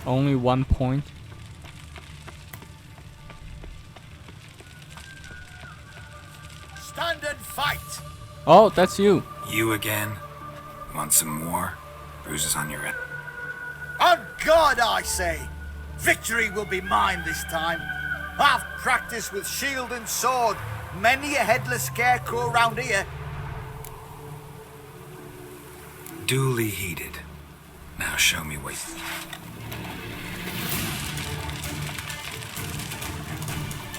Only 1 point. Stand and fight! Oh, that's you. You again? Want some more? Bruises on your head. On God, I say! Victory will be mine this time. I've practiced with shield and sword. Many a headless scarecrow round here. Duly heated. Now show me what...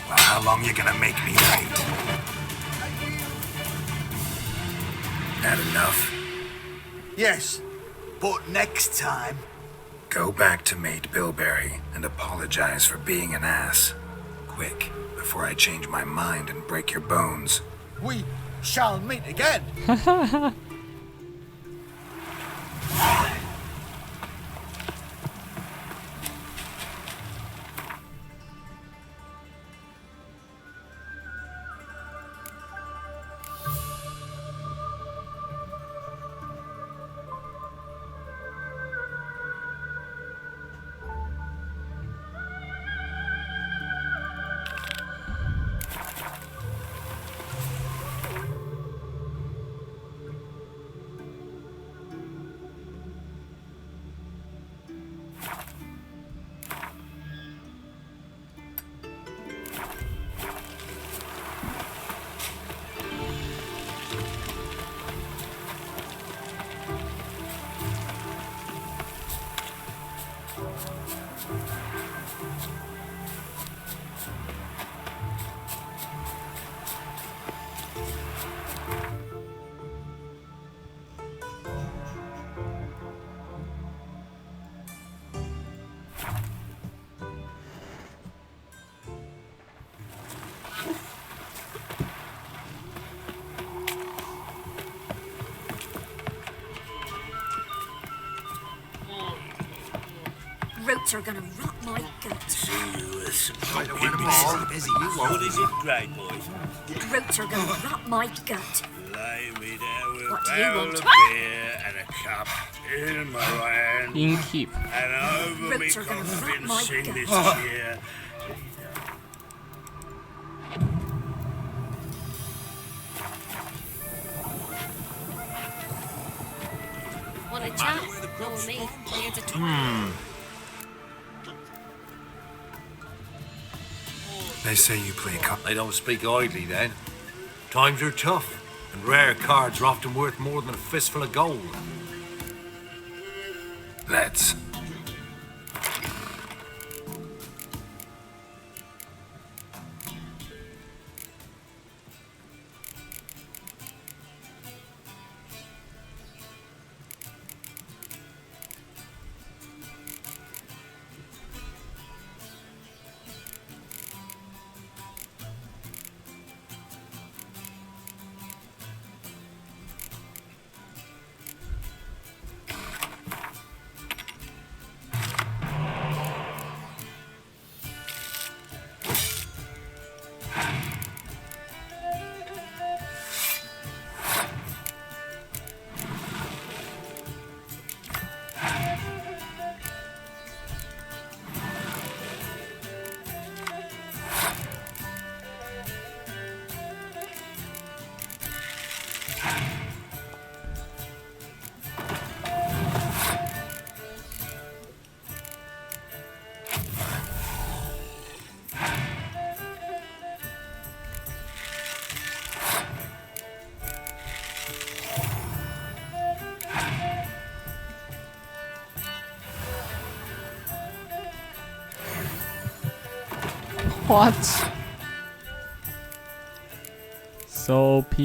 Well, how long you gonna make me wait? Had enough? Yes, but next time... Go back to Mate Bilberry and apologize for being an ass. Quick, before I change my mind and break your bones. We shall meet again. Roots are gonna rot my gut. See you with some Busy, you won't. What is it, great boys? Roots are gonna rot my gut. Lay me down with What a do you barrel want? of beer and a cup in my hand. Inkeep. And over me Roots are gonna rot coffin my sing gut. this cheer. Want a chat? Not with me. I'm here to talk. They say you play They don't speak idly then. Times are tough, and rare cards are often worth more than a fistful of gold. Let's. What? So OP.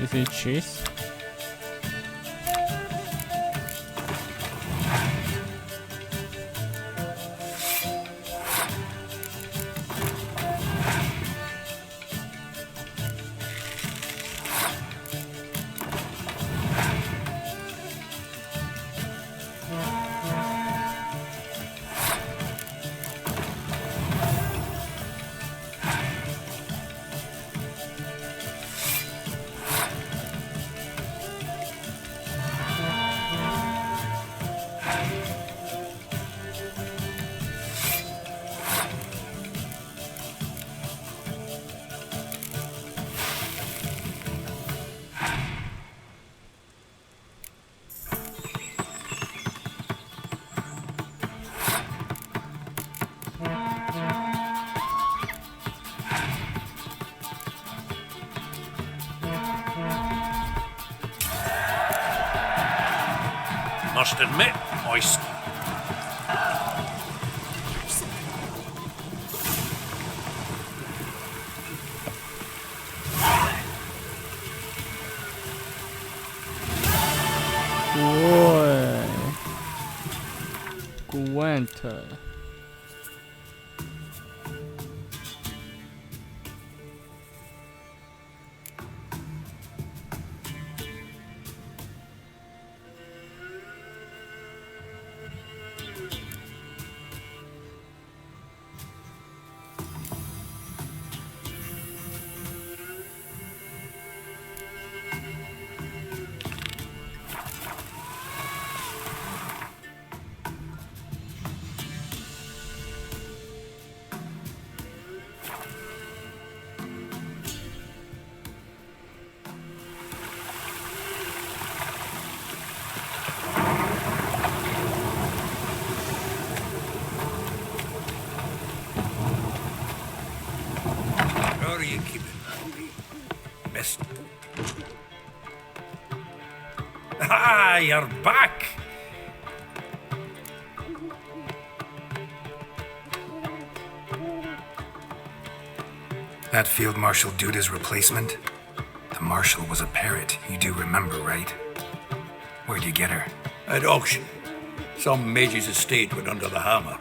Is it cheese? Must admit, Boy. Gwent. how are you keeping? Missed. Ah, you're back! That Field Marshal Duda's replacement? The Marshal was a parrot, you do remember, right? Where'd you get her? At auction. Some mage's estate went under the hammer.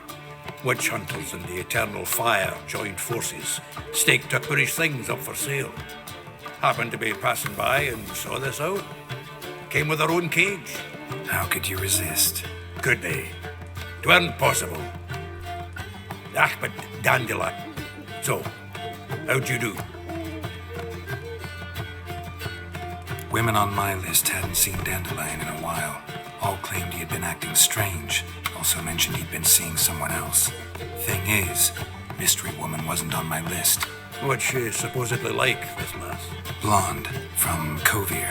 Witch hunters and the Eternal Fire joined forces, staked Tuckbury's things up for sale. Happened to be passing by and saw this out. Came with her own cage. How could you resist? Could be. 'Tweren't possible. Ah, but Dandelion. So, how'd you do? Women on my list hadn't seen Dandelion in a while. All claimed he had been acting strange. Also mentioned he'd been seeing someone else. Thing is, Mystery Woman wasn't on my list. What's she supposedly like, this lass? Blonde, from Kovir.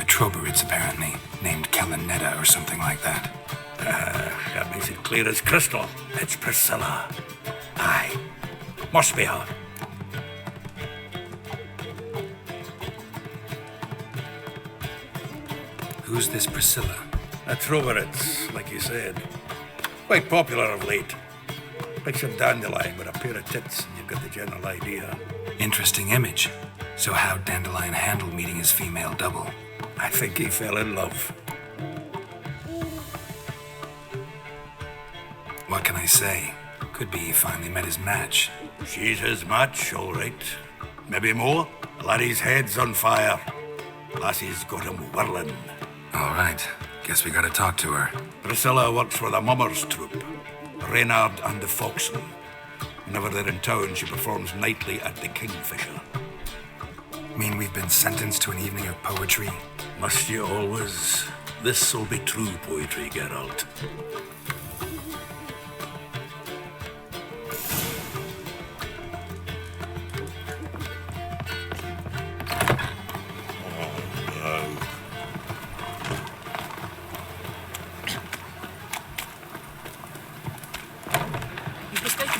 A Troberids, apparently, named Kellanetta or something like that. That makes it clear as crystal. It's Priscilla. Aye. Must be her. Who's this Priscilla? A Troberids, like you said. Quite popular of late. Picture Dandelion with a pair of tits, and you've got the general idea. Interesting image. So how'd Dandelion handle meeting his female double? I think he fell in love. What can I say? Could be he finally met his match. She's his match, all right. Maybe more. Laddie's head's on fire. Lassie's got him whirling. All right. Guess we gotta talk to her. Priscilla works for the Mummers troupe. Reynard and the Foxen. Whenever they're in town, she performs nightly at the Kingfisher. Mean we've been sentenced to an evening of poetry? Must you always? This'll be true poetry, Geralt.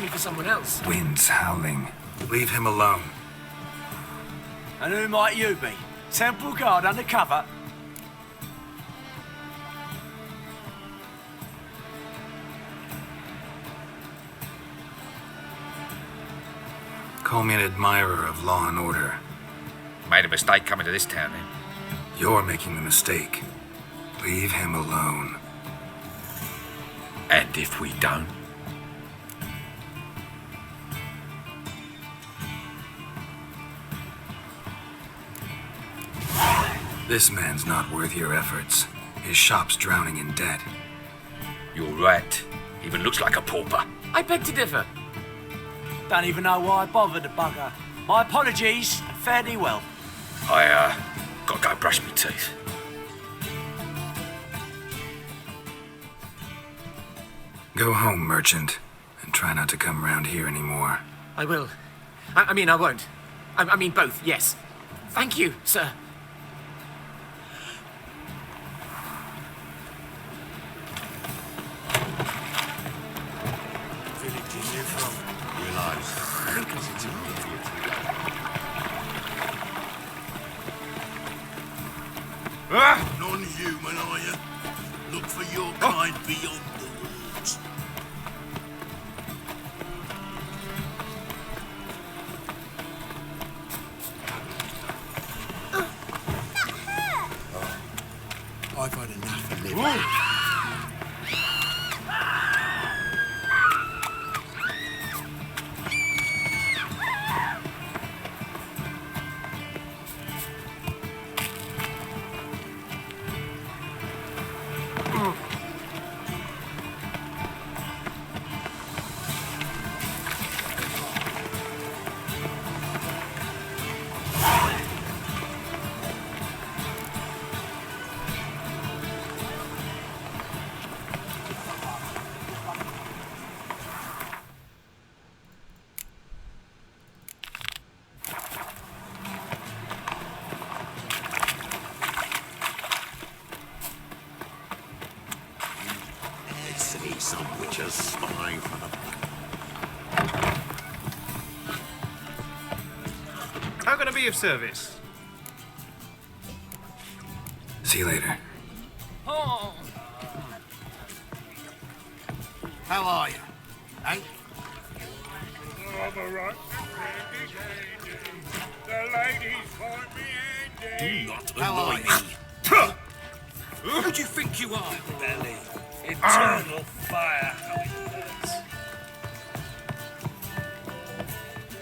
me for someone else. Wind's howling. Leave him alone. And who might you be? Temple Guard undercover? Call me an admirer of law and order. Made a mistake coming to this town, then. You're making the mistake. Leave him alone. And if we don't? This man's not worth your efforts. His shop's drowning in debt. You're right. Even looks like a pauper. I beg to differ. Don't even know why I bothered the bugger. My apologies, and fare thee well. I, gotta go brush my teeth. Go home, merchant, and try not to come round here anymore. I will. I mean, I won't. I mean both, yes. Thank you, sir. Village is you from? Realize. Because it's immediate. Non-human, are you? Look for your kind beyond the walls. I've had enough of living. Some witches spying for the... How can I be of service? See you later. Oh. How are you? Eh? I'm alright. The ladies find me handy. Do not annoy me. Who do you think you are? Belly. Eternal fire. How it hurts.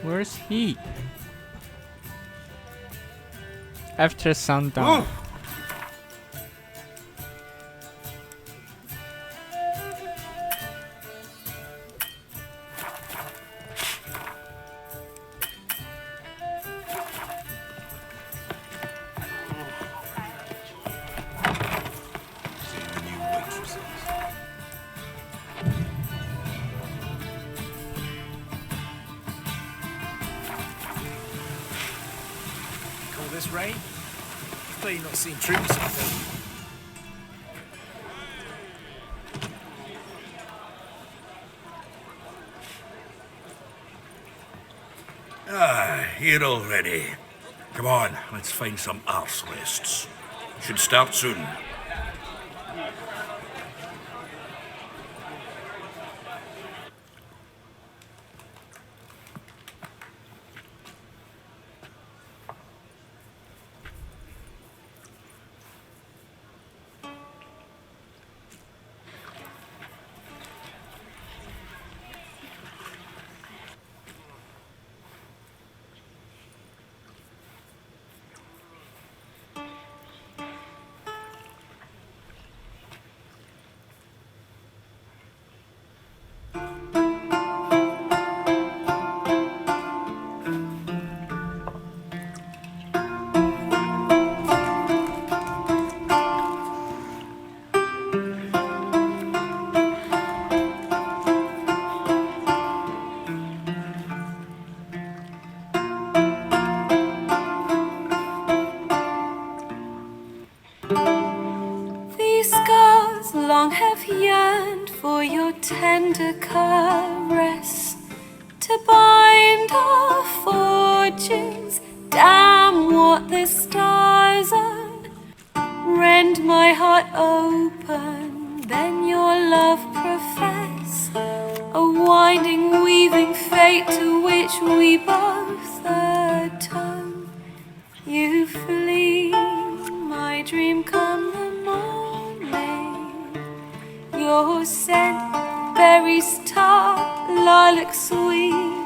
Where's he? After sundown. This rain? Clearly not seen troops out there. Here already. Come on, let's find some arse rests. Should start soon. Long have yearned for your tender caress. fortunes, damn what the stars are. Rend my heart open, then your love profess, a winding, weaving fate to which we both atone. You flee, my dream come the morning. Your scent, berries tart, lilac sweet.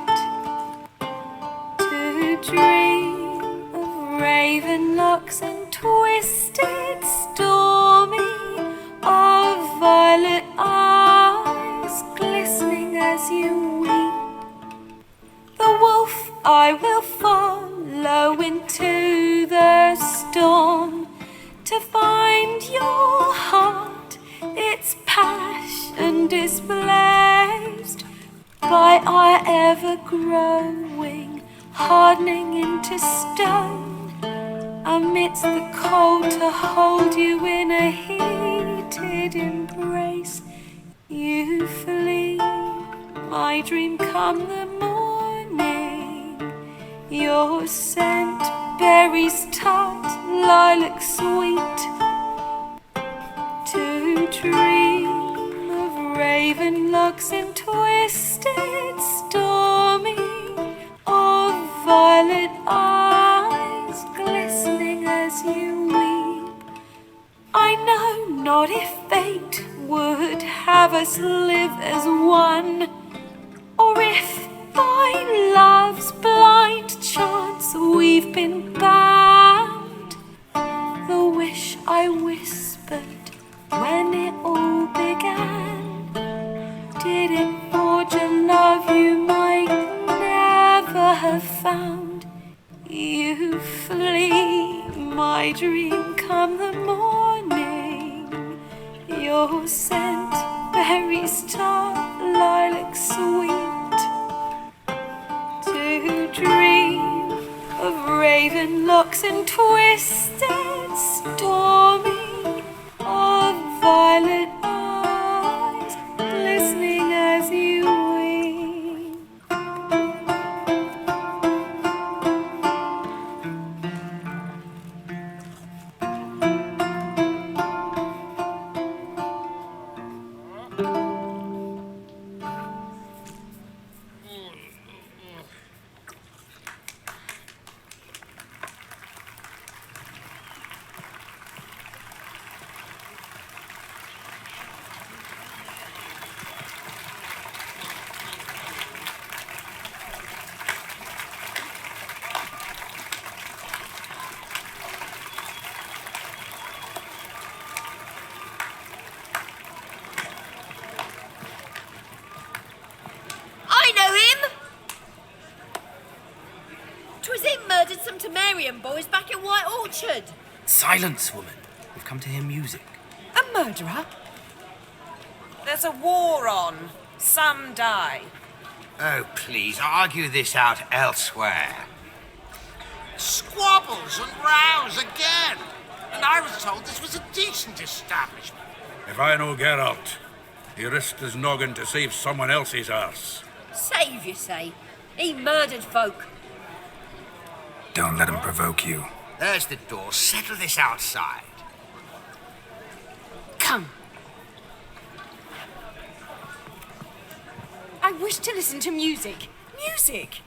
To dream of raven locks and twisted, stormy, of violet eyes glistening as you weep. The wolf I will follow into the storm to find your heart, its passion displaced by our ever-growing, hardening into stone. Amidst the cold to hold you in a heated embrace. You flee, my dream come the morning. Your scent, berries tart, lilac sweet. To dream of raven locks and twisted, stormy, of violet eyes glistening as you weep. I know not if fate would have us live as one, or if by love's blind chance we've been bound. The wish I whispered when it all began, did it forge a love you might never have found? You flee, my dream come the morning. Your scent, berries tart, lilac sweet. To dream of raven locks and twisted, stormy, of violet eyes glistening as you weep. Murdered some Temerian boys back in White Orchard. Silence, woman. We've come to hear music. A murderer? There's a war on. Some die. Oh, please, argue this out elsewhere. Squabbles and rows again. And I was told this was a decent establishment. If I know Geralt, he risked his noggin to save someone else's arse. Save, you say? He murdered folk. Don't let him provoke you. There's the door. Settle this outside. Come. I wish to listen to music. Music!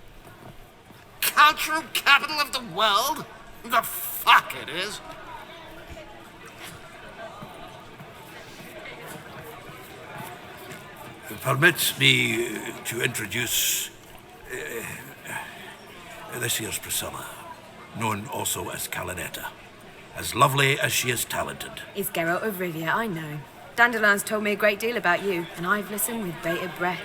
Cultural capital of the world? The fuck it is. Permit me to introduce this here's Priscilla, known also as Calinetta. As lovely as she is talented. It's Geralt of Rivia, I know. Dandelion's told me a great deal about you, and I've listened with bated breath.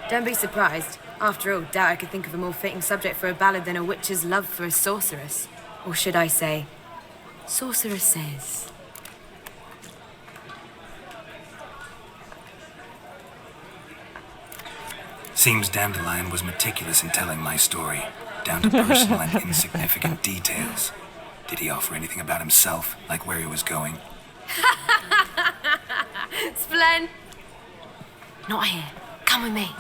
Don't be surprised. After all, doubt I could think of a more fitting subject for a ballad than a witch's love for a sorceress. Or should I say, sorceresses. Seems Dandelion was meticulous in telling my story, down to personal and insignificant details. Did he offer anything about himself, like where he was going? Splen! Not here. Come with me.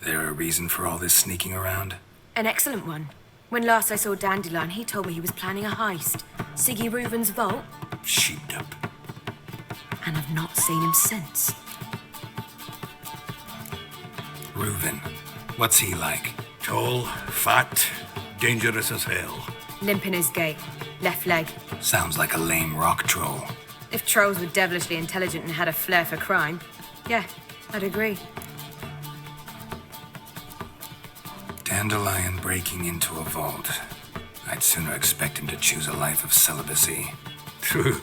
There a reason for all this sneaking around? An excellent one. When last I saw Dandelion, he told me he was planning a heist. Siggy Reuven's vault. Sheeped up. And I've not seen him since. Reuven. What's he like? Tall, fat, dangerous as hell. Limp in his gait. Left leg. Sounds like a lame rock troll. If trolls were devilishly intelligent and had a flair for crime, yeah, I'd agree. Dandelion breaking into a vault. I'd sooner expect him to choose a life of celibacy. True.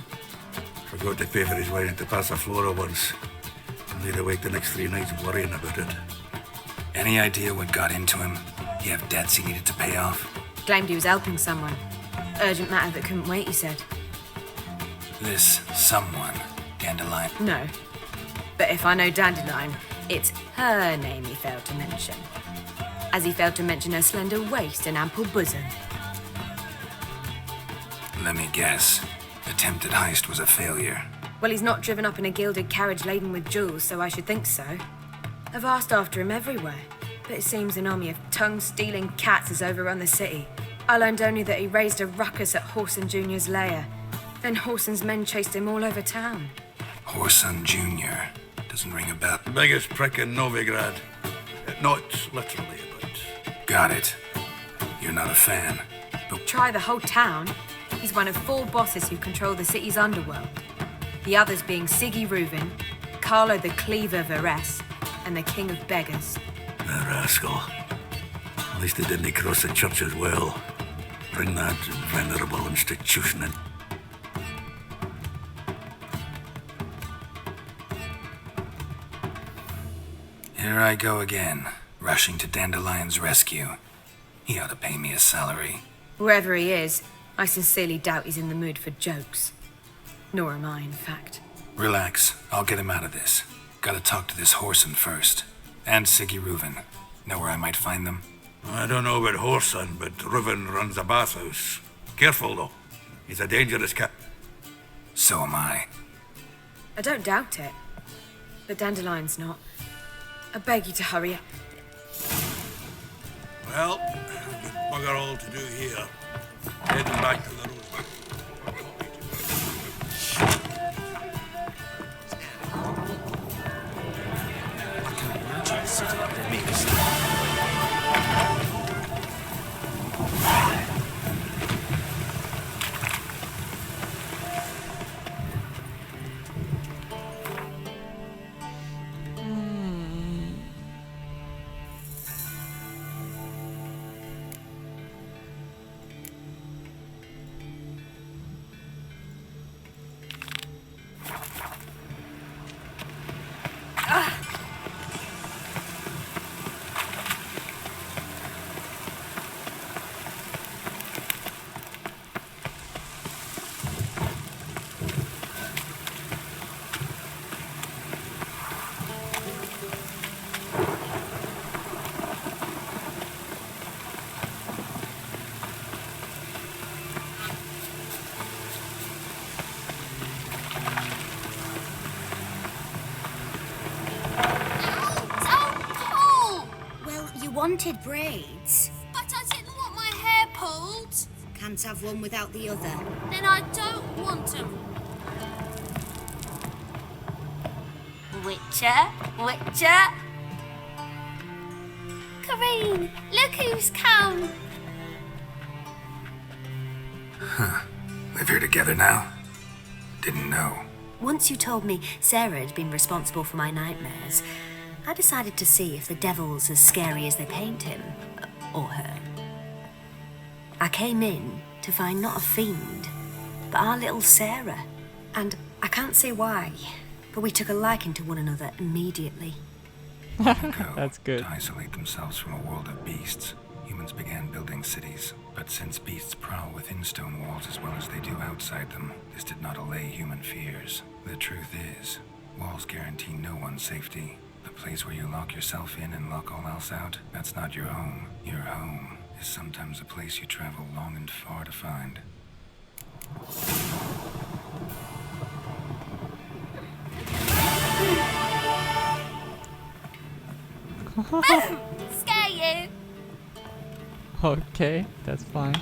Forgot to pay for his wine at the Passaflora once. And laid awake the next 3 nights worrying about it. Any idea what got into him? He have debts he needed to pay off? Claimed he was helping someone. Urgent matter that couldn't wait, he said. This someone, Dandelion? No. But if I know Dandelion, it's her name he failed to mention. As he failed to mention her slender waist and ample bosom. Let me guess. Attempted heist was a failure. Well, he's not driven up in a gilded carriage laden with jewels, so I should think so. I've asked after him everywhere, but it seems an army of tongue-stealing cats has overrun the city. I learned only that he raised a ruckus at Whoreson Jr.'s lair. Then Whoreson's men chased him all over town. Whoreson Jr. Doesn't ring a bell. Biggest prick in Novigrad. Not literally, but... Got it. You're not a fan. But Try the whole town. He's one of 4 bosses who control the city's underworld. The others being Siggy Reuven, Carlo the Cleaver Varese, and the King of Beggars. The rascal. At least they didn't cross the church as well. Bring that venerable institution in. Here I go again, rushing to Dandelion's rescue. He ought to pay me a salary. Wherever he is, I sincerely doubt he's in the mood for jokes. Nor am I, in fact. Relax, I'll get him out of this. Gotta talk to this Whoreson first. And Siggy Reuven. Know where I might find them? I don't know about Whoreson, but Reuven runs a bathhouse. Careful, though. He's a dangerous cat. So am I. I don't doubt it. But Dandelion's not. I beg you to hurry up. Well, bugger all to do here. Heading back to the road. Wanted braids. But I didn't want my hair pulled. Can't have one without the other. Then I don't want them. Witcher? Witcher? Kareen, look who's come. Huh. Live here together now? Didn't know. Once you told me Sarah had been responsible for my nightmares, I decided to see if the devil's as scary as they paint him. Or her. I came in to find not a fiend, but our little Sarah. And I can't say why, but we took a liking to one another immediately. That's good. To isolate themselves from a world of beasts, humans began building cities. But since beasts prowl within stone walls as well as they do outside them, this did not allay human fears. The truth is, walls guarantee no one's safety. The place where you lock yourself in and lock all else out, that's not your home. Your home is sometimes a place you travel long and far to find. Boom! Scare you. Okay, that's fine.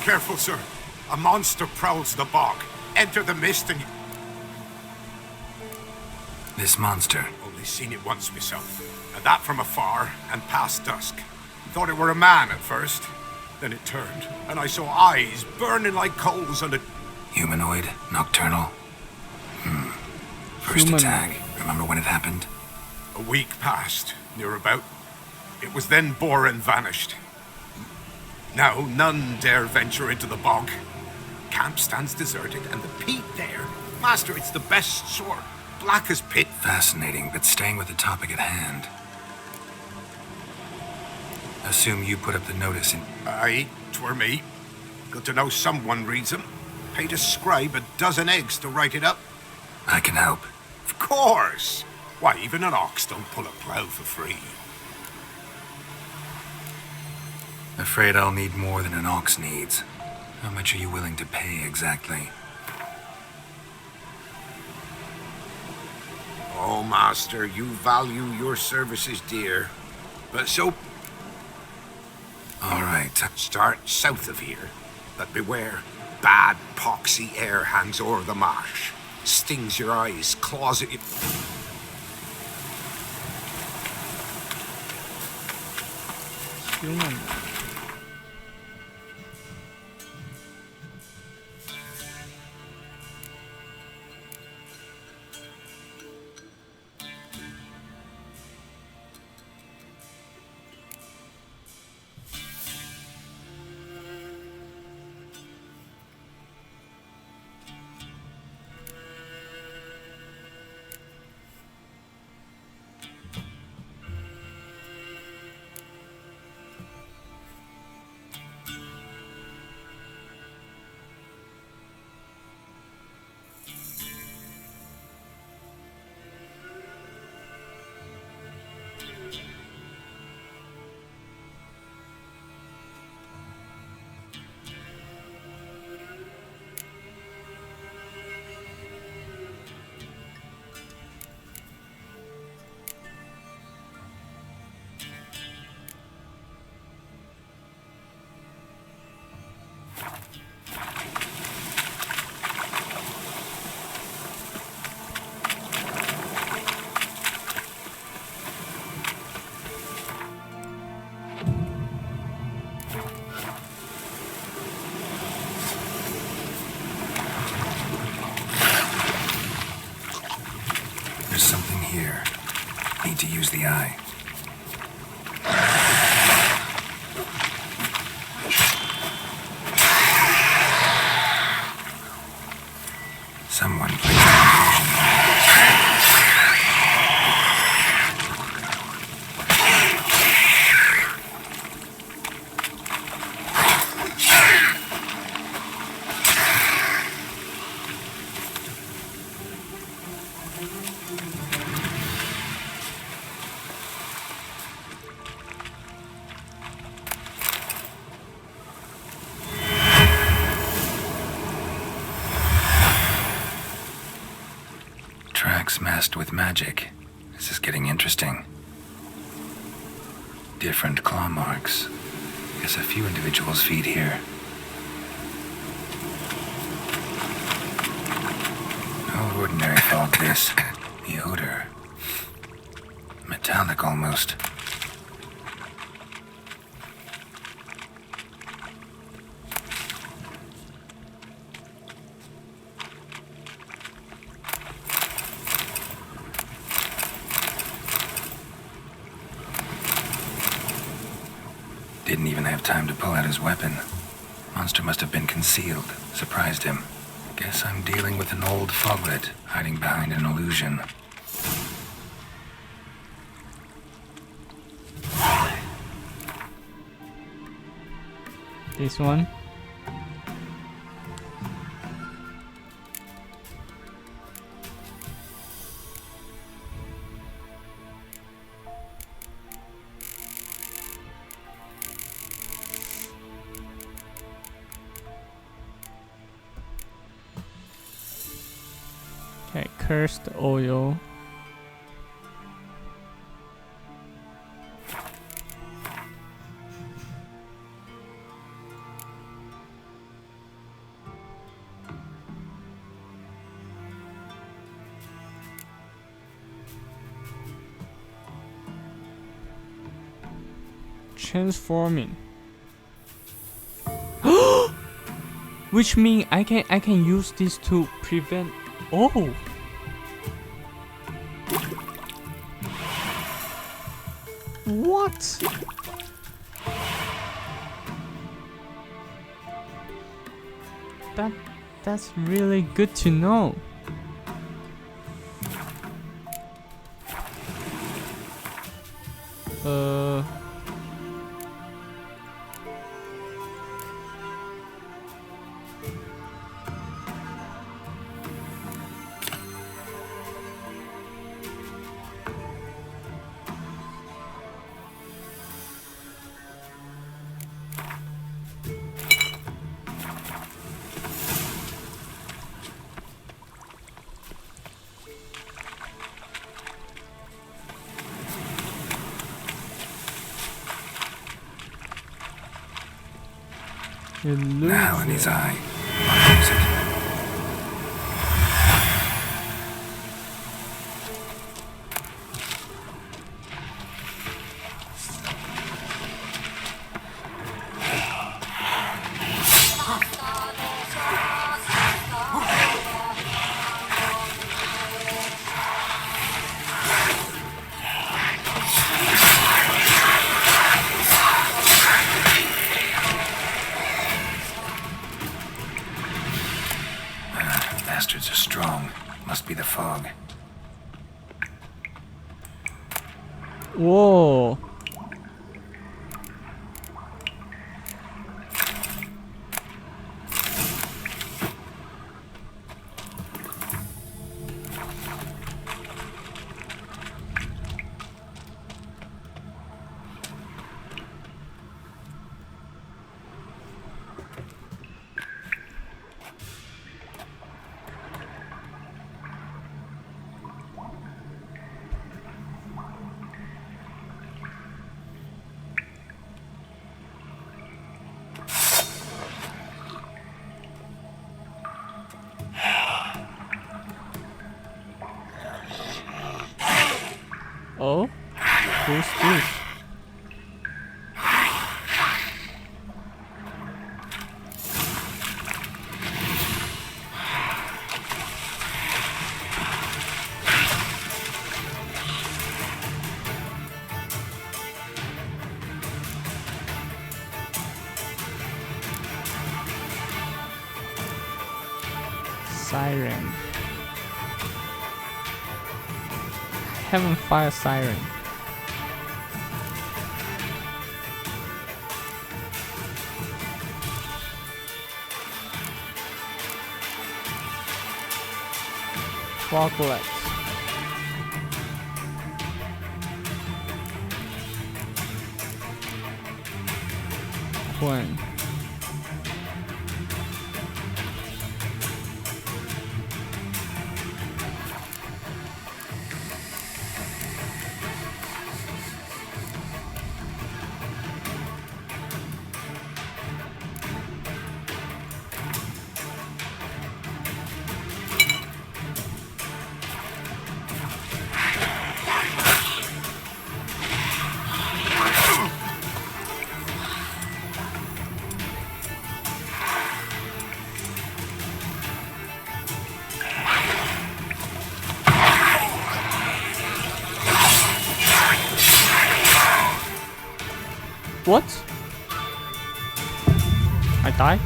Careful, sir. A monster prowls the bog. Enter the mist and... This monster? Only seen it once myself. And that from afar and past dusk. Thought it were a man at first. Then it turned, and I saw eyes burning like coals on it. Humanoid? Nocturnal? First attack. Remember when it happened? A week passed, near about. It was then Boren vanished. Now none dare venture into the bog. Camp stands deserted, and the peat there. Master, it's the best sort. Black as pit. Fascinating, but staying with the topic at hand. Assume you put up the notice and... Aye, 'twere me. Good to know someone reads 'em. Paid a scribe a dozen eggs to write it up. I can help. Of course. Why, even an ox don't pull a plough for free. Afraid I'll need more than an ox needs. How much are you willing to pay exactly? Oh, Master, you value your services dear. But so... All right. Start south of here. But beware. Bad, poxy air hangs o'er the marsh. Stings your eyes, claws at you... Human. eye. Someone placed tracks masked with magic. This is getting interesting. Different claw marks. Guess a few individuals feed here. No ordinary fog this. The odor. Metallic almost. Didn't even have time to pull out his weapon. Monster must have been concealed. Surprised him. Guess I'm dealing with an old foglet, hiding behind an illusion. This one. Okay, cursed oil. Transforming. Which means I can use this to prevent. Oh. What? That's really good to know. Now in his eye. What is it? Bastards are strong. Must be the fog. Whoa. Oh, who's this? siren. Heaven fire siren. Froglets. Quinn. What? I died?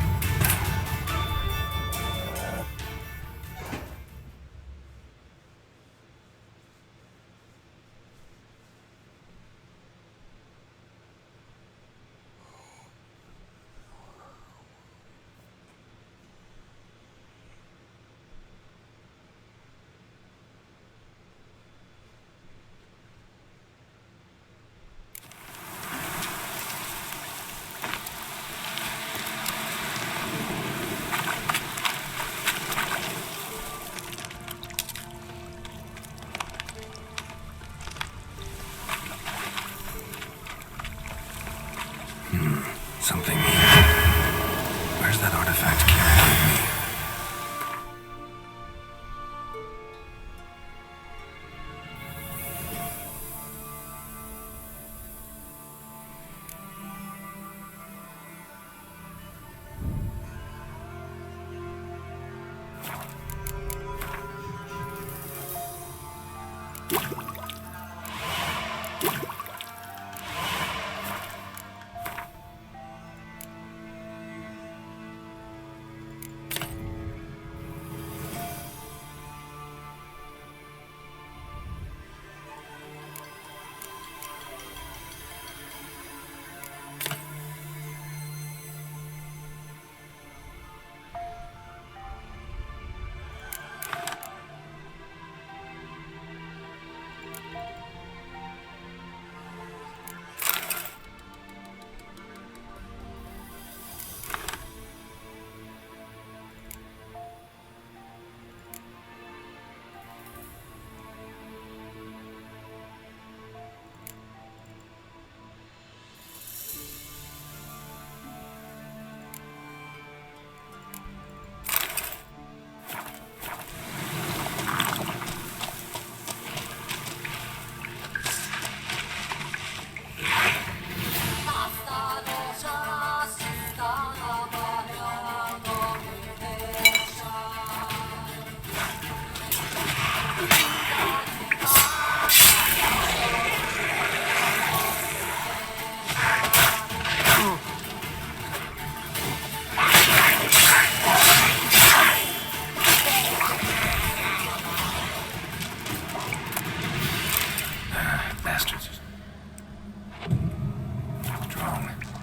Something here. Where's that artifact carrying me?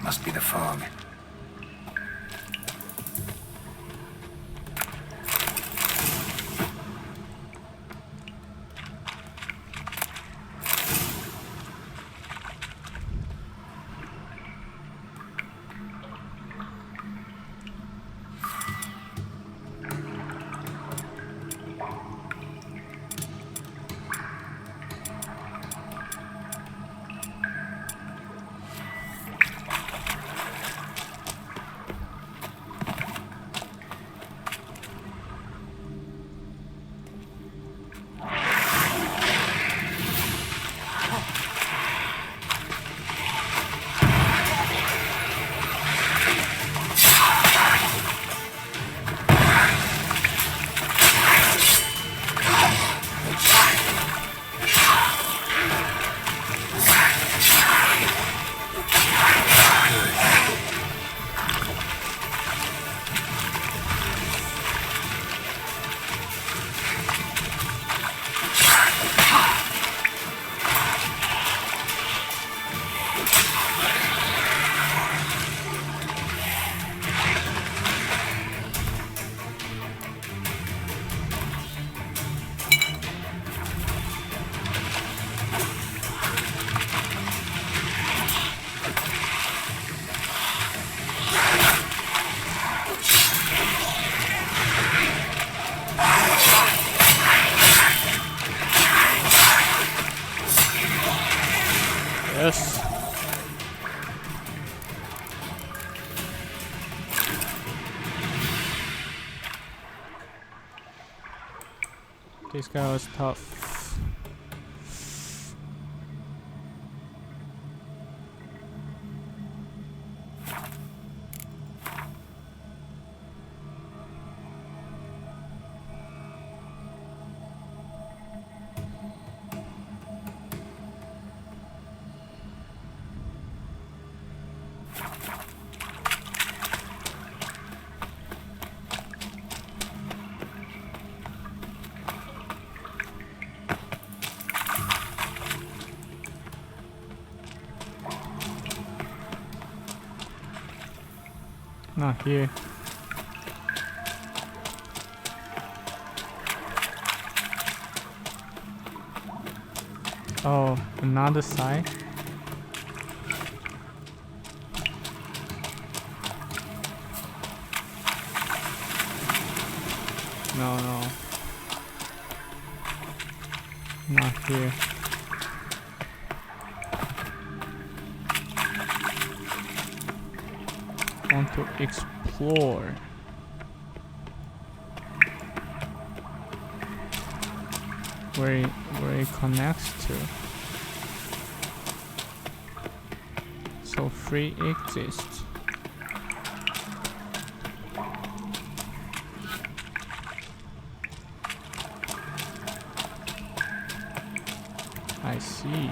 Must be the fog. Yes. This guy was tough. Not here. Oh, another side? No, no. Not here. Want to explore. Where it connects to. So free exists. I see.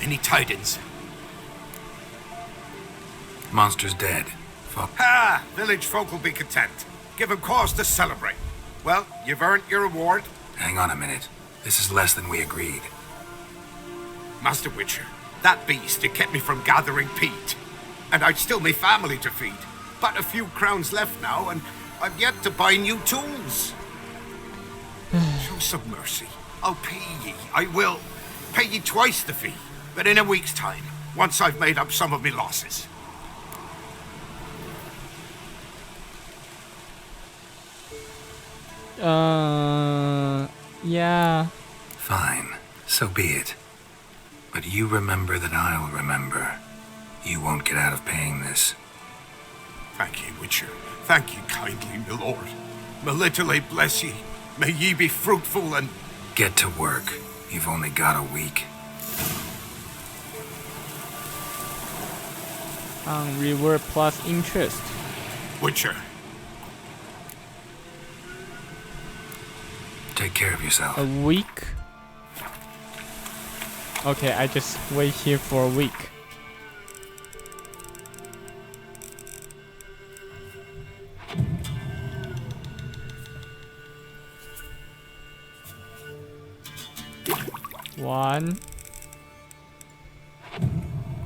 Any tidings? Monster's dead. Fuck. Ha! Village folk will be content. Give them cause to celebrate. Well, you've earned your reward. Hang on a minute. This is less than we agreed. Master Witcher, that beast, it kept me from gathering peat. And I'd still me family to feed. But a few crowns left now, and I've yet to buy new tools. Show some mercy. I'll pay ye. I will. Pay ye twice the fee. But in a week's time, once I've made up some of me losses. Yeah. Fine. So be it. But you remember that I'll remember. You won't get out of paying this. Thank ye, Witcher. Thank ye kindly, my lord. Melitele bless ye. May ye be fruitful and... Get to work. You've only got a week. Reward plus interest. Witcher. Take care of yourself. A week? Okay, I just wait here for a week. One,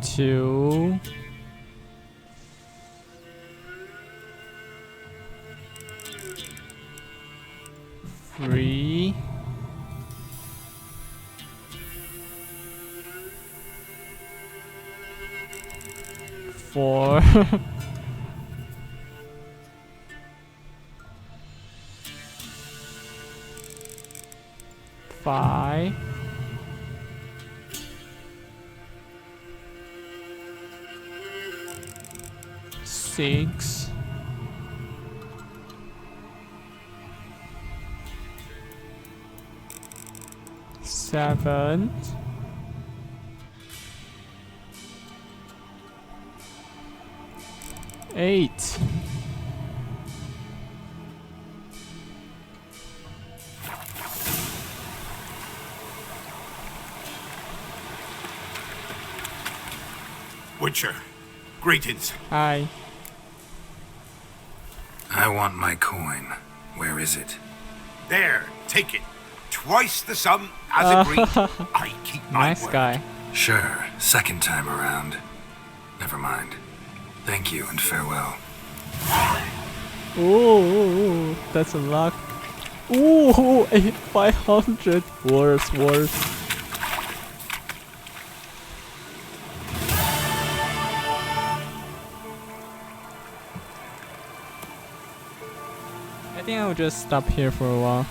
two, three, four, five, six, 7. Eight. Witcher, greetings. Hi. I want my coin. Where is it? There, take it. Twice the sum, as agreed. I keep my Nice word. guy. Sure, second time around. Never mind. Thank you and farewell. Ooh, that's a lot. Ooh, 500. Worse. I think I'll just stop here for a while.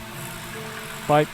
Bye.